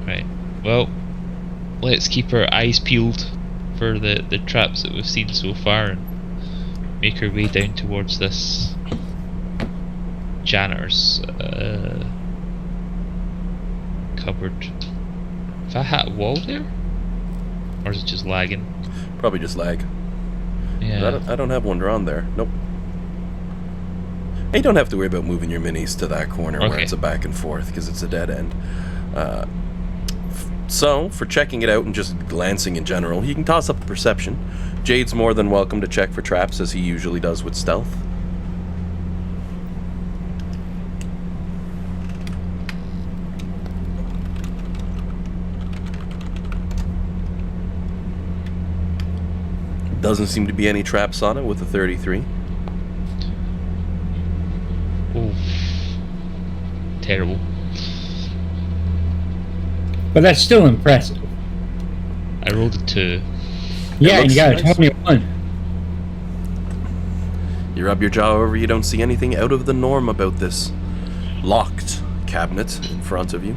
Right. Well, let's keep our eyes peeled for the traps that we've seen so far and make our way down towards this janitor's cupboard. Have I hit a wall there? Or is it just lagging? Probably just lag. Yeah. I don't have one drawn there. Nope. And you don't have to worry about moving your minis to that corner where it's a back and forth, because it's a dead end. So, for checking it out and just glancing in general, you can toss up a perception. Jade's more than welcome to check for traps, as he usually does with stealth. Doesn't seem to be any traps on it with a 33. Oh, terrible. But that's still impressive. I rolled a 2. Yeah, and you got a 21. You rub your jaw over, you don't see anything out of the norm about this locked cabinet in front of you.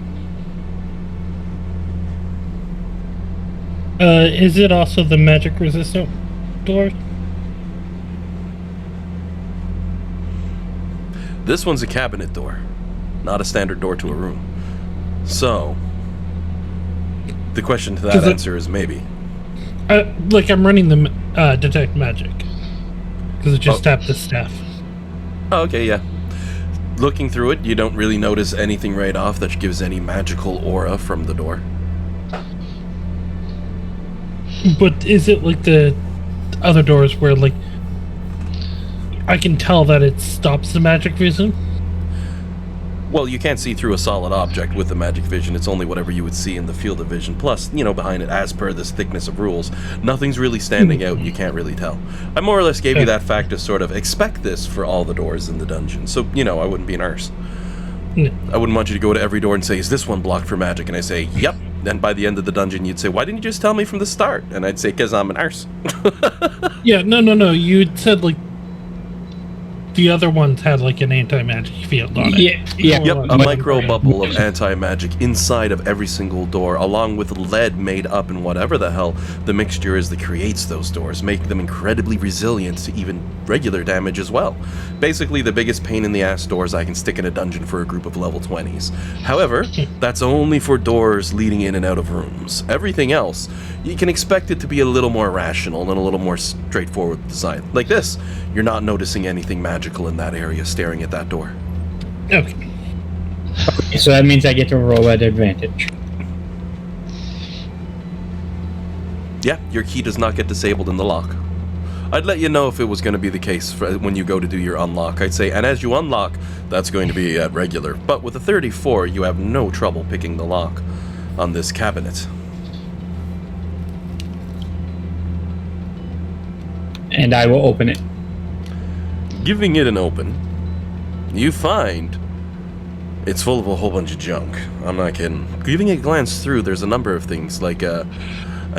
Is it also the magic resistant door? This one's a cabinet door, not a standard door to a room. So, the question to that answer is maybe. Like, I'm running the detect magic. Because it just tapped the staff. Oh, okay, yeah. Looking through it, you don't really notice anything right off that gives any magical aura from the door. But is it like the other doors where, like, I can tell that it stops the magic vision? Well, you can't see through a solid object with the magic vision. It's only whatever you would see in the field of vision. Plus, behind it, as per this thickness of rules, nothing's really standing out and you can't really tell. I more or less gave you that fact to sort of expect this for all the doors in the dungeon. So, I wouldn't be an arse. No. I wouldn't want you to go to every door and say, is this one blocked for magic? And I say, yep. Then by the end of the dungeon, you'd say, why didn't you just tell me from the start? And I'd say, because I'm an arse. Yeah, no. You said, like, the other ones had, like, an anti-magic field on it. Yeah. Yep, a micro bubble of anti-magic inside of every single door, along with lead made up in whatever the hell the mixture is that creates those doors, making them incredibly resilient to even regular damage as well. Basically, the biggest pain in the ass doors I can stick in a dungeon for a group of level 20s. However, that's only for doors leading in and out of rooms. Everything else, you can expect it to be a little more rational and a little more straightforward design. Like this, you're not noticing anything magical in that area staring at that door. Okay. So that means I get to roll at advantage. Yeah, your key does not get disabled in the lock. I'd let you know if it was going to be the case when you go to do your unlock. I'd say, and as you unlock, that's going to be at regular. But with a 34, you have no trouble picking the lock on this cabinet. And I will open it. Giving it an open, you find it's full of a whole bunch of junk. I'm not kidding. Giving it a glance through, there's a number of things, like an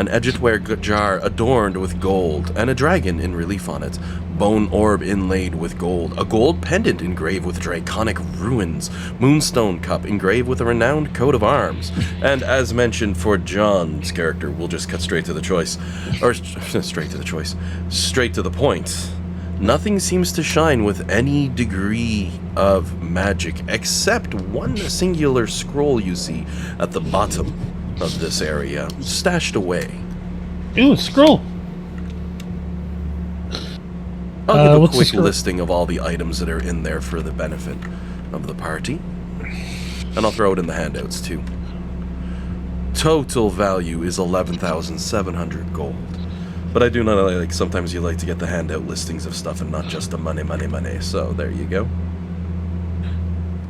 edgetware jar adorned with gold, and a dragon in relief on it, bone orb inlaid with gold, a gold pendant engraved with draconic ruins, moonstone cup engraved with a renowned coat of arms, and as mentioned for John's character, we'll just cut straight to the choice, or straight to the choice, straight to the point. Nothing seems to shine with any degree of magic, except one singular scroll you see at the bottom of this area, stashed away. Ooh, a scroll. I'll give a what's the quick scroll? listing of all the items that are in there for the benefit of the party. And I'll throw it in the handouts too. Total value is 11,700 gold. But I do know, like, sometimes you like to get the handout listings of stuff and not just the money. So there you go.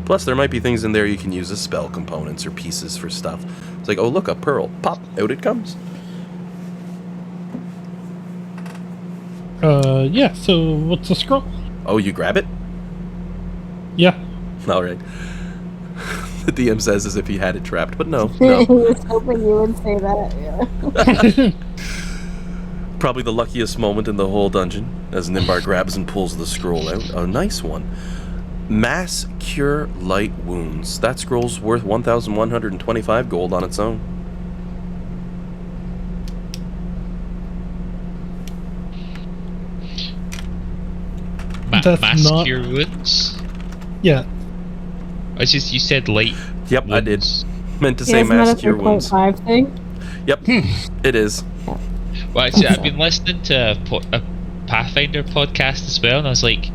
Plus, there might be things in there you can use as spell components or pieces for stuff. It's like, oh, look, a pearl. Pop, out it comes. Yeah, so what's the scroll? Oh, you grab it? Yeah. All right. The DM says as if he had it trapped, but no. He was hoping you would say that, yeah. Probably the luckiest moment in the whole dungeon, as Nimbar grabs and pulls the scroll out. A nice one. Mass Cure Light Wounds. That scroll's worth 1,125 gold on its own. That's Mass not- Cure Wounds? Yeah. It's just, you said light. Yep, I did. wounds. Meant to say Mass Cure Wounds. 5 thing. Yep, it is. Well, actually, I've been listening to a Pathfinder podcast as well, and I was like,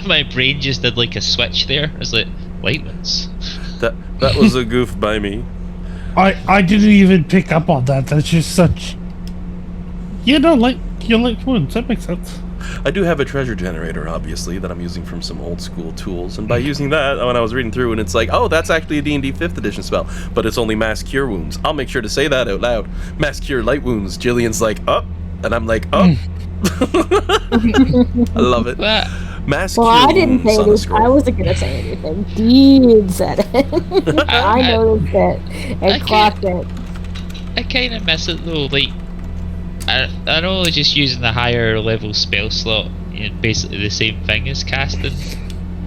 my brain just did like a switch there. I was like, light ones. That was a goof by me. I didn't even pick up on that. That's just such... You like wounds. That makes sense. I do have a treasure generator, obviously, that I'm using from some old school tools, and by using that, when I was reading through, and it's like, oh, that's actually a D&D 5th edition spell, but it's only Mass Cure Wounds. I'll make sure to say that out loud. Mass Cure Light Wounds. Jillian's like, up, and I'm like, up. I love it. What? Mass Well, Cure I didn't Wounds say on a this. scroll. I wasn't gonna say anything. Dean said it. I noticed it and clocked it. I kind of miss it though. Like, I know just using the higher level spell slot, you know, basically the same thing as casting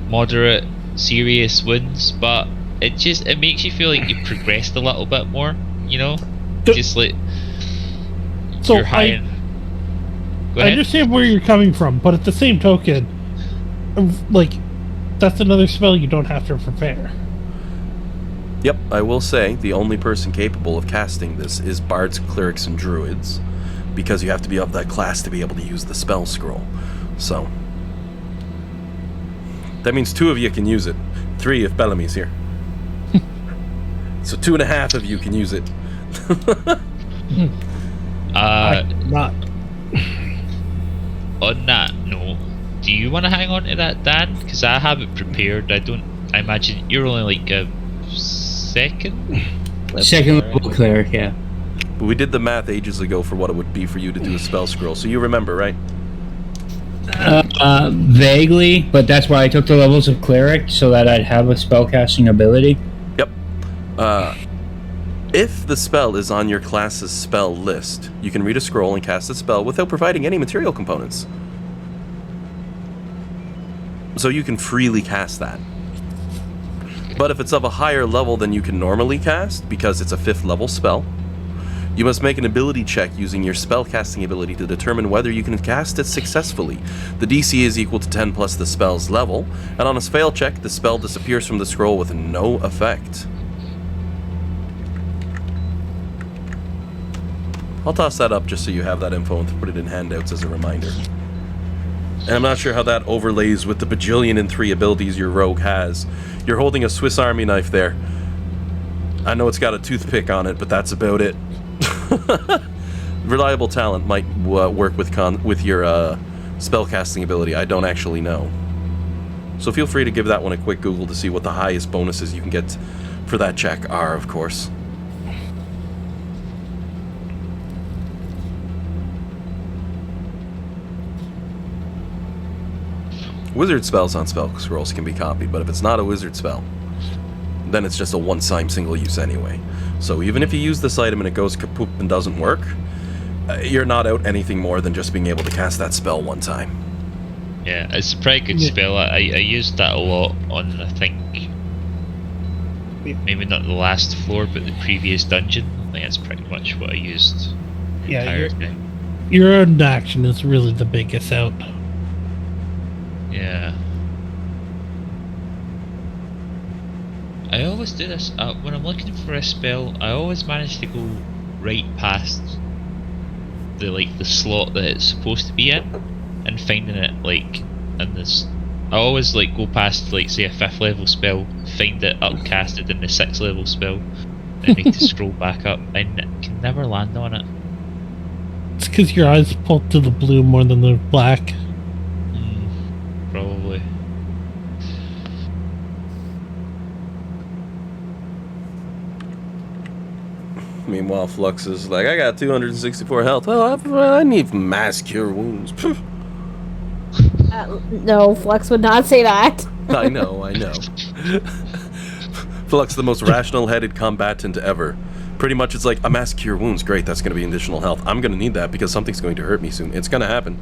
moderate, serious wounds, but it makes you feel like you've progressed a little bit more. You know, just like So you're high. Go I ahead. understand where you're coming from, but at the same token, like, that's another spell you don't have to prepare. Yep, I will say the only person capable of casting this is bards, clerics, and druids, because you have to be of that class to be able to use the spell scroll. So that means 2 of you can use it. 3 if Bellamy's here. So 2.5 of you can use it. Not. On that note, do you want to hang on to that, Dan? Because I have it prepared. I imagine you're only like a second Level cleric, yeah. But we did the math ages ago for what it would be for you to do a spell scroll, so you remember, right? Vaguely, but that's why I took the levels of cleric, so that I'd have a spellcasting ability. Yep. If the spell is on your class's spell list, you can read a scroll and cast a spell without providing any material components. So you can freely cast that. But if it's of a higher level than you can normally cast, because it's a 5th level spell, you must make an ability check using your spellcasting ability to determine whether you can cast it successfully. The DC is equal to 10 plus the spell's level, and on a fail check, the spell disappears from the scroll with no effect. I'll toss that up just so you have that info and put it in handouts as a reminder. And I'm not sure how that overlays with the bajillion and 3 abilities your rogue has. You're holding a Swiss Army knife there. I know it's got a toothpick on it, but that's about it. Reliable talent might work with your spellcasting ability. I don't actually know. So feel free to give that one a quick Google to see what the highest bonuses you can get for that check are, of course. Wizard spells on spell scrolls can be copied, but if it's not a wizard spell, then it's just a one-time single use anyway. So even if you use this item and it goes kapoop and doesn't work, you're not out anything more than just being able to cast that spell one time. Yeah, it's a pretty good spell. I used that a lot on, I think, maybe not the last floor, but the previous dungeon. I think that's pretty much what I used the entire time. Your own action is really the biggest out. Yeah. I always do this, when I'm looking for a spell, I always manage to go right past the slot that it's supposed to be in, and finding it in this. I always go past say a 5th level spell, find it upcasted in the 6th level spell, then need to scroll back up, and can never land on it. It's because your eyes pulled to the blue more than the black. Probably. Meanwhile, Flux is like, I got 264 health. Well, I need mass cure wounds. No, Flux would not say that. I know. Flux, the most rational-headed combatant ever. Pretty much it's like, a mass cure wounds, great, that's going to be additional health. I'm going to need that because something's going to hurt me soon. It's going to happen.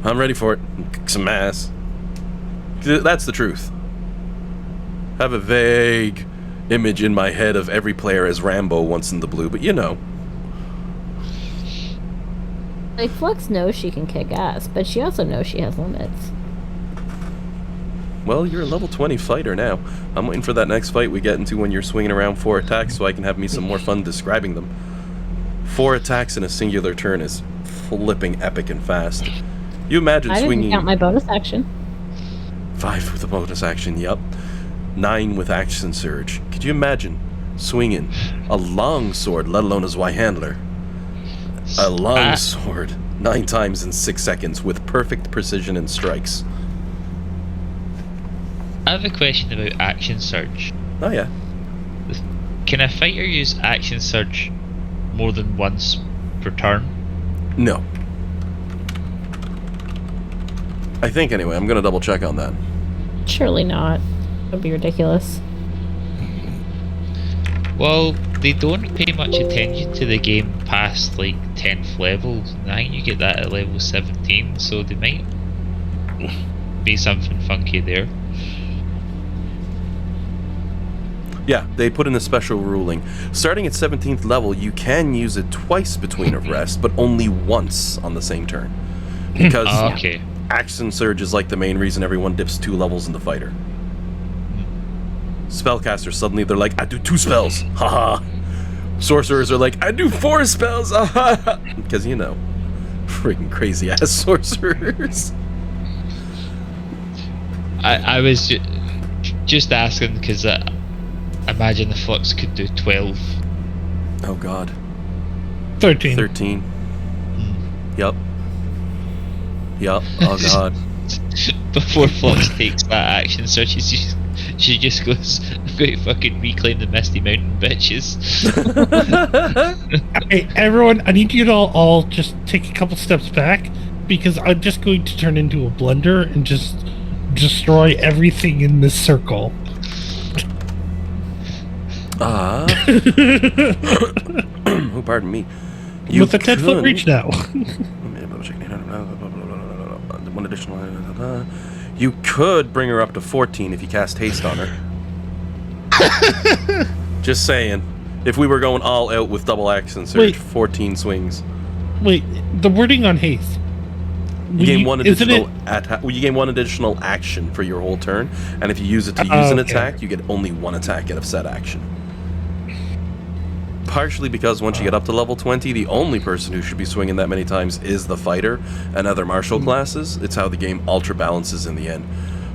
I'm ready for it. Kick some ass. That's the truth. I have a vague image in my head of every player as Rambo once in the blue, but you know. Flux knows she can kick ass, but she also knows she has limits. Well, you're a level 20 fighter now. I'm waiting for that next fight we get into when you're swinging around 4 attacks so I can have me some more fun describing them. 4 attacks in a singular turn is flipping epic and fast. You imagine swinging... I didn't count my bonus action. 5 with a bonus action, yup. 9 with action surge. Could you imagine swinging a long sword, let alone a Zweihandler? A long sword 9 times in 6 seconds with perfect precision and strikes. I have a question about action surge. Oh yeah. Can a fighter use action surge more than once per turn? No. I think anyway. I'm gonna double check on that. Surely not. That'd be ridiculous. Well, they don't pay much attention to the game past 10th level. I think you get that at level 17, so they might be something funky there. Yeah, they put in a special ruling. Starting at 17th level, you can use it twice between a rest, but only once on the same turn. Because action surge is the main reason everyone dips 2 levels in the fighter. Spellcasters, suddenly they're like, I do 2 spells, haha. Sorcerers are like, I do 4 spells, haha. Because, you know, freaking crazy ass sorcerers. I was just asking because imagine the Flux could do 12. Oh god. 13. 13. Yup. Oh god. Before Flux takes that action surge, she just goes, I'm going to fucking reclaim the Misty Mountain, bitches. Hey, everyone, I need you to all just take a couple steps back, because I'm just going to turn into a blender and just destroy everything in this circle. Oh, pardon me. With a 10-foot reach now. One additional... You could bring her up to 14 if you cast haste on her. Just saying. If we were going all out with double action surge, 14 swings. Wait, the wording on haste. You gain one additional you gain 1 additional action for your whole turn, and if you use it to use an attack, you get only 1 attack out of said action. Partially because once you get up to level 20, the only person who should be swinging that many times is the fighter and other martial classes. It's how the game ultra balances in the end.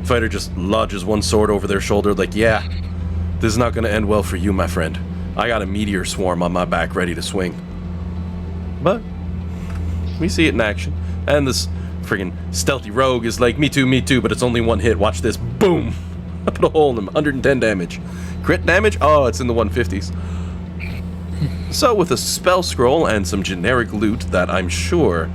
Fighter just lodges 1 sword over their shoulder like, yeah, this is not going to end well for you, my friend. I got a meteor swarm on my back ready to swing. but we see it in action. And this friggin' stealthy rogue is like, me too, but it's only one hit. Watch this. Boom! I put a hole in him. 110 damage. Crit damage? Oh, it's in the 150s. So with a spell scroll and some generic loot that I'm sure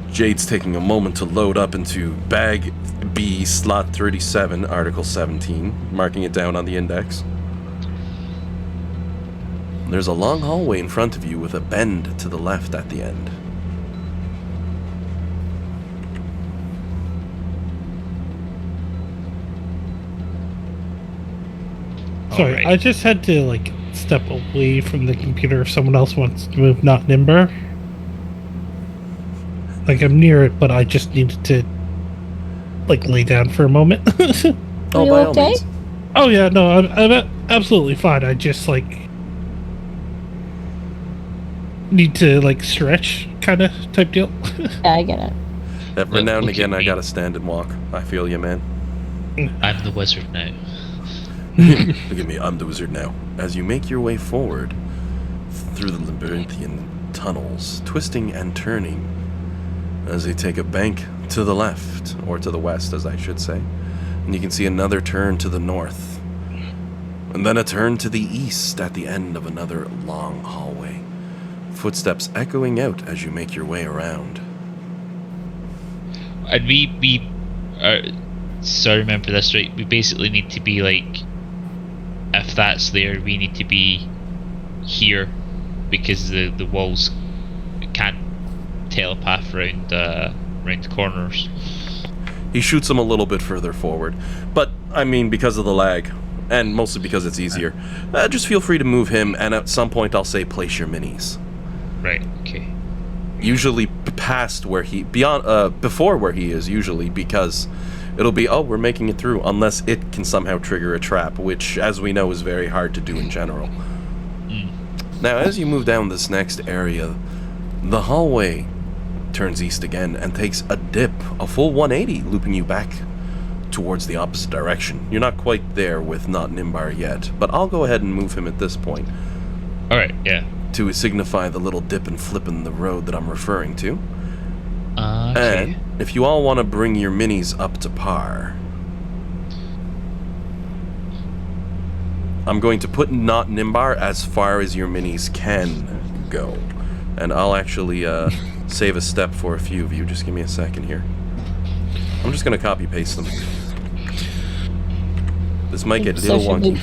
Jade's taking a moment to load up into bag B, slot 37, article 17, marking it down on the index. There's a long hallway in front of you with a bend to the left at the end. Sorry, Alright. I just had to like step away from the computer if someone else wants to move, not Nimber. Like I'm near it, but I just needed to like lay down for a moment. Oh, you by all okay? means. Oh yeah, no, I'm absolutely fine. I just like need to like stretch, kind of type deal. Yeah, I get it. Every now and Look at again, I me. gotta stand and walk. I feel you, man. I'm the wizard now. Look at me, I'm the wizard now. As you make your way forward through the labyrinthian tunnels, twisting and turning, as they take a bank to the left, or to the west, as I should say. And you can see another turn to the north. And then a turn to the east at the end of another long hallway. Footsteps echoing out as you make your way around. And we so I remember this right, we basically need to be like, if that's there, we need to be here, because the walls can't telepath around corners. He shoots him a little bit further forward. But, I mean, because of the lag, and mostly because it's easier, just feel free to move him, and at some point I'll say place your minis. Right, okay. Usually past where he, before where he is, usually, because it'll be, oh, we're making it through, unless it can somehow trigger a trap, which, as we know, is very hard to do in general. Now, as you move down this next area, the hallway turns east again and takes a dip, a full 180, looping you back towards the opposite direction. You're not quite there with not Nimbar yet, but I'll go ahead and move him at this point Alright, yeah. to signify the little dip and flip in the road that I'm referring to. Okay. And if you all want to bring your minis up to par, I'm going to put not Nimbar as far as your minis can go. And I'll actually save a step for a few of you. Just give me a second here. I'm just going to copy paste them. This might get a So little should wonky.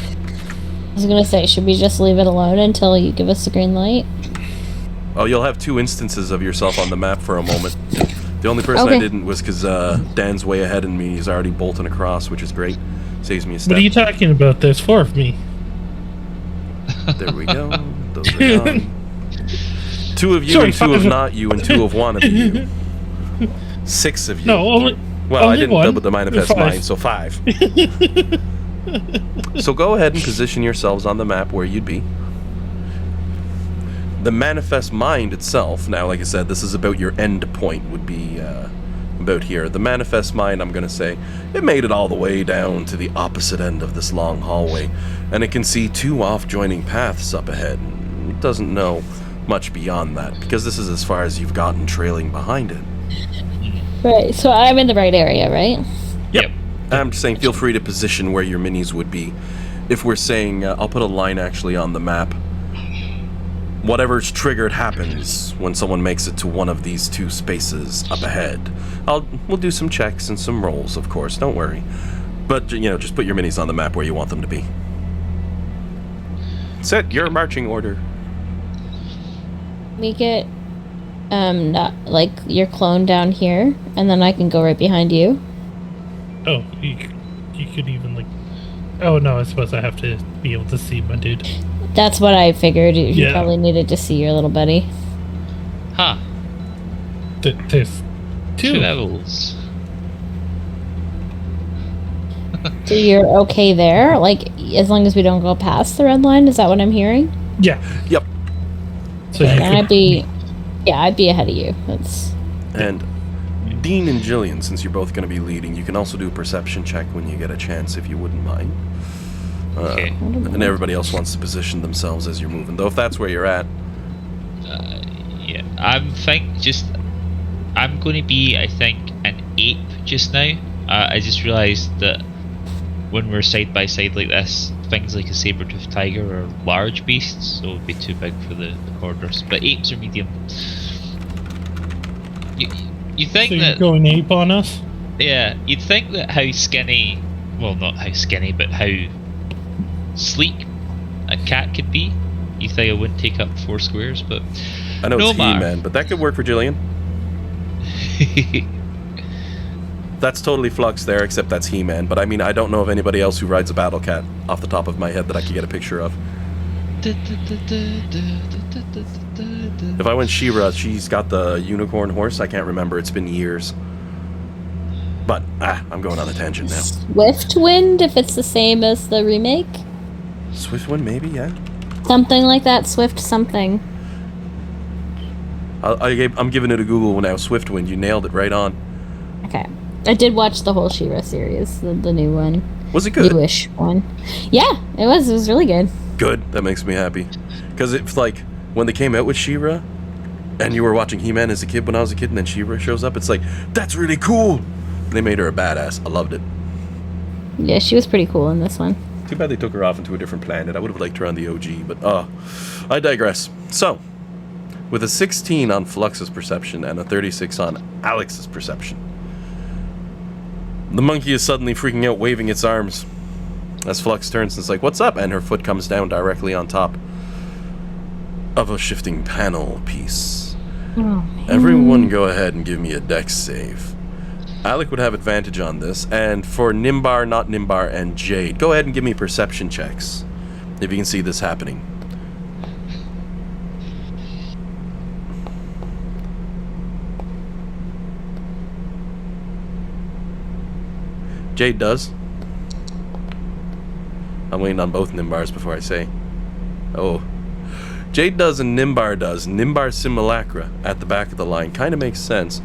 I was gonna say, should we just leave it alone until you give us the green light? Oh, you'll have two instances of yourself on the map for a moment. The only person I Okay. didn't was because Dan's way ahead of me. He's already bolting across, which is great. Saves me a step. What are you talking about? There's 4 of me. There we go. Those are gone. 2 of you Sorry, and 2 of 5. not you and 2 of one of you. 6 of you. No, only. Well, I only didn't one. double the manifest 5. mine, so 5. So go ahead and position yourselves on the map where you'd be. The manifest mind itself, now like I said, this is about your end point, would be about here. The manifest mind, I'm going to say, it made it all the way down to the opposite end of this long hallway, and it can see 2 off-joining paths up ahead. It doesn't know much beyond that, because this is as far as you've gotten trailing behind it. Right, so I'm in the right area, right? Yep. I'm just saying, feel free to position where your minis would be. If we're saying, I'll put a line actually on the map. Whatever's triggered happens when someone makes it to one of these 2 spaces up ahead. We'll do some checks and some rolls, of course, don't worry. But, you know, just put your minis on the map where you want them to be. Set your marching order. We get, not, like, your clone down here, and then I can go right behind you. Oh, you could even like. Oh no, I suppose I have to be able to see my dude. That's what I figured. You Yeah. probably needed to see your little buddy. Huh. There's 2. 2 levels. So you're okay there? Like, as long as we don't go past the red line? Is that what I'm hearing? Yeah. Yep. So you And could, I'd be ahead of you. That's And Dean and Jillian, since you're both going to be leading, you can also do a perception check when you get a chance, if you wouldn't mind. Okay. And everybody else wants to position themselves as you're moving, though if that's where you're at. Yeah, I'm going to be, I think, an ape just now. I just realised that when we're side by side like this, things like a saber-toothed tiger are large beasts, so it would be too big for the corridors. But apes are medium. You think So you're that... going ape on us? Yeah, you'd think that how skinny... Well, not how skinny, but how sleek a cat could be. You think I wouldn't take up 4 squares, but... I know no it's matter. He-Man, but that could work for Jillian. That's totally Flux there, except that's He-Man. But I mean, I don't know of anybody else who rides a battle cat off the top of my head that I could get a picture of. If I went She-Ra, she's got the unicorn horse. I can't remember. It's been years. But, I'm going on a tangent now. Swiftwind, if it's the same as the remake? Swiftwind, maybe, yeah. Something like that. Swift something. I'm giving it a Google now. Swiftwind, you nailed it right on. Okay. I did watch the whole She-Ra series, the new one. Was it good? Newish one. Yeah, it was. It was really good. Good. That makes me happy. Because it's like, when they came out with She-Ra, and you were watching He-Man as a kid when I was a kid, and then She-Ra shows up, it's like, that's really cool! They made her a badass. I loved it. Yeah, she was pretty cool in this one. Too bad they took her off into a different planet. I would have liked her on the OG, but, I digress. So, with a 16 on Flux's perception and a 36 on Alex's perception, the monkey is suddenly freaking out, waving its arms. As Flux turns and is like, what's up? And her foot comes down directly on top of a shifting panel piece. Oh, Everyone go ahead and give me a dex save. Alec would have advantage on this, and for Nimbar, Not Nimbar, and Jade, go ahead and give me perception checks, if you can see this happening. Jade does. I'm waiting on both Nimbars before I say. Oh. Jade does and Nimbar does. Nimbar Simulacra at the back of the line. Kind of makes sense.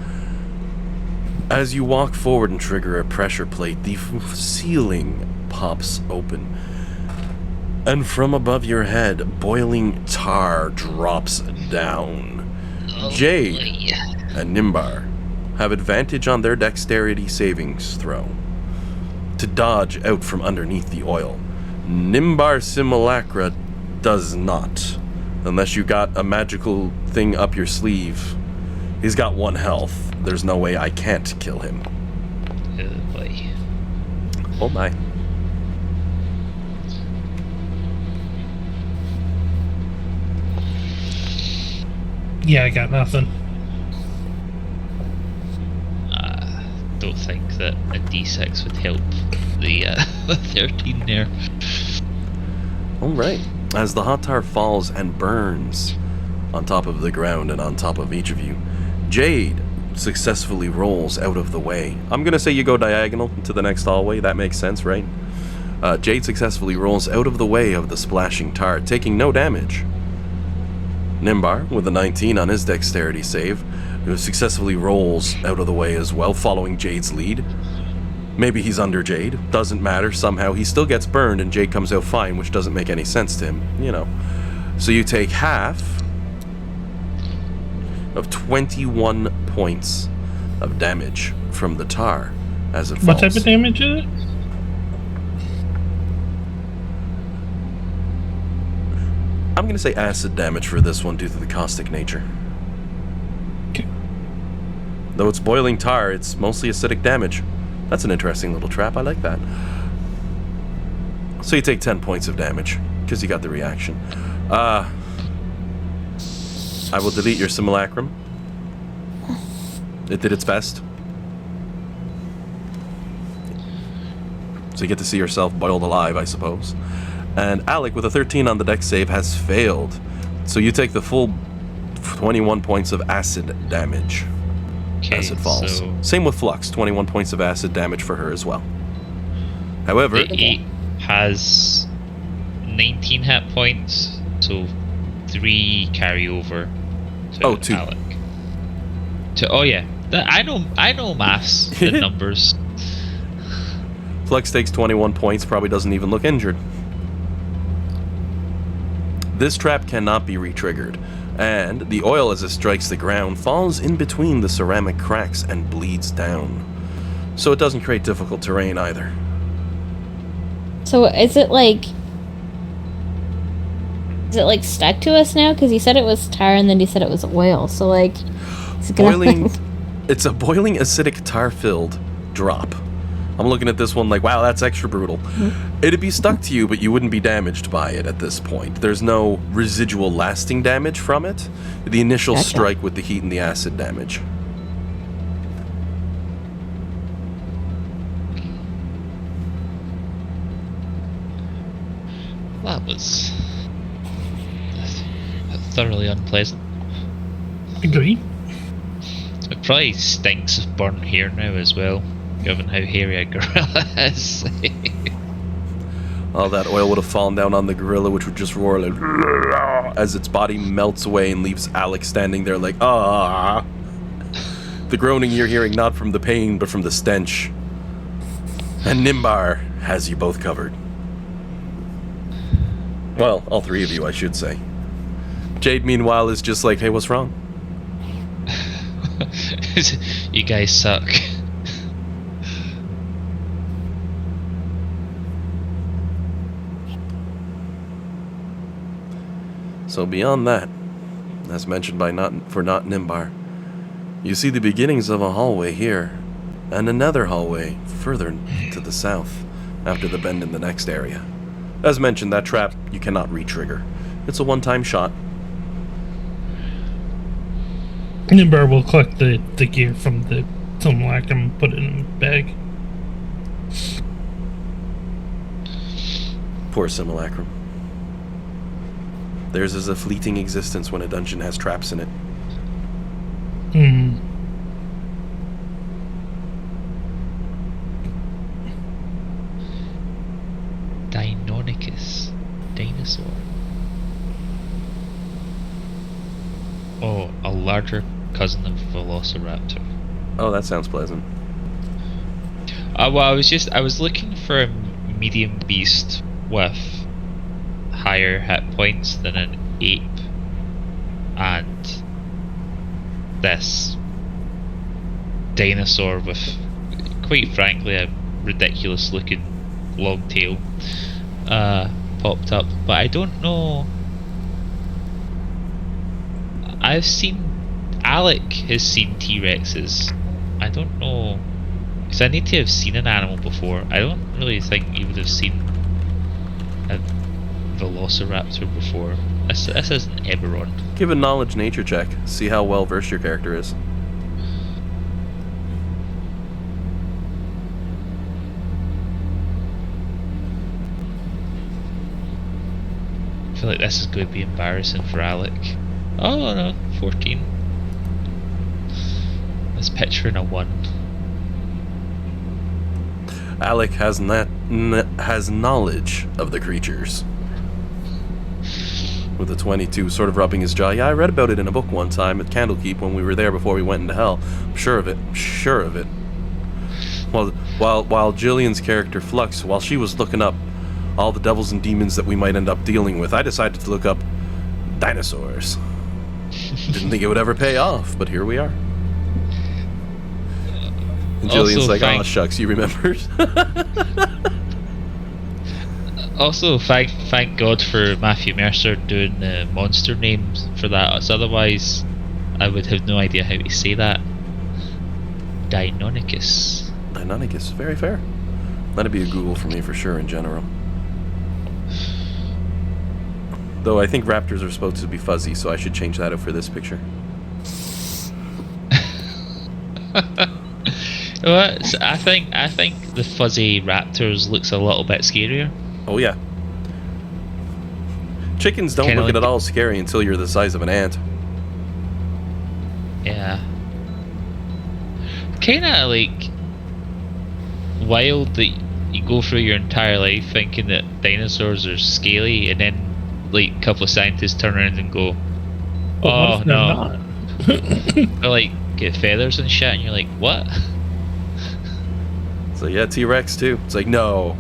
As you walk forward and trigger a pressure plate, the ceiling pops open. And from above your head, boiling tar drops down. Jade and Nimbar have advantage on their dexterity savings throw to dodge out from underneath the oil. Nimbar Simulacra does not, unless you got a magical thing up your sleeve. He's got 1 health. There's no way I can't kill him. Oh boy. Oh my. Yeah, I got nothing. Don't think that a D6 would help the 13 there. Alright. As the hot tar falls and burns on top of the ground and on top of each of you, Jade successfully rolls out of the way. I'm gonna say you go diagonal to the next hallway. That makes sense, right? Jade successfully rolls out of the way of the splashing tar, taking no damage. Nimbar, with a 19 on his dexterity save, who successfully rolls out of the way as well, following Jade's lead. Maybe he's under Jade. Doesn't matter. Somehow he still gets burned and Jade comes out fine, which doesn't make any sense to him, you know. So you take half of 21 points of damage from the tar as it falls. What type of damage is it? I'm going to say acid damage for this one due to the caustic nature. Okay. Though it's boiling tar, it's mostly acidic damage. That's an interesting little trap. I like that. So you take 10 points of damage because you got the reaction. I will delete your simulacrum. It did its best. So you get to see yourself boiled alive, I suppose. And Alec, with a 13 on the dex save, has failed. So you take the full 21 points of acid damage as it falls. So same with Flux, 21 points of acid damage for her as well. However, the 8 has 19 hit points, so 3 carry over to 2. Alec. Oh yeah, I know maths and numbers. Flux takes 21 points, probably doesn't even look injured. This trap cannot be re-triggered. And the oil, as it strikes the ground, falls in between the ceramic cracks and bleeds down. So it doesn't create difficult terrain either. So is it like stuck to us now? Because you said it was tar and then you said it was oil. So like, is it gonna It's a boiling acidic tar-filled drop. I'm looking at this one like, wow, that's extra brutal. It'd be stuck to you, but you wouldn't be damaged by it at this point. There's no residual lasting damage from it. The initial strike with the heat and the acid damage. That was thoroughly unpleasant. Agree. It probably stinks of burnt hair now as well, given how hairy a gorilla is. All that oil would have fallen down on the gorilla, which would just roar like as its body melts away and leaves Alex standing there like, ah. The groaning you're hearing not from the pain, but from the stench. And Nimbar has you both covered. Well, all three of you, I should say. Jade, meanwhile, is just like, hey, what's wrong? You guys suck. So beyond that, as mentioned by not Nimbar, you see the beginnings of a hallway here, and another hallway further to the south, after the bend in the next area. As mentioned, that trap you cannot re-trigger. It's a one-time shot. Nimbar will collect the gear from the simulacrum and put it in a bag. Poor simulacrum. Theirs is a fleeting existence when a dungeon has traps in it. Hmm. Deinonychus. Dinosaur. Oh, a larger cousin of Velociraptor. Oh, that sounds pleasant. Well, I was looking for a medium beast with higher hit points than an ape, and this dinosaur with, quite frankly, a ridiculous looking long tail popped up, but I don't know. Alec has seen T-Rexes. I don't know, because I need to have seen an animal before. I don't really think you would have seen a Velociraptor before. This is an Eberron. Give a knowledge nature check. See how well versed your character is. I feel like this is going to be embarrassing for Alec. Oh no, 14. Let's picture in a 1. Alec has knowledge of the creatures. With a 22, sort of rubbing his jaw. Yeah, I read about it in a book one time at Candlekeep when we were there before we went into hell. I'm sure of it. Sure of it. Well, while Jillian's character Flux, while she was looking up all the devils and demons that we might end up dealing with, I decided to look up dinosaurs. Didn't think it would ever pay off, but here we are. And Jillian's like, oh shucks, you remembered. Also, thank God for Matthew Mercer doing the monster names for that, as otherwise I would have no idea how to say that. Deinonychus. Deinonychus, very fair. That'd be a Google for me for sure in general. Though I think raptors are supposed to be fuzzy, so I should change that up for this picture. Well, I think the fuzzy raptors looks a little bit scarier. Oh yeah. Chickens don't look at all scary until you're the size of an ant. Yeah. Kinda like wild that you go through your entire life thinking that dinosaurs are scaly, and then like a couple of scientists turn around and go, oh no. They like get feathers and shit, and you're like, what? So yeah, T-Rex too. It's like, no.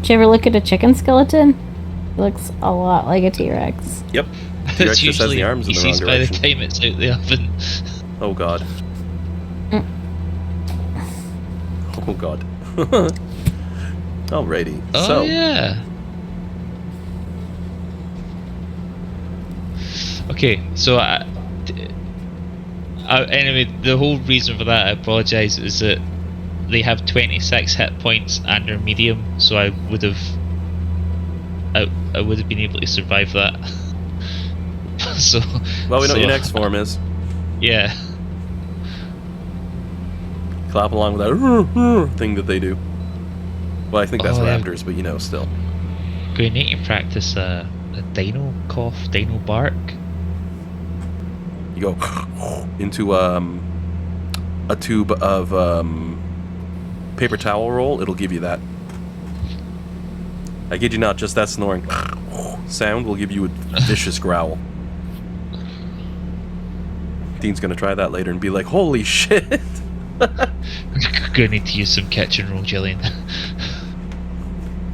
Did you ever look at a chicken skeleton? Looks a lot like a T-Rex. Yep. It's T-Rex just has usually the arms in the wrong pieces by the direction. time it's out the oven. Oh god. Oh god. Alrighty. Oh so, yeah. Okay, so anyway, the whole reason for that, I apologise, is that they have 26 hit points and they're medium, so I would have been able to survive that. So well, we know what your next form is. Yeah. Clap along with that thing that they do. Well, I think that's yeah. raptors, but you know, still. We need to practice a dino cough, dino bark. You go into a tube of paper towel roll, it'll give you that. I kid you not, just that snoring sound will give you a vicious growl. Dean's gonna try that later and be like, holy shit! Gonna need to use some kitchen roll, Jillian.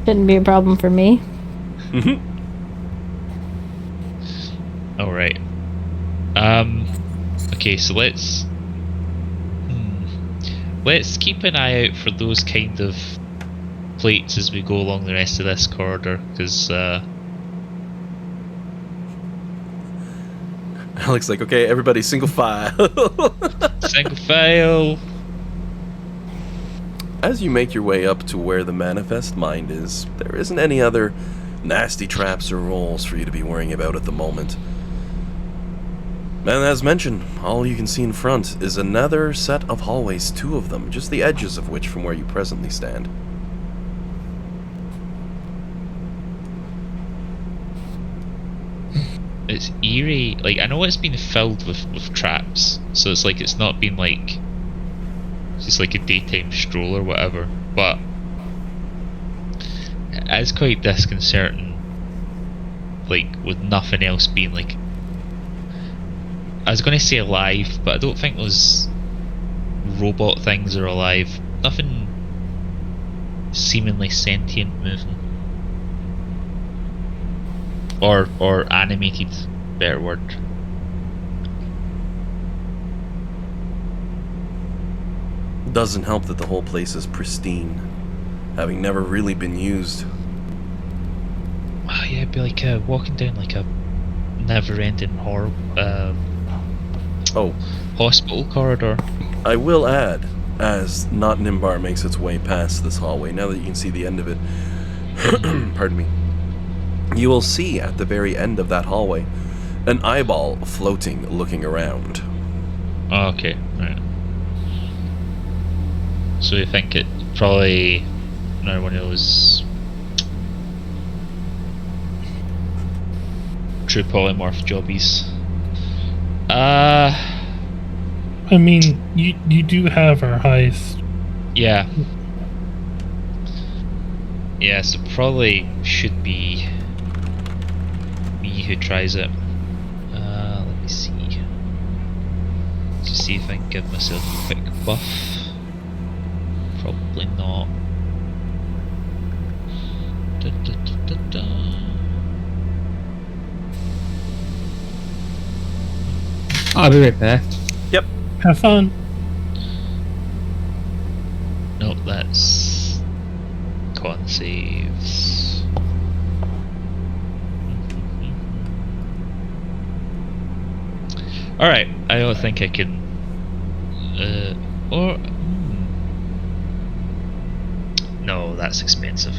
Shouldn't be a problem for me. Alright. Okay, so let's keep an eye out for those kind of plates as we go along the rest of this corridor, because Alex like, okay, everybody single file. single file. As you make your way up to where the manifest mind is, there isn't any other nasty traps or rolls for you to be worrying about at the moment. And as mentioned, all you can see in front is another set of hallways, 2 of them, just the edges of which from where you presently stand. It's eerie. Like, I know it's been filled with traps, so it's like it's not been like just like a daytime stroll or whatever, but it's quite disconcerting, like with nothing else being like, I was going to say alive, but I don't think those robot things are alive. Nothing seemingly sentient moving. Or animated, better word. Doesn't help that the whole place is pristine, having never really been used. Oh yeah, it'd be like walking down like a never-ending hospital corridor. I will add, as Not Nimbar makes its way past this hallway, now that you can see the end of it, pardon me, you will see at the very end of that hallway an eyeball floating, looking around. Oh, okay, right. So you think it probably another one of those true polymorph jobbies. I mean, you do have our highest. Yeah. Yeah, so probably should be me who tries it. Let me see. Just see if I can give myself a quick buff. Probably not. Da, da, da, da, da. I'll be right back. Yep. Have fun. Nope, that's con saves. Alright, I don't think I can. No, that's expensive.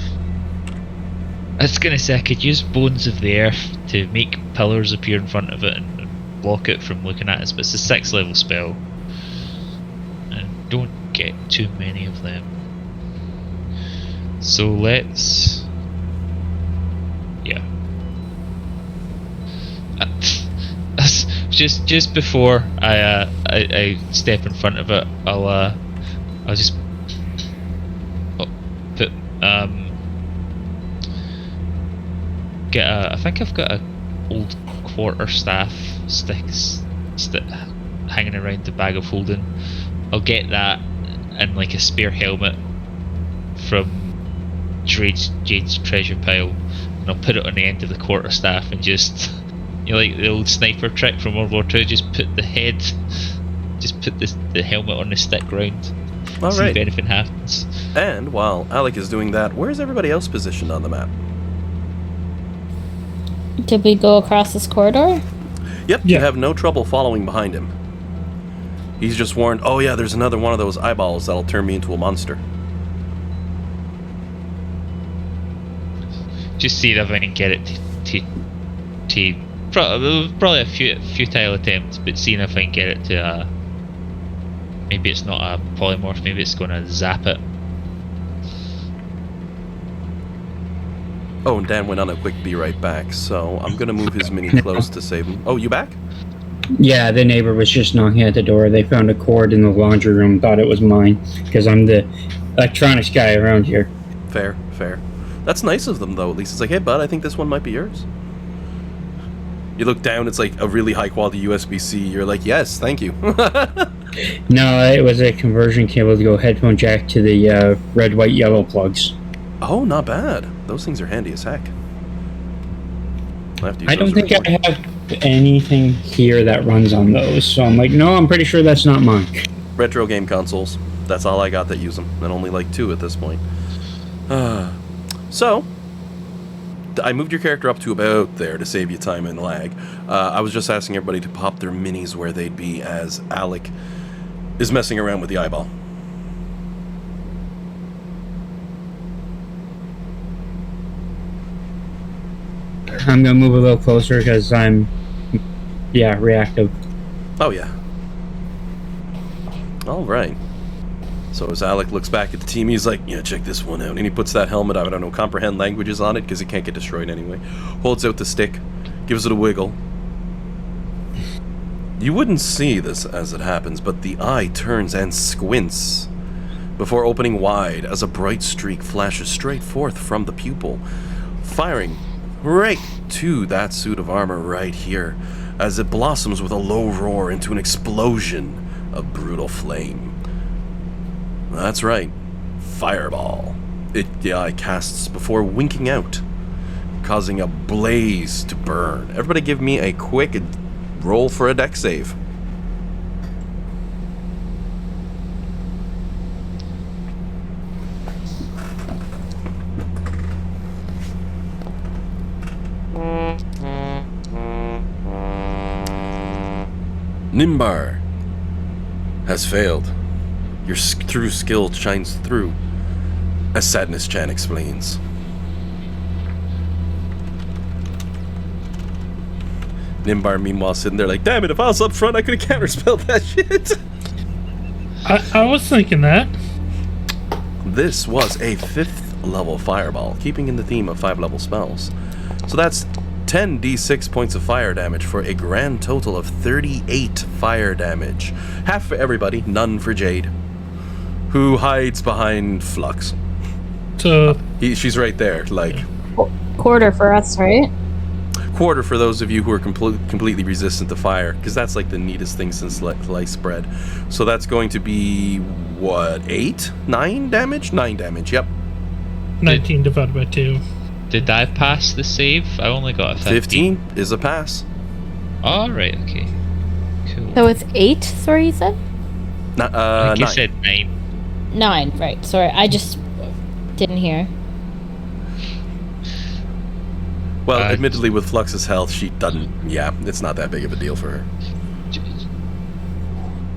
I was gonna say I could use Bones of the Earth to make pillars appear in front of it and block it from looking at us, but it's a 6th level spell. And don't get too many of them. So let's. Yeah. Just before I step in front of it, I'll just put get a. I think I've got a old quarter staff sticks hanging around the bag of holding. I'll get that and like a spare helmet from Jade's treasure pile, and I'll put it on the end of the quarterstaff and just, like the old sniper trick from World War II, just put the helmet on the stick round. All see right. if anything happens. And while Alec is doing that, where's everybody else positioned on the map? Did we go across this corridor? Yep, Yeah. you have no trouble following behind him. He's just warned, oh yeah, there's another one of those eyeballs that'll turn me into a monster. Just see if I can get it to probably a futile attempt, but seeing if I can get it to maybe it's not a polymorph, maybe it's going to zap it. Oh, and Dan went on a quick be right back, so I'm gonna move his mini close to save him. Oh, you back? Yeah, the neighbor was just knocking at the door. They found a cord in the laundry room, thought it was mine, because I'm the electronics guy around here. Fair, fair. That's nice of them, though. At least it's like, hey, bud, I think this one might be yours. You look down, it's like a really high-quality USB-C. You're like, yes, thank you. No, it was a conversion cable to go headphone jack to the red, white, yellow plugs. Oh, not bad. Those things are handy as heck. I'll have to use I don't those think really I have anything here that runs on those, so I'm like, no, I'm pretty sure that's not mine. Retro game consoles. That's all I got that use them, and only like 2 at this point. So, I moved your character up to about there to save you time and lag. I was just asking everybody to pop their minis where they'd be as Alec is messing around with the eyeball. I'm gonna move a little closer because I'm, reactive. Oh, yeah. All right. So as Alec looks back at the team, he's like, yeah, check this one out. And he puts that helmet, I don't know, comprehend languages on it because it can't get destroyed anyway. Holds out the stick, gives it a wiggle. You wouldn't see this as it happens, but the eye turns and squints before opening wide as a bright streak flashes straight forth from the pupil, firing right to that suit of armor right here as it blossoms with a low roar into an explosion of brutal flame. That's right, fireball. The eye casts before winking out, causing a blaze to burn. Everybody give me a quick roll for a dex save. Nimbar has failed. Your true skill shines through, as Sadness Chan explains. Nimbar, meanwhile, sitting there like, damn it, if I was up front, I could have counterspelled that shit. I was thinking that. This was a 5th level fireball, keeping in the theme of 5 level spells. So that's 10 d6 points of fire damage for a grand total of 38 fire damage. Half for everybody, none for Jade, who hides behind Flux. So She's right there, like... Quarter for us, right? Quarter for those of you who are completely resistant to fire, because that's like the neatest thing since sliced bread. So that's going to be, what, 8? 9 damage? 9 damage, yep. 19 divided by 2. Did I pass the save? I only got a 15. 15 is a pass. Alright, okay. Cool. So it's 8, sorry, you said? I think you 9. said 9. 9, right. Sorry, I just didn't hear. Well, admittedly, with Flux's health, she doesn't... Yeah, it's not that big of a deal for her.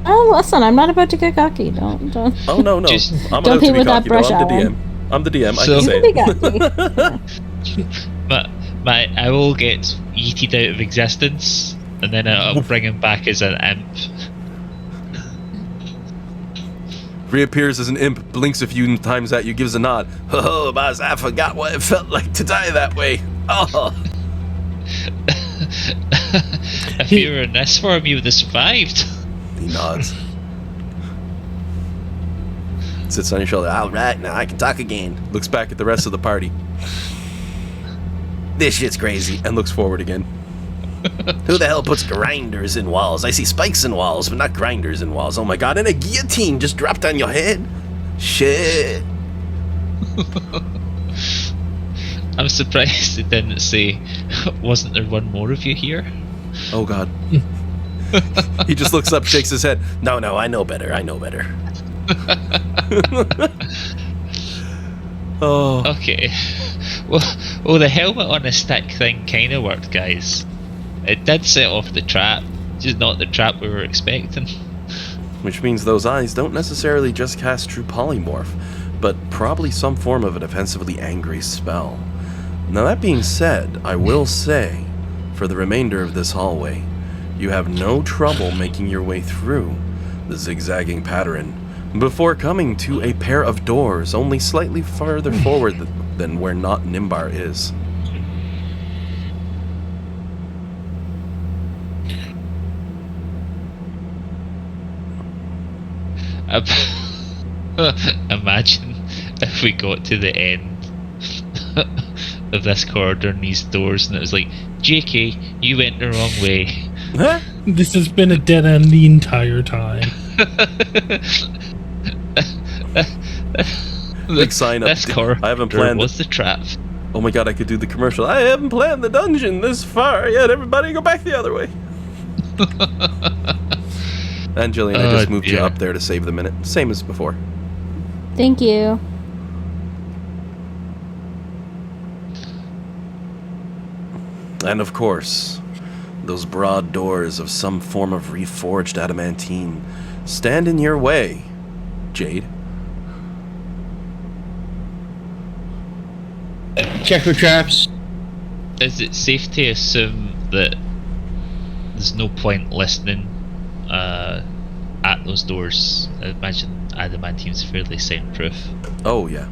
Oh, listen, I'm not about to get cocky. Don't. Oh, no. Just- I'm Don't allowed pee to be with that cocky, brush, though. I'm the Alan. DM. I'm the DM, I So- can say Be it. cocky. But my owl gets yeeted out of existence, and then I'll bring him back as an imp. Reappears as an imp, blinks a few times at you, gives a nod. Oh, boss, I forgot what it felt like to die that way. Oh. If you were in this form, you would have survived. He nods. Sits on your shoulder. All right, now I can talk again. Looks back at the rest of the party. This shit's crazy. And looks forward again. Who the hell puts grinders in walls? I see spikes in walls, but not grinders in walls. Oh my god, and a guillotine just dropped on your head. Shit. I'm surprised it didn't say, wasn't there one more of you here? Oh God. He just looks up, shakes his head. No, I know better. Oh. Okay. Well, the helmet on a stick thing kind of worked, guys. It did set off the trap, just not the trap we were expecting. Which means those eyes don't necessarily just cast true polymorph, but probably some form of a defensively angry spell. Now that being said, I will say, for the remainder of this hallway, you have no trouble making your way through the zigzagging pattern before coming to a pair of doors only slightly farther forward than where not Nimbar is. Imagine if we got to the end of this corridor and these doors and it was like, JK, you went the wrong way. Huh? This has been a dead end the entire time. Big sign up. This corridor I haven't planned was the trap. Oh my God, I could do the commercial. I haven't planned the dungeon this far yet. Everybody go back the other way. And Jillian, I just moved you up there to save the minute. Same as before. Thank you. And of course, those broad doors of some form of reforged adamantine stand in your way, Jade. Check for traps. Is it safe to assume that there's no point listening at those doors? I imagine adamantine's fairly soundproof. Oh, yeah.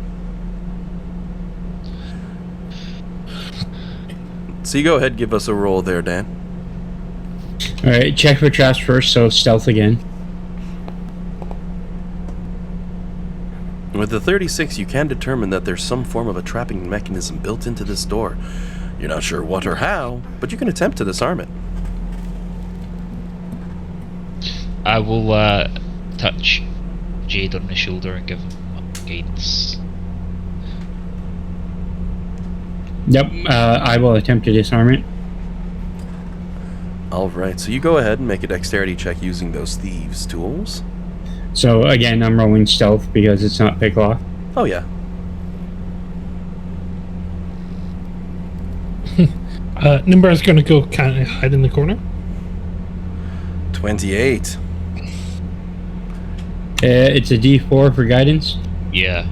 So you go ahead, give us a roll there, Dan. Alright, check for traps first, so stealth again. With the 36, you can determine that there's some form of a trapping mechanism built into this door. You're not sure what or how, but you can attempt to disarm it. I will touch Jade on the shoulder and give him guidance. Yep, I will attempt to disarm it. Alright, so you go ahead and make a dexterity check using those thieves' tools. So again, I'm rolling stealth because it's not pick lock. Oh, yeah. Nimbar's going to go kind of hide in the corner. 28. It's a D4 for guidance. Yeah.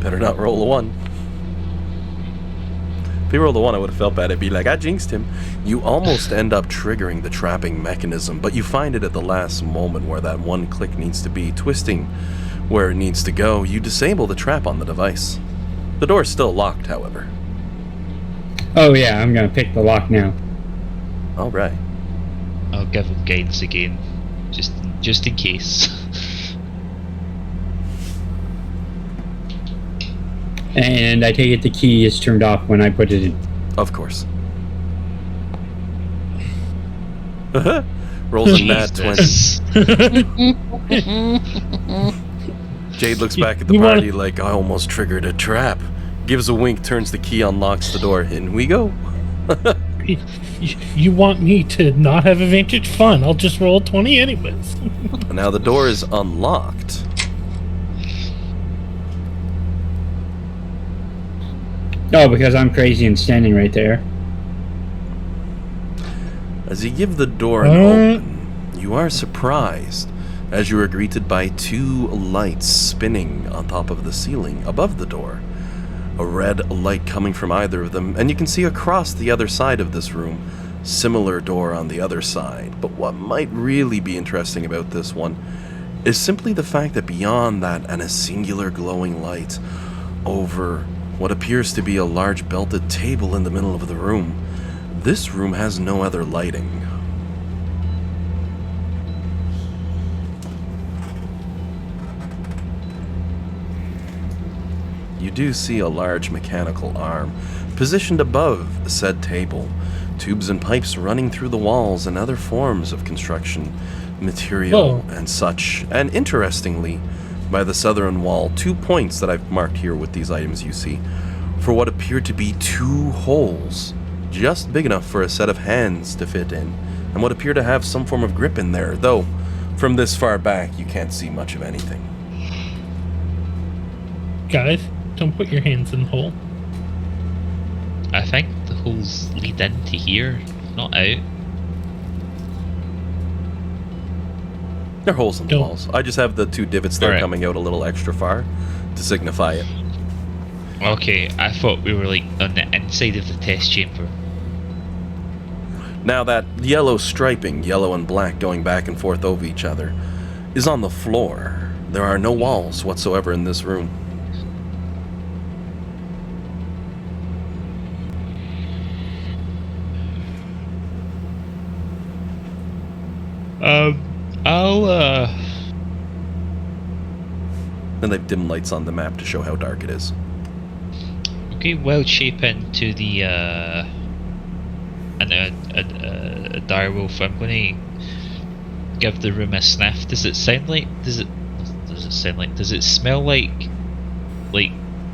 Better not roll a 1. If he rolled a 1, I would have felt bad. It'd be like, I jinxed him. You almost end up triggering the trapping mechanism, but you find it at the last moment where that one click needs to be, twisting where it needs to go. You disable the trap on the device. The door's still locked, however. Oh yeah, I'm gonna pick the lock now. Alright. I'll give him guidance again, just in case. And I take it the key is turned off when I put it in. Of course. Rolls a nat 20. Jade looks back at the party like, I almost triggered a trap. Gives a wink, turns the key, unlocks the door. In we go. You want me to not have advantage? Fun. I'll just roll 20 anyways. Now the door is unlocked. Oh, because I'm crazy and standing right there. As you give the door an open, you are surprised as you are greeted by 2 lights spinning on top of the ceiling above the door. A red light coming from either of them, and you can see across the other side of this room, similar door on the other side. But what might really be interesting about this one is simply the fact that beyond that and a singular glowing light over what appears to be a large belted table in the middle of the room, this room has no other lighting. You do see a large mechanical arm positioned above said table, tubes and pipes running through the walls and other forms of construction material and such. And interestingly, by the southern wall, 2 points that I've marked here with these items you see, for what appeared to be 2 holes, just big enough for a set of hands to fit in, and what appear to have some form of grip in there, though from this far back you can't see much of anything. Guys, don't put your hands in the hole. I think the holes lead into here, not out. They're holes in the Don't. walls. I just have the 2 divots there Alright. coming out a little extra far to signify it. Okay, I thought we were like on the inside of the test chamber. Now that yellow striping, yellow and black going back and forth over each other, is on the floor. There are no walls whatsoever in this room. And they've dim lights on the map to show how dark it is. Okay, wild shape into the a direwolf. I'm going to give the room a sniff. Does it sound like? Does it smell like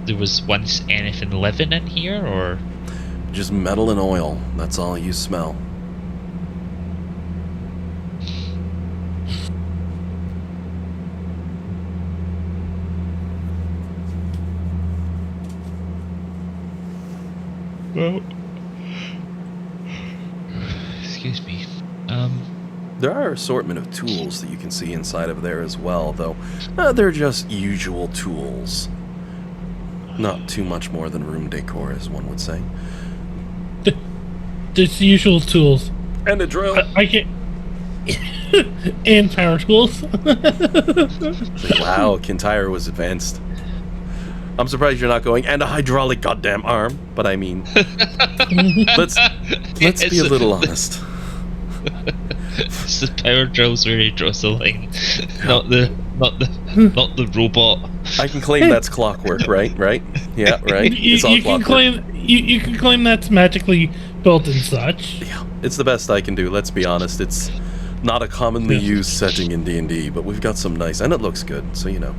there was once anything living in here, or Just metal and oil. That's all you smell. well? Excuse me. There are assortment of tools that you can see inside of there as well, though they're just usual tools. Not too much more than room decor, as one would say. There's the usual tools. And a drill. I can and power tools. Wow, Kintyre was advanced. I'm surprised you're not going, and a hydraulic goddamn arm, but I mean, let's be a little honest. It's the power drills where he draws the line, not the robot. I can claim that's clockwork, right? Right? Yeah, right. It's all you can clockwork. you can claim that's magically built and such. Yeah, it's the best I can do. Let's be honest. It's not a commonly used setting in D&D, but we've got some nice, and it looks good. So you know,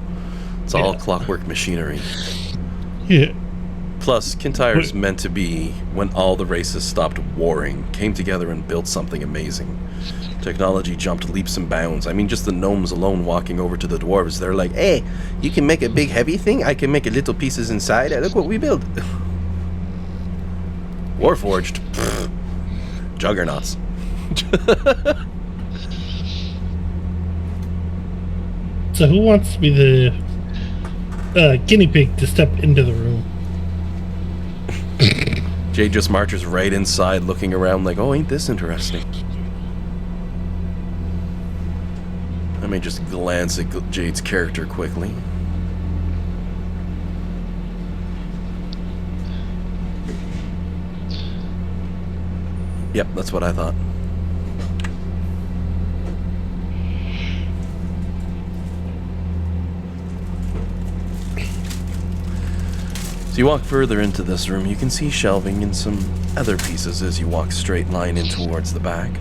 it's all clockwork machinery. Yeah. Plus, Kintyre's meant to be when all the races stopped warring, came together and built something amazing. Technology jumped leaps and bounds. I mean, just the gnomes alone walking over to the dwarves, they're like, hey, you can make a big heavy thing, I can make a little pieces inside, look what we built. Warforged. Pfft. Juggernauts. So who wants to be the guinea pig to step into the room? Jade just marches right inside, looking around like, oh, ain't this interesting? I may just glance at Jade's character quickly. Yep, that's what I thought. So you walk further into this room, you can see shelving and some other pieces as you walk straight line in towards the back.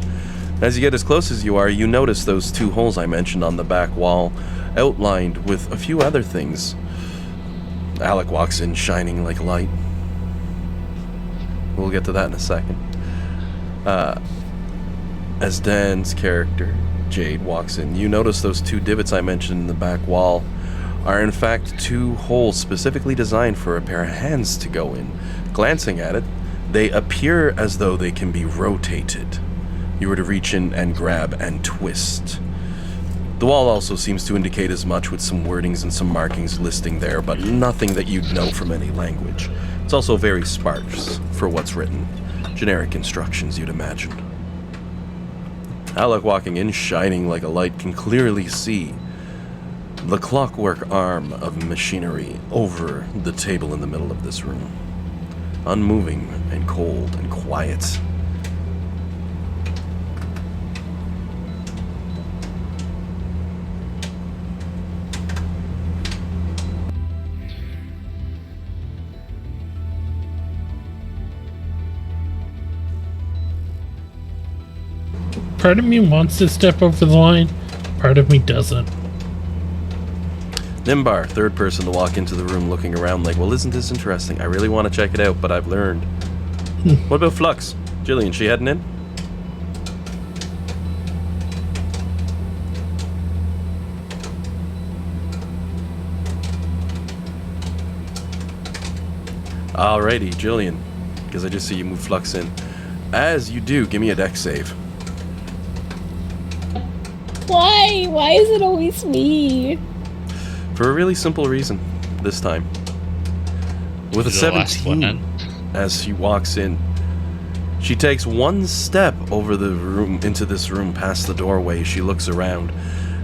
As you get as close as you are, you notice those 2 holes I mentioned on the back wall, outlined with a few other things. Alec walks in, shining like light. We'll get to that in a second. As Dan's character, Jade, walks in, you notice those 2 divots I mentioned in the back wall are in fact 2 holes specifically designed for a pair of hands to go in. Glancing at it, they appear as though they can be rotated. You were to reach in and grab and twist. The wall also seems to indicate as much, with some wordings and some markings listing there, but nothing that you'd know from any language. It's also very sparse for what's written. Generic instructions, you'd imagine. Alec, walking in, shining like a light, can clearly see the clockwork arm of machinery over the table in the middle of this room. Unmoving and cold and quiet. Part of me wants to step over the line, part of me doesn't. Nimbar, third person to walk into the room looking around like, well, isn't this interesting? I really want to check it out, but I've learned. What about Flux? Jillian, she heading in? Alrighty, Jillian, because I just see you move Flux in. As you do, give me a dex save. Why? Why is it always me? For a really simple reason, this time. With a The last one 17, as she walks in, she takes one step over the room, into this room, past the doorway. She looks around,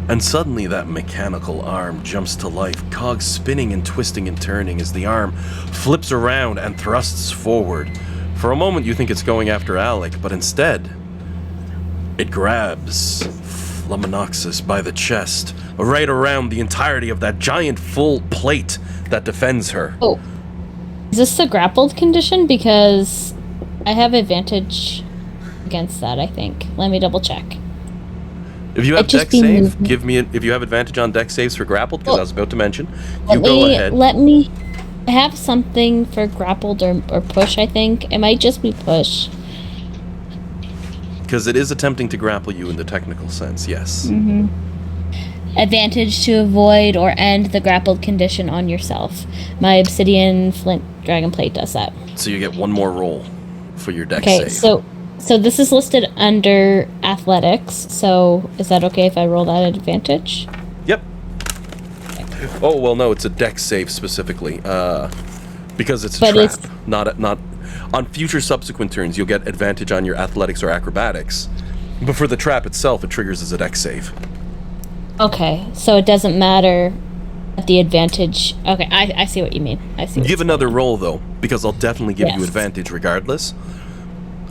and suddenly that mechanical arm jumps to life, cogs spinning and twisting and turning as the arm flips around and thrusts forward. For a moment you think it's going after Alec, but instead, it grabs Flaminoxus by the chest, right around the entirety of that giant full plate that defends her. Oh. Is this the grappled condition? Because I have advantage against that, I think. Let me double check. If you have It'd just dex be save, movement. give me if you have advantage on dex saves for grappled, because I was about to mention. You Let go me- ahead. Let me... I have something for grappled or push, I think. It might just be push. Because it is attempting to grapple you in the technical sense, yes. Mm-hmm. Advantage to avoid or end the grappled condition on yourself. My obsidian flint dragon plate does that. So you get one more roll for your dex Okay, save. so this is listed under athletics. So is that okay if I roll that at advantage? Yep. Oh, well, no, it's a dex save specifically. Because it's a But trap. it's- Not on future subsequent turns, you'll get advantage on your athletics or acrobatics. But for the trap itself, it triggers as a dex save. Okay, so it doesn't matter at the advantage. Okay, I see what you mean. I see. Give another roll, though, because I'll definitely give you Yes. advantage regardless.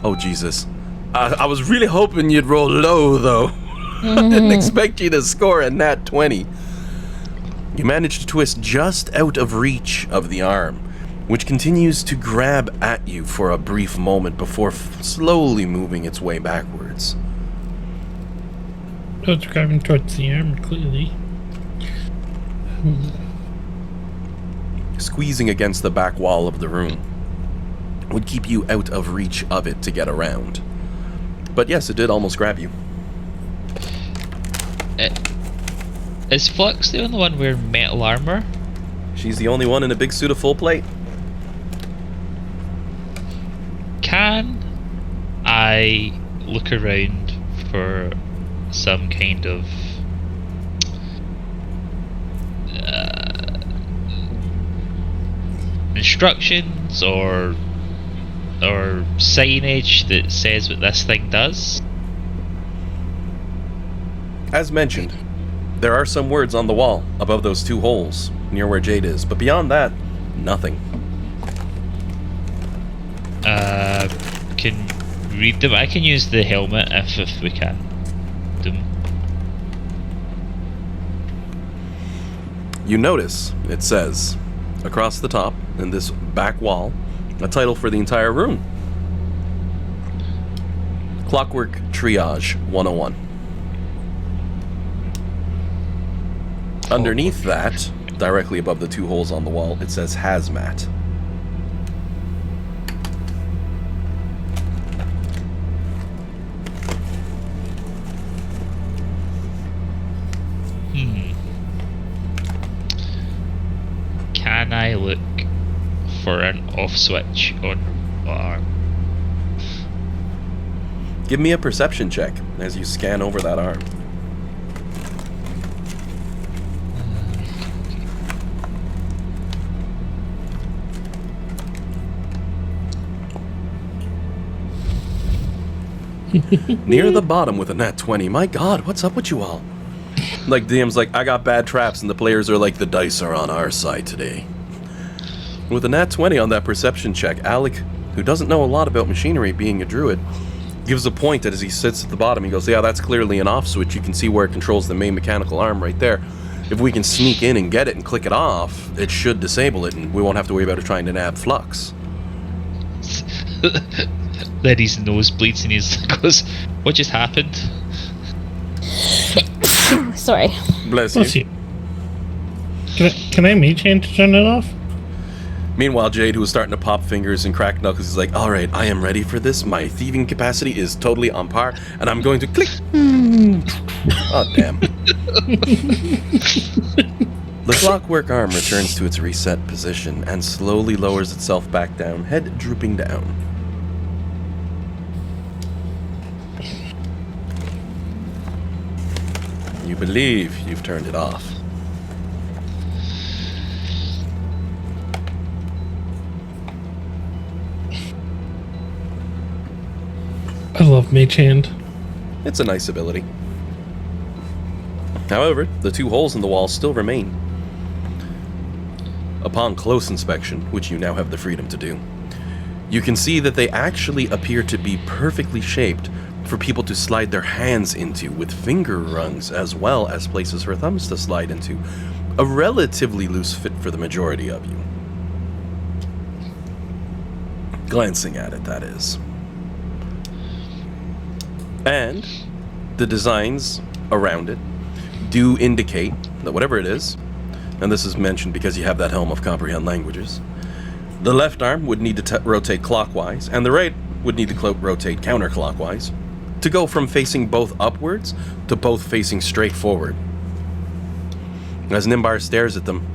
Oh, Jesus. I was really hoping you'd roll low, though. I didn't expect you to score a nat 20. You manage to twist just out of reach of the arm, which continues to grab at you for a brief moment before slowly moving its way backwards. Oh, it's grabbing towards the arm, clearly. Squeezing against the back wall of the room would keep you out of reach of it to get around. But yes, it did almost grab you. Is Flux the only one wearing metal armor? She's the only one in a big suit of full plate. Can I look around for some kind of instructions or signage that says what this thing does? As mentioned, there are some words on the wall above those two holes near where Jade is, but beyond that, nothing. Can read them. I can use the helmet if we can. Them. You notice it says across the top in this back wall a title for the entire room: Clockwork Triage 101. Underneath that, directly above the two holes on the wall, it says Hazmat. Can I look for an off switch on arm? Give me a perception check as you scan over that arm. Near the bottom with a nat 20. My god, what's up with you all? Like, DM's like, I got bad traps, and the players are like, the dice are on our side today. With a nat 20 on that perception check, Alec, who doesn't know a lot about machinery, being a druid, gives a point as he sits at the bottom. He goes, yeah, that's clearly an off switch. You can see where it controls the main mechanical arm right there. If we can sneak in and get it and click it off, it should disable it, and we won't have to worry about it trying to nab Flux. Then his nose bleeds and he goes, "What just happened?" Sorry. Bless Bless you. you. Can I mage hand to turn it off? Meanwhile, Jade, who was starting to pop fingers and crack knuckles, is like, all right, I am ready for this. My thieving capacity is totally on par, and I'm going to click. Oh, damn. The clockwork arm returns to its reset position and slowly lowers itself back down, head drooping down. You believe you've turned it off. I love mage hand. It's a nice ability. However, the two holes in the wall still remain. Upon close inspection, which you now have the freedom to do, you can see that they actually appear to be perfectly shaped for people to slide their hands into, with finger rungs as well as places for thumbs to slide into. A relatively loose fit for the majority of you. Glancing at it, that is. And the designs around it do indicate that whatever it is, and this is mentioned because you have that helm of comprehend languages, the left arm would need to rotate clockwise, and the right would need to rotate counterclockwise to go from facing both upwards to both facing straight forward. As Nimbar stares at them,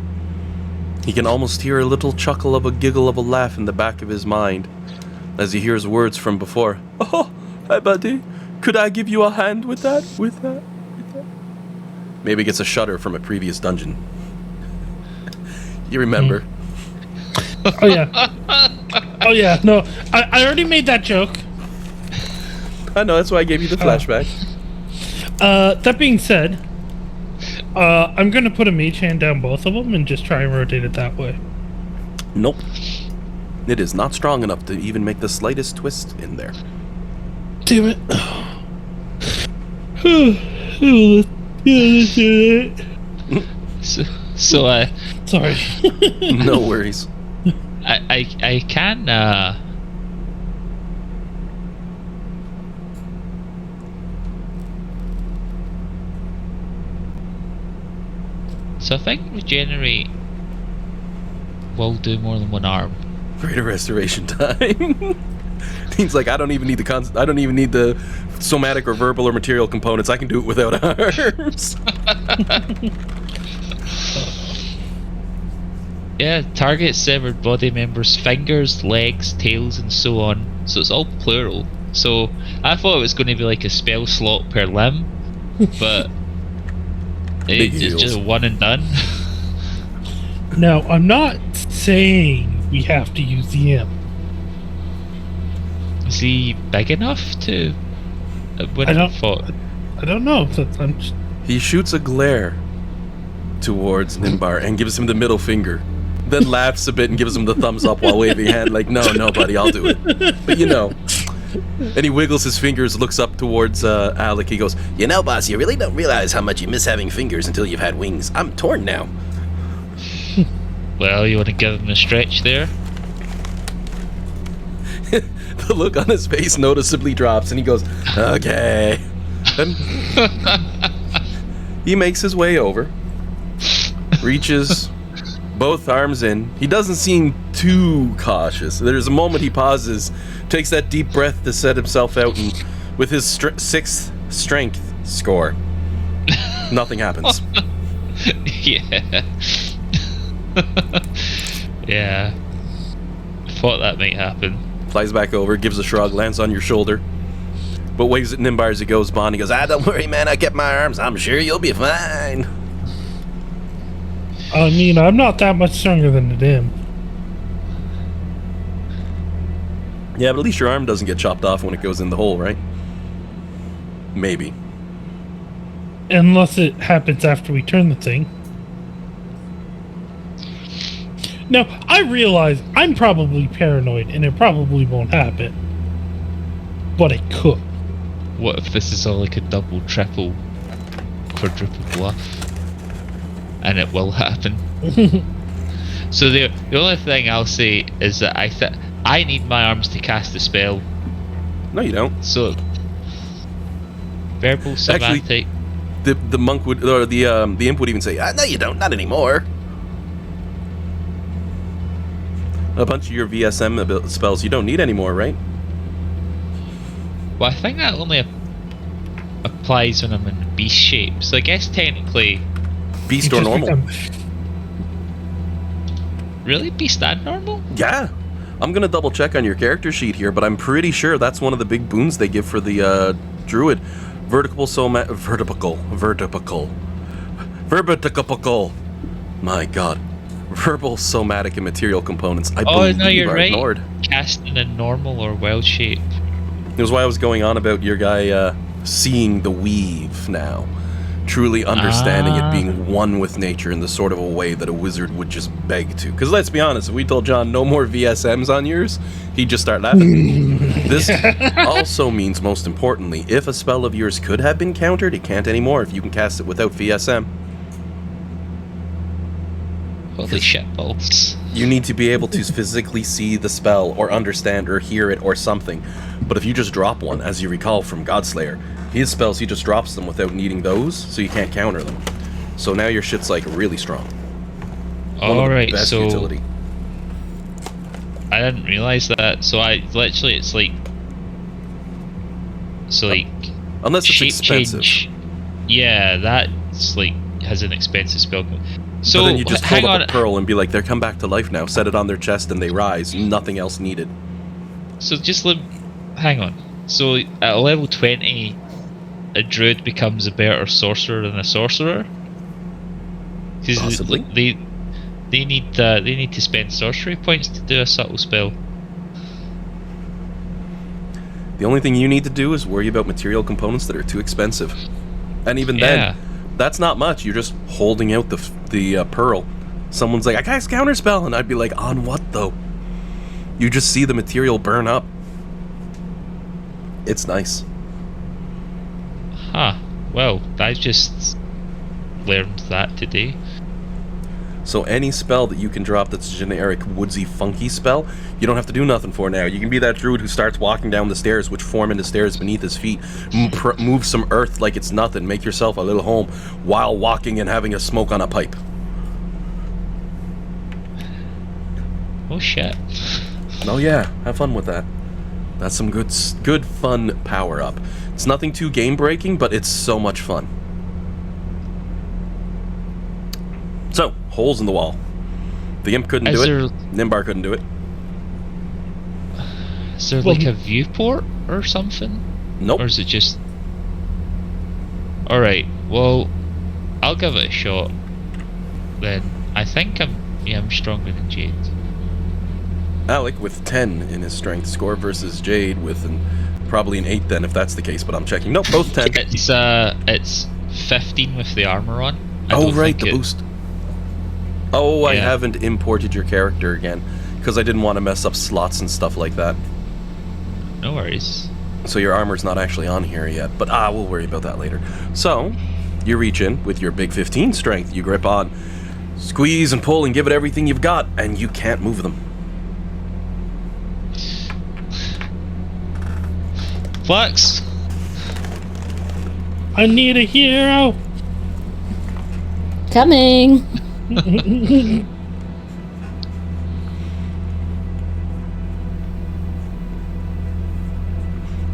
he can almost hear a little chuckle of a giggle of a laugh in the back of his mind as he hears words from before. Oh, hi buddy. Could I give you a hand with that? With that? Maybe gets a shudder from a previous dungeon. You remember. Oh, yeah. Oh, yeah. No, I already made that joke. I know, that's why I gave you the flashback. That being said, I'm going to put a mage hand down both of them and just try and rotate it that way. Nope. It is not strong enough to even make the slightest twist in there. Damn it. Yeah, let's do it. Sorry. No worries. I can so I think regenerate will do more than one arm. Greater restoration time. Means like I don't even need the somatic or verbal or material components. I can do it without arms. Yeah, target severed body members, fingers, legs, tails, and so on. So it's all plural. So I thought it was going to be like a spell slot per limb, but it's just one and done. Now, I'm not saying we have to use the imp. Is he big enough to? I don't know. He shoots a glare towards Nimbar and gives him the middle finger, then laughs a bit and gives him the thumbs up while waving a hand like, no, buddy, I'll do it. But you know. And he wiggles his fingers, looks up towards Alec. He goes, you know, boss, you really don't realize how much you miss having fingers until you've had wings. I'm torn now. Well, you want to give him a stretch there? The look on his face noticeably drops and he goes, okay. Then he makes his way over, reaches both arms in. He doesn't seem too cautious. There's a moment he pauses, takes that deep breath to set himself out, and with his 6th strength score, nothing happens. Yeah. Yeah. I thought that might happen. Flies back over, gives a shrug, lands on your shoulder, but waves at Nimbar as he goes by, and he goes, don't worry, man, I kept my arms. I'm sure you'll be fine. I mean, I'm not that much stronger than the dim. Yeah, but at least your arm doesn't get chopped off when it goes in the hole, right? Maybe. Unless it happens after we turn the thing. Now, I realize I'm probably paranoid and it probably won't happen. But it could. What if this is all like a double, triple, quadruple bluff? And it will happen. So the only thing I'll say is that I need my arms to cast the spell. No, you don't. So verbal, semantic. Actually, the monk would, or the imp would even say, no, you don't, not anymore. A bunch of your VSM spells you don't need anymore, right? Well, I think that only applies when I'm in beast shape. So I guess technically, Beast You or just normal? become- really beast and normal? Yeah. I'm gonna double check on your character sheet here, but I'm pretty sure that's one of the big boons they give for the druid. Vertical. My god. Verbal, somatic, and material components. I Oh believe no, you're are right. ignored. Casting in normal or wild shape. It was why I was going on about your guy seeing the weave now. Truly understanding it being one with nature in the sort of a way that a wizard would just beg to. Because let's be honest, if we told John no more VSMs on yours, he'd just start laughing. This also means, most importantly, if a spell of yours could have been countered, it can't anymore if you can cast it without VSM. Holy shit balls. You need to be able to physically see the spell or understand or hear it or something. But if you just drop one, as you recall from Godslayer, his spells, he just drops them without needing those, so you can't counter them. So now your shit's like really strong. One of the Alright, best so utility. I didn't realize that. So I literally, it's like, so like Unless it's shape expensive. change. Yeah, that's like has an expensive spell. So But then you just hang hold on. up a pearl and be like, they're come back to life now. Set it on their chest and they rise. Nothing else needed. So just hang on. So at level 20, a druid becomes a better sorcerer than a sorcerer. Possibly. Because they need to spend sorcery points to do a subtle spell. The only thing you need to do is worry about material components that are too expensive. And even Yeah. then, that's not much. You're just holding out the pearl. Someone's like, I cast counterspell, and I'd be like, on what though? You just see the material burn up. It's nice. Huh. Well, I just learned that today. So any spell that you can drop that's a generic woodsy funky spell, you don't have to do nothing for now. You can be that druid who starts walking down the stairs, which form into stairs beneath his feet. Move some earth like it's nothing. Make yourself a little home while walking and having a smoke on a pipe. Oh shit. Oh yeah, have fun with that. That's some good fun power up. It's nothing too game breaking, but it's so much fun. So, holes in the wall. The imp couldn't do it. Nimbar couldn't do it. Is there like a viewport or something? Nope. Or is it just... Alright, well, I'll give it a shot. Then, I think I'm stronger than Jade. Alec with 10 in his strength score versus Jade with probably an 8 then if that's the case, but I'm checking. Nope, both 10. It's 15 with the armor on. Oh right, the boost. Oh, I Yeah. haven't imported your character again because I didn't want to mess up slots and stuff like that. No worries. So your armor's not actually on here yet, but we'll worry about that later. So, you reach in with your big 15 strength, you grip on, squeeze and pull and give it everything you've got, and you can't move them. Flux! I need a hero. Coming.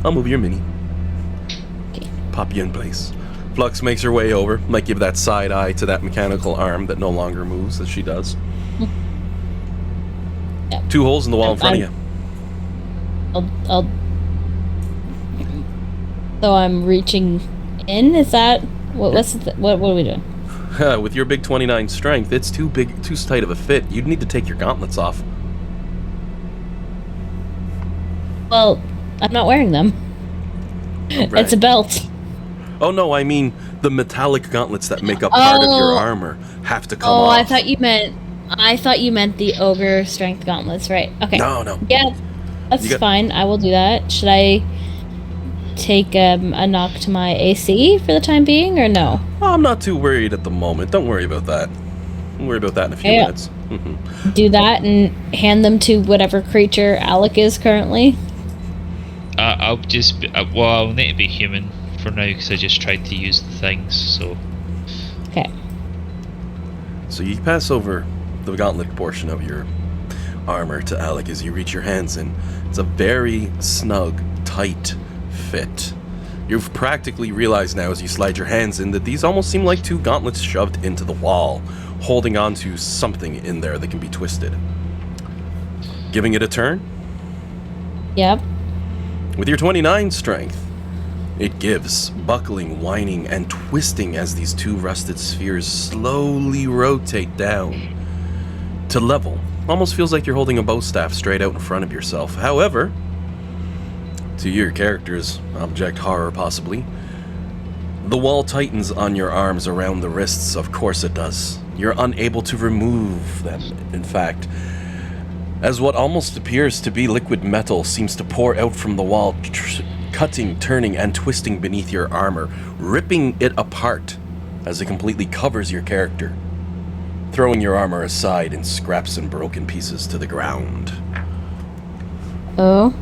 I'll move your mini. Okay. Pop you in place. Flux makes her way over, might give that side eye to that mechanical arm that no longer moves as she does. Yep. 2 holes in the wall in front of you. I'll. So I'm reaching in. Is that what? What are we doing? With your big 29 strength, it's too tight of a fit. You'd need to take your gauntlets off. Well, I'm not wearing them. Oh, right. It's a belt. Oh no, I mean the metallic gauntlets that make up part of your armor have to come off. I thought you meant the ogre strength gauntlets, right? Okay. No. Yeah, that's fine. I will do that. Should I take a knock to my AC for the time being, or no? I'm not too worried at the moment. Don't worry about that. We'll worry about that in a few Yeah. minutes. Do that and hand them to whatever creature Alec is currently. I'll just be, I'll need to be human for now because I just tried to use the things, so... Okay. So you pass over the gauntlet portion of your armor to Alec as you reach your hands in. It's a very snug, tight fit. You've practically realized now as you slide your hands in that these almost seem like two gauntlets shoved into the wall, holding on to something in there that can be twisted. Giving it a turn? Yep. With your 29 strength, it gives, buckling, whining, and twisting as these two rusted spheres slowly rotate down to level. Almost feels like you're holding a bow staff straight out in front of yourself. However, to your character's object horror possibly, the wall tightens on your arms around the wrists. Of course it does. You're unable to remove them, in fact, as what almost appears to be liquid metal seems to pour out from the wall, cutting, turning, and twisting beneath your armor, ripping it apart as it completely covers your character, throwing your armor aside in scraps and broken pieces to the ground. Oh.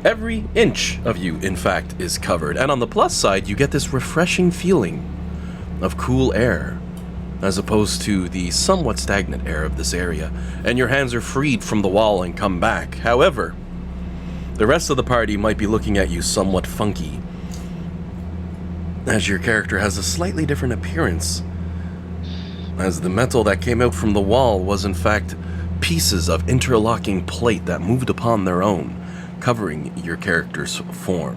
Every inch of you, in fact, is covered, and on the plus side, you get this refreshing feeling of cool air, as opposed to the somewhat stagnant air of this area, and your hands are freed from the wall and come back. However, the rest of the party might be looking at you somewhat funky, as your character has a slightly different appearance, as the metal that came out from the wall was in fact pieces of interlocking plate that moved upon their own, covering your character's form,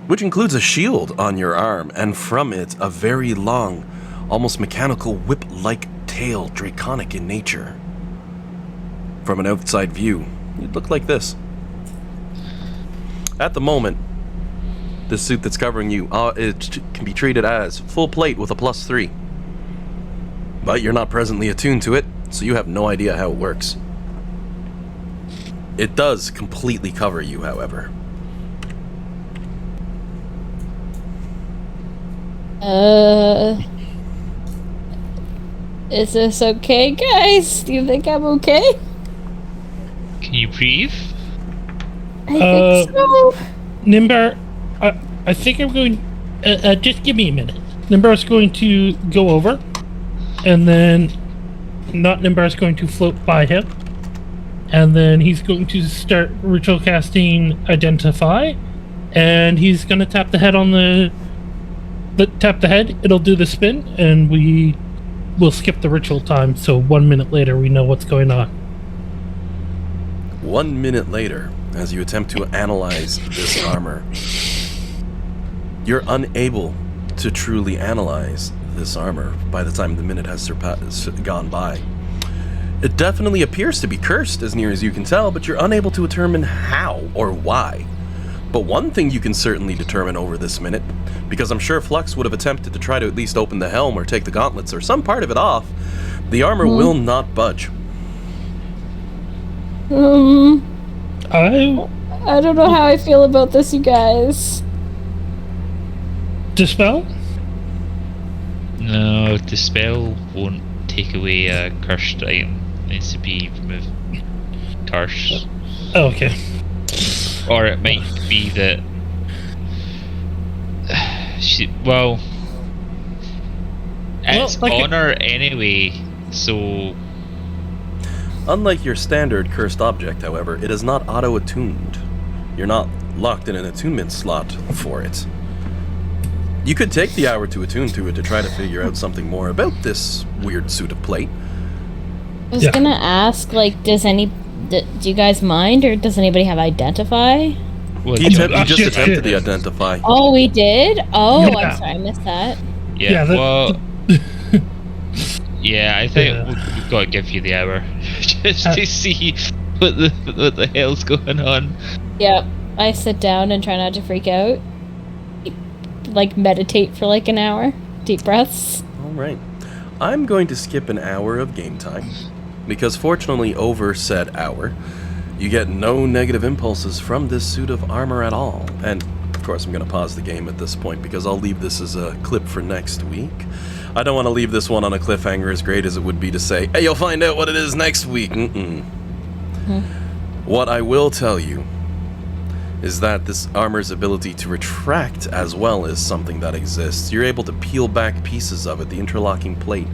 which includes a shield on your arm, and from it a very long, almost mechanical whip-like tail, draconic in nature. From an outside view, you'd look like this. At the moment, the suit that's covering you it can be treated as full plate with a +3. But you're not presently attuned to it, so you have no idea how it works. It does completely cover you, however. Is this okay, guys? Do you think I'm okay? Can you breathe? I think so. Nimbar, I think I'm going... just give me a minute. Nimbar's going to go over, and then not Nimbar's going to float by him, and then he's going to start ritual casting Identify, and he's going to tap the head on tap the head, it'll do the spin, and we will skip the ritual time, so 1 minute later we know what's going on. 1 minute later, as you attempt to analyze this armor, you're unable to truly analyze this armor by the time the minute has gone by. It definitely appears to be cursed as near as you can tell, but you're unable to determine how or why. But one thing you can certainly determine over this minute, because I'm sure Flux would have attempted to try to at least open the helm or take the gauntlets or some part of it off, the armor will not budge. I don't know how I feel about this, you guys. Dispel? No, Dispel won't take away a cursed item. It needs to be removed. Curse. Oh, okay. Or it might be that... it's like on her anyway, so... Unlike your standard cursed object, however, it is not auto-attuned. You're not locked in an attunement slot for it. You could take the hour to attune to it to try to figure out something more about this weird suit of plate. I was gonna ask, like, do you guys mind, or does anybody have Identify? Well, You just attempted the Identify. Oh, we did? Oh, Yeah. I'm sorry, I missed that. Yeah, I think we've got to give you the hour just to see what the hell's going on. Yep. I sit down and try not to freak out. Like, meditate for like an hour. Deep breaths. Alright. I'm going to skip an hour of game time, because fortunately over said hour, you get no negative impulses from this suit of armor at all. And, of course, I'm going to pause the game at this point, because I'll leave this as a clip for next week. I don't want to leave this one on a cliffhanger as great as it would be to say, hey, you'll find out what it is next week. What I will tell you is that this armor's ability to retract as well is something that exists. You're able to peel back pieces of it, the interlocking plate,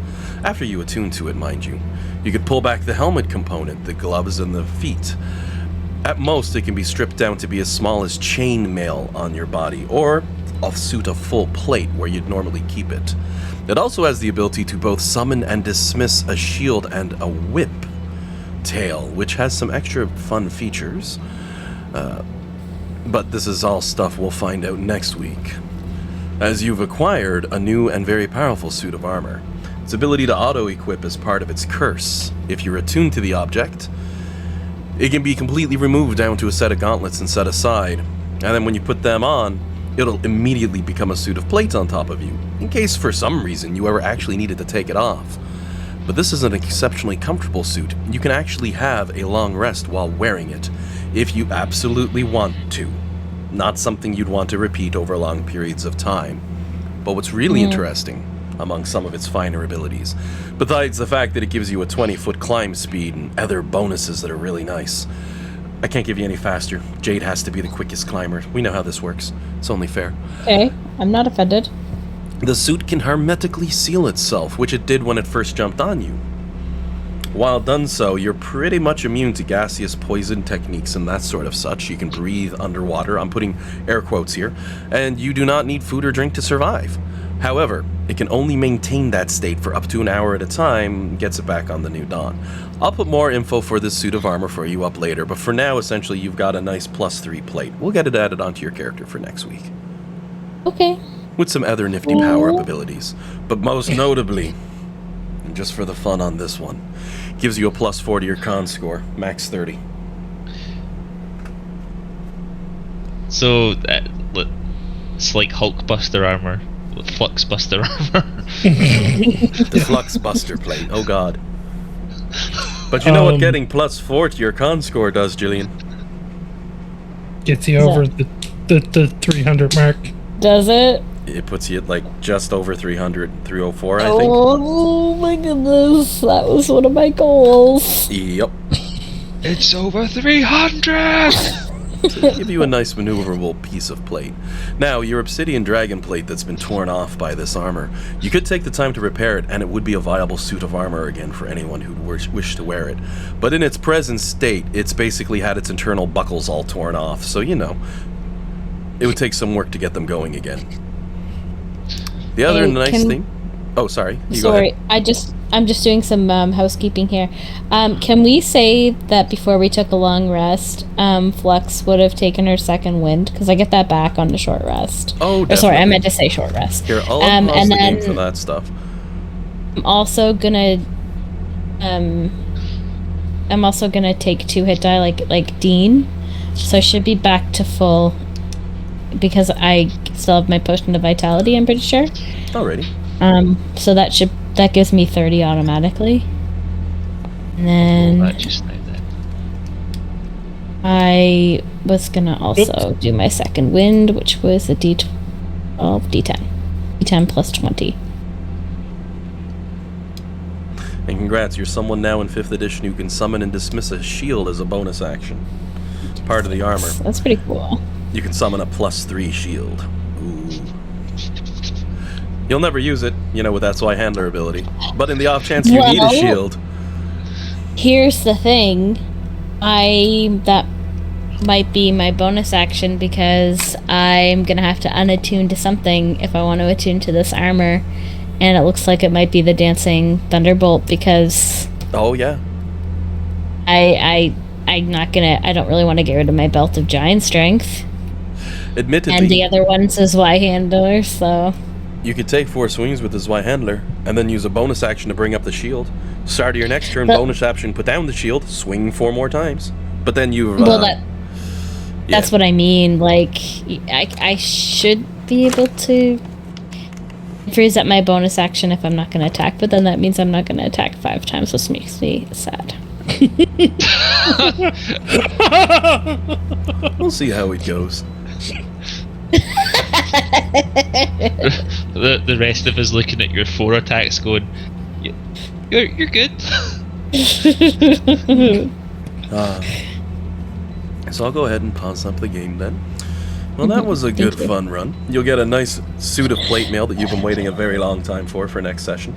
after you attune to it, mind you. You could pull back the helmet component, the gloves, and the feet. At most, it can be stripped down to be as small as chain mail on your body, or a suit of full plate where you'd normally keep it. It also has the ability to both summon and dismiss a shield and a whip tail, which has some extra fun features. But this is all stuff we'll find out next week, as you've acquired a new and very powerful suit of armor. Its ability to auto-equip is part of its curse. If you're attuned to the object, it can be completely removed down to a set of gauntlets and set aside, and then when you put them on, it'll immediately become a suit of plates on top of you, in case for some reason you ever actually needed to take it off. But this is an exceptionally comfortable suit. You can actually have a long rest while wearing it, if you absolutely want to. Not something you'd want to repeat over long periods of time. But what's really interesting, among some of its finer abilities, besides the fact that it gives you a 20-foot climb speed and other bonuses that are really nice. I can't give you any faster. Jade has to be the quickest climber. We know how this works. It's only fair. Okay, I'm not offended. The suit can hermetically seal itself, which it did when it first jumped on you. While done so, you're pretty much immune to gaseous poison techniques and that sort of such. You can breathe underwater, I'm putting air quotes here, and you do not need food or drink to survive. However, it can only maintain that state for up to an hour at a time, and gets it back on the new dawn. I'll put more info for this suit of armor for you up later, but for now, essentially, you've got a nice +3 plate. We'll get it added onto your character for next week. Okay. With some other nifty power-up abilities. But most notably, and just for the fun on this one, gives you a +4 to your con score, max 30. So, it's like Hulkbuster armor, with Fluxbuster armor. The Fluxbuster plate, oh god. But you know what getting +4 to your con score does, Jillian? Gets you over the 300 mark. Does it? It puts you at like just over 300, 304, I think. Oh my goodness, that was one of my goals. Yep. It's over 300! To give you a nice maneuverable piece of plate. Now, your obsidian dragon plate that's been torn off by this armor, you could take the time to repair it and it would be a viable suit of armor again for anyone who'd wish to wear it. But in its present state, it's basically had its internal buckles all torn off, so you know, it would take some work to get them going again. The other nice thing... Oh, sorry. Sorry, I'm just doing some housekeeping here. Can we say that before we took a long rest, Flux would have taken her second wind? Because I get that back on the short rest. Oh, definitely. Or sorry, I meant to say short rest. Here, I'll pause the game for that stuff. I'm also gonna take 2 hit die like Dean, so I should be back to full because I still have my potion of vitality. I'm pretty sure. Alrighty. So that gives me 30 automatically. And then I was gonna also do my second wind, which was a D10. D10 plus 20. And congrats, you're someone now in 5th edition who can summon and dismiss a shield as a bonus action. It's part of the armor. That's pretty cool. You can summon a +3 shield. Ooh. You'll never use it, you know, with that SY handler ability. But in the off chance you need a shield... Here's the thing. That might be my bonus action because I'm gonna have to unattune to something if I want to attune to this armor. And it looks like it might be the Dancing Thunderbolt because... Oh, yeah. I don't really want to get rid of my Belt of Giant Strength. Admittedly... And the other one's a Y handler, so... You could take 4 swings with the Y handler, and then use a bonus action to bring up the shield. Start of your next turn, bonus action, put down the shield, swing 4 more times. But then you've... that's what I mean. Like, I should be able to freeze up my bonus action if I'm not going to attack, but then that means I'm not going to attack 5 times, which makes me sad. We'll see how it goes. The rest of us looking at your 4 attacks going, you're good. So I'll go ahead and pause up the game then. Well, that was a good fun run. You'll get a nice suit of plate mail that you've been waiting a very long time for next session.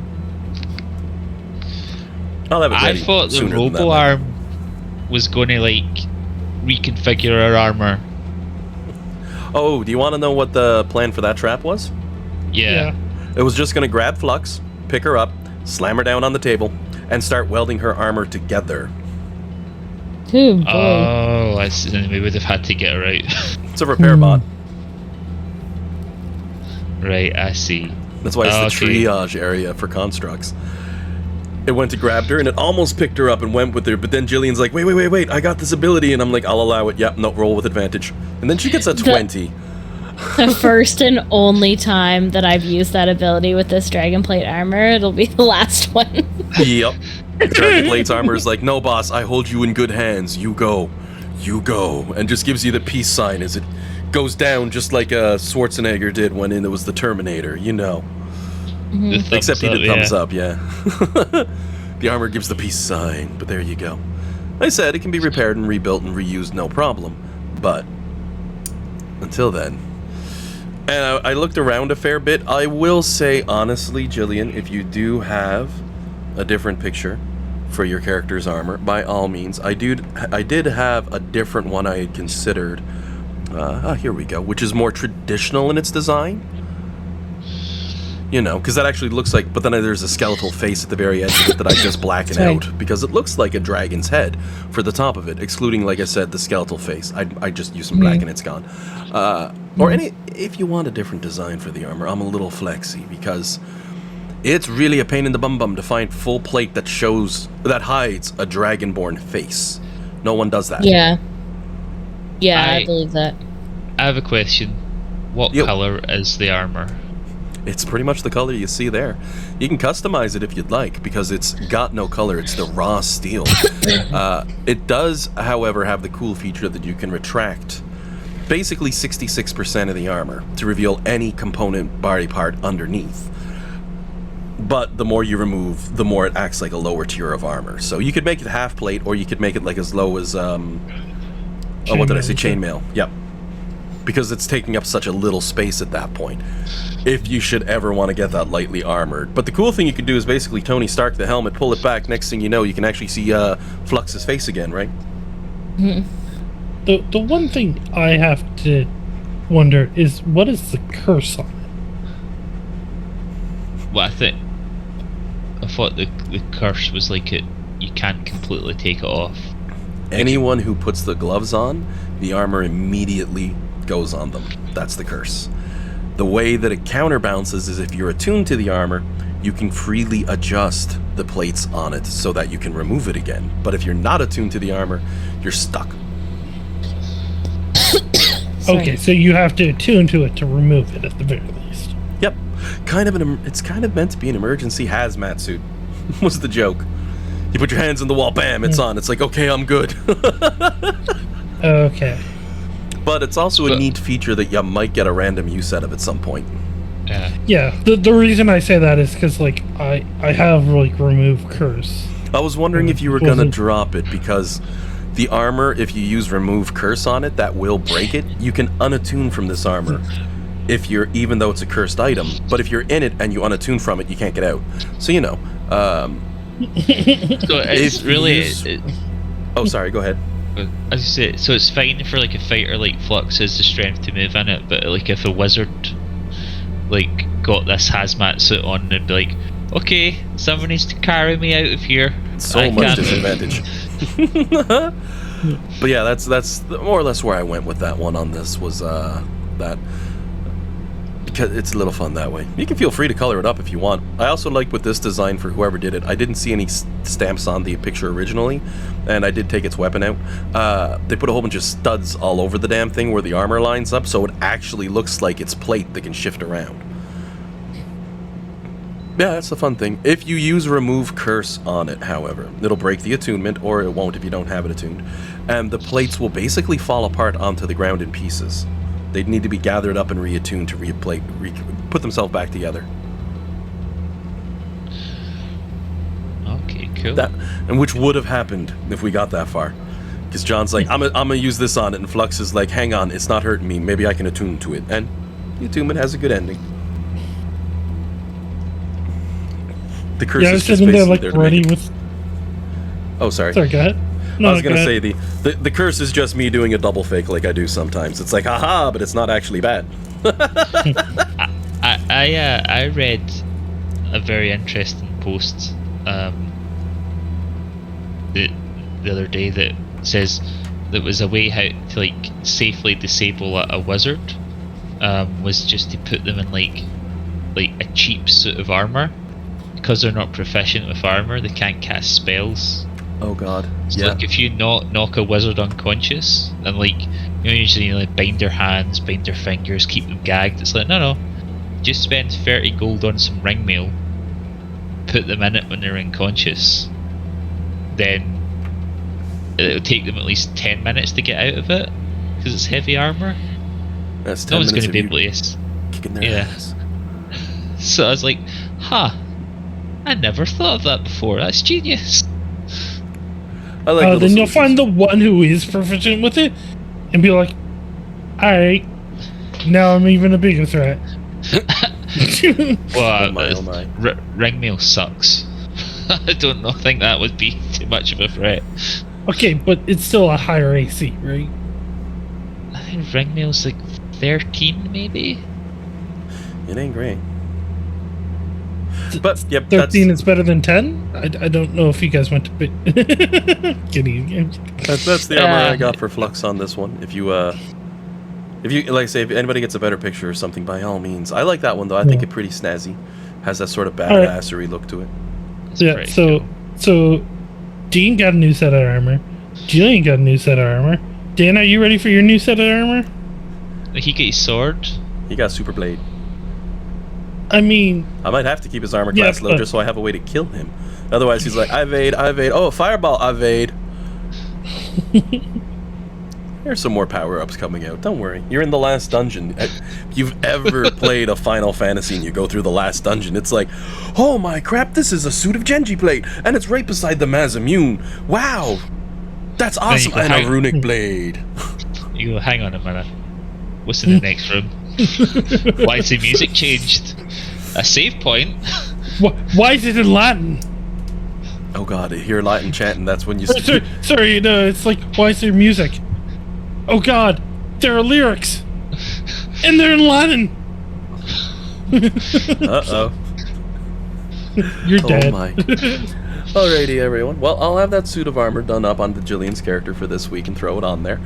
I'll have it ready I thought the sooner than that, robo arm was going to like reconfigure our armor. Oh, do you want to know what the plan for that trap was? Yeah. It was just going to grab Flux, pick her up, slam her down on the table, and start welding her armor together. Oh, boy. Oh, I see. Then we would have had to get her out. It's a repair bot. Right, I see. That's why it's the triage area for constructs. It went to grab her, and it almost picked her up and went with her, but then Jillian's like, wait, I got this ability, and I'm like, I'll allow it. Yep, no, roll with advantage. And then she gets a 20. The first and only time that I've used that ability with this Dragonplate armor, it'll be the last one. Yep. Dragonplate's armor is like, no, boss, I hold you in good hands. You go. And just gives you the peace sign as it goes down, just like Schwarzenegger did when it was the Terminator, you know. Mm-hmm. Except he did thumbs up, yeah. The armor gives the peace sign, but there you go. Like I said, it can be repaired and rebuilt and reused, no problem. But until then. And I looked around a fair bit. I will say, honestly, Jillian, if you do have a different picture for your character's armor, by all means. I did have a different one I had considered. Here we go. Which is more traditional in its design. You know, because that actually looks like... But then there's a skeletal face at the very edge of it that I just blacken out. Because it looks like a dragon's head for the top of it. Excluding, like I said, the skeletal face. I just use some black and it's gone. Or if you want a different design for the armor, I'm a little flexy. Because it's really a pain in the bum to find full plate that hides a dragonborn face. No one does that. Yeah, I believe that. I have a question. What color is the armor? It's pretty much the color you see there. You can customize it if you'd like, because it's got no color. It's the raw steel. It does, however, have the cool feature that you can retract basically 66% of the armor to reveal any component body part underneath. But the more you remove, the more it acts like a lower tier of armor. So you could make it half plate, or you could make it like as low as chainmail. Yep. Because it's taking up such a little space at that point. If you should ever want to get that lightly armored. But the cool thing you can do is basically Tony Stark the helmet, pull it back, next thing you know, you can actually see Flux's face again, right? The one thing I have to wonder is, what is the curse on it? Well, I thought the curse was like you can't completely take it off. Anyone who puts the gloves on, the armor immediately goes on them. That's the curse. The way that it counterbalances is if you're attuned to the armor, you can freely adjust the plates on it so that you can remove it again. But if you're not attuned to the armor, you're stuck. Okay, so you have to attune to it to remove it at the very least. Yep. It's kind of meant to be an emergency hazmat suit. Was the joke. You put your hands on the wall, bam, it's on. It's like, okay, I'm good. Okay. But it's also a neat feature that you might get a random use out of at some point. Yeah, the reason I say that is because, like, I have, like, remove curse. I was wondering if you were going to drop it, because the armor, if you use remove curse on it, that will break it. You can unattune from this armor even though it's a cursed item. But if you're in it and you unattune from it, you can't get out. So, you know. So it's really... Oh, sorry, go ahead. As you say, so it's fine for like a fighter like Flux has the strength to move in it, but like if a wizard like got this hazmat suit on and be like, okay, someone needs to carry me out of here. So much disadvantage. But yeah, that's more or less where I went with that one on this, was that. Because it's a little fun that way. You can feel free to color it up if you want. I also like with this design, for whoever did it, I didn't see any stamps on the picture originally, and I did take its weapon out. They put a whole bunch of studs all over the damn thing where the armor lines up, so it actually looks like it's plate that can shift around. Yeah, that's the fun thing. If you use remove curse on it, however, it'll break the attunement, or it won't if you don't have it attuned, and the plates will basically fall apart onto the ground in pieces. They'd need to be gathered up and reattuned to put themselves back together. Okay, cool. And which would have happened if we got that far. Because John's like, I'm gonna use this on it, and Flux is like, hang on, it's not hurting me. Maybe I can attune to it. And the attunement has a good ending. The curse Yeah, I is was just sitting there basically like there to ready make it... with. Oh, sorry. Sorry, go ahead. No, I was go gonna ahead. say the curse is just me doing a double fake like I do sometimes. It's like, haha, but it's not actually bad. I read a very interesting post the other day that says that was a way how to like safely disable a wizard was just to put them in like a cheap suit of armor. Because they're not proficient with armor, they can't cast spells. Oh god. So Yeah. like if you knock a wizard unconscious and like usually like bind their hands, bind their fingers, keep them gagged, it's like no, just spend 30 gold on some ring mail, put them in it when they're unconscious, then it'll take them at least 10 minutes to get out of it because it's heavy armor. That's 10 No one's minutes going to of be you able to. kicking their Yeah. ass. So I was like, I never thought of that before. That's genius. I like little Then you'll solutions. find the one who is proficient with it, and be like, "Alright, now I'm even a bigger threat." Well, Oh my, oh my. ring mail sucks. I don't know. I think that would be too much of a threat. Okay, but it's still a higher AC, right? I think ring mail's like 13 maybe. It ain't great. But yep, 13 is better than 10? I don't know if you guys went to bit. Kidding. that's the armor I got for Flux on this one. If you like say if anybody gets a better picture or something, by all means. I like that one though. I think it's pretty snazzy. Has that sort of badassery look to it. That's Yeah, pretty so cool. so Dean got a new set of armor. Julian got a new set of armor. Dan, are you ready for your new set of armor? He got his sword. He got super blade. I mean, I might have to keep his armor Yeah, class low but- just so I have a way to kill him. Otherwise he's like, I evade. Oh, fireball, I evade. There's some more power-ups coming out. Don't worry. You're in the last dungeon. If you've ever played a Final Fantasy and you go through the last dungeon, it's like, oh my crap, this is a suit of Genji plate, and it's right beside the Mazamune. Wow, that's awesome. go, And a "Hang- runic blade. You go, hang on a minute. What's in the next room? Why has the music changed? A save point? why is it in Latin? Oh god, I hear Latin chanting. That's when you. Sorry, no, it's like, why is there music? Oh god, there are lyrics! And they're in Latin! Uh-oh. You're dead. Oh my. Alrighty, everyone. Well, I'll have that suit of armor done up onto Jillian's character for this week and throw it on there.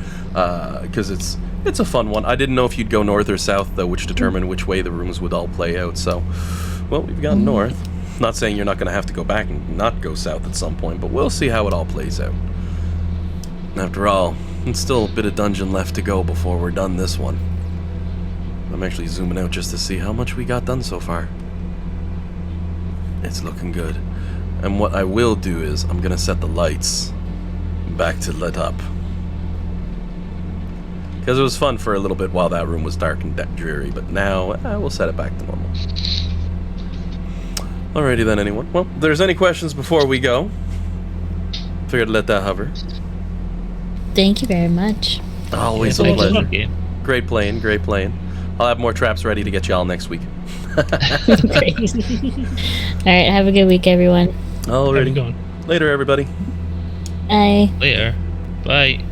Because it's a fun one. I didn't know if you'd go north or south, though, which determined which way the rooms would all play out. So, well, we've gone north. Not saying you're not going to have to go back and not go south at some point, but we'll see how it all plays out. After all, it's still a bit of dungeon left to go before we're done this one. I'm actually zooming out just to see how much we got done so far. It's looking good. And what I will do is, I'm gonna set the lights back to lit up. Because it was fun for a little bit while that room was dark and dreary, but now, we'll set it back to normal. Alrighty then, anyone. Well, if there's any questions before we go, figured to let that hover. Thank you very much. Always Yeah, a thank you. pleasure. Game. Great playing, great playing. I'll have more traps ready to get y'all next week. Great. All right, have a good week, everyone. How's it Alrighty. going? Later, everybody. Bye. Later. Bye.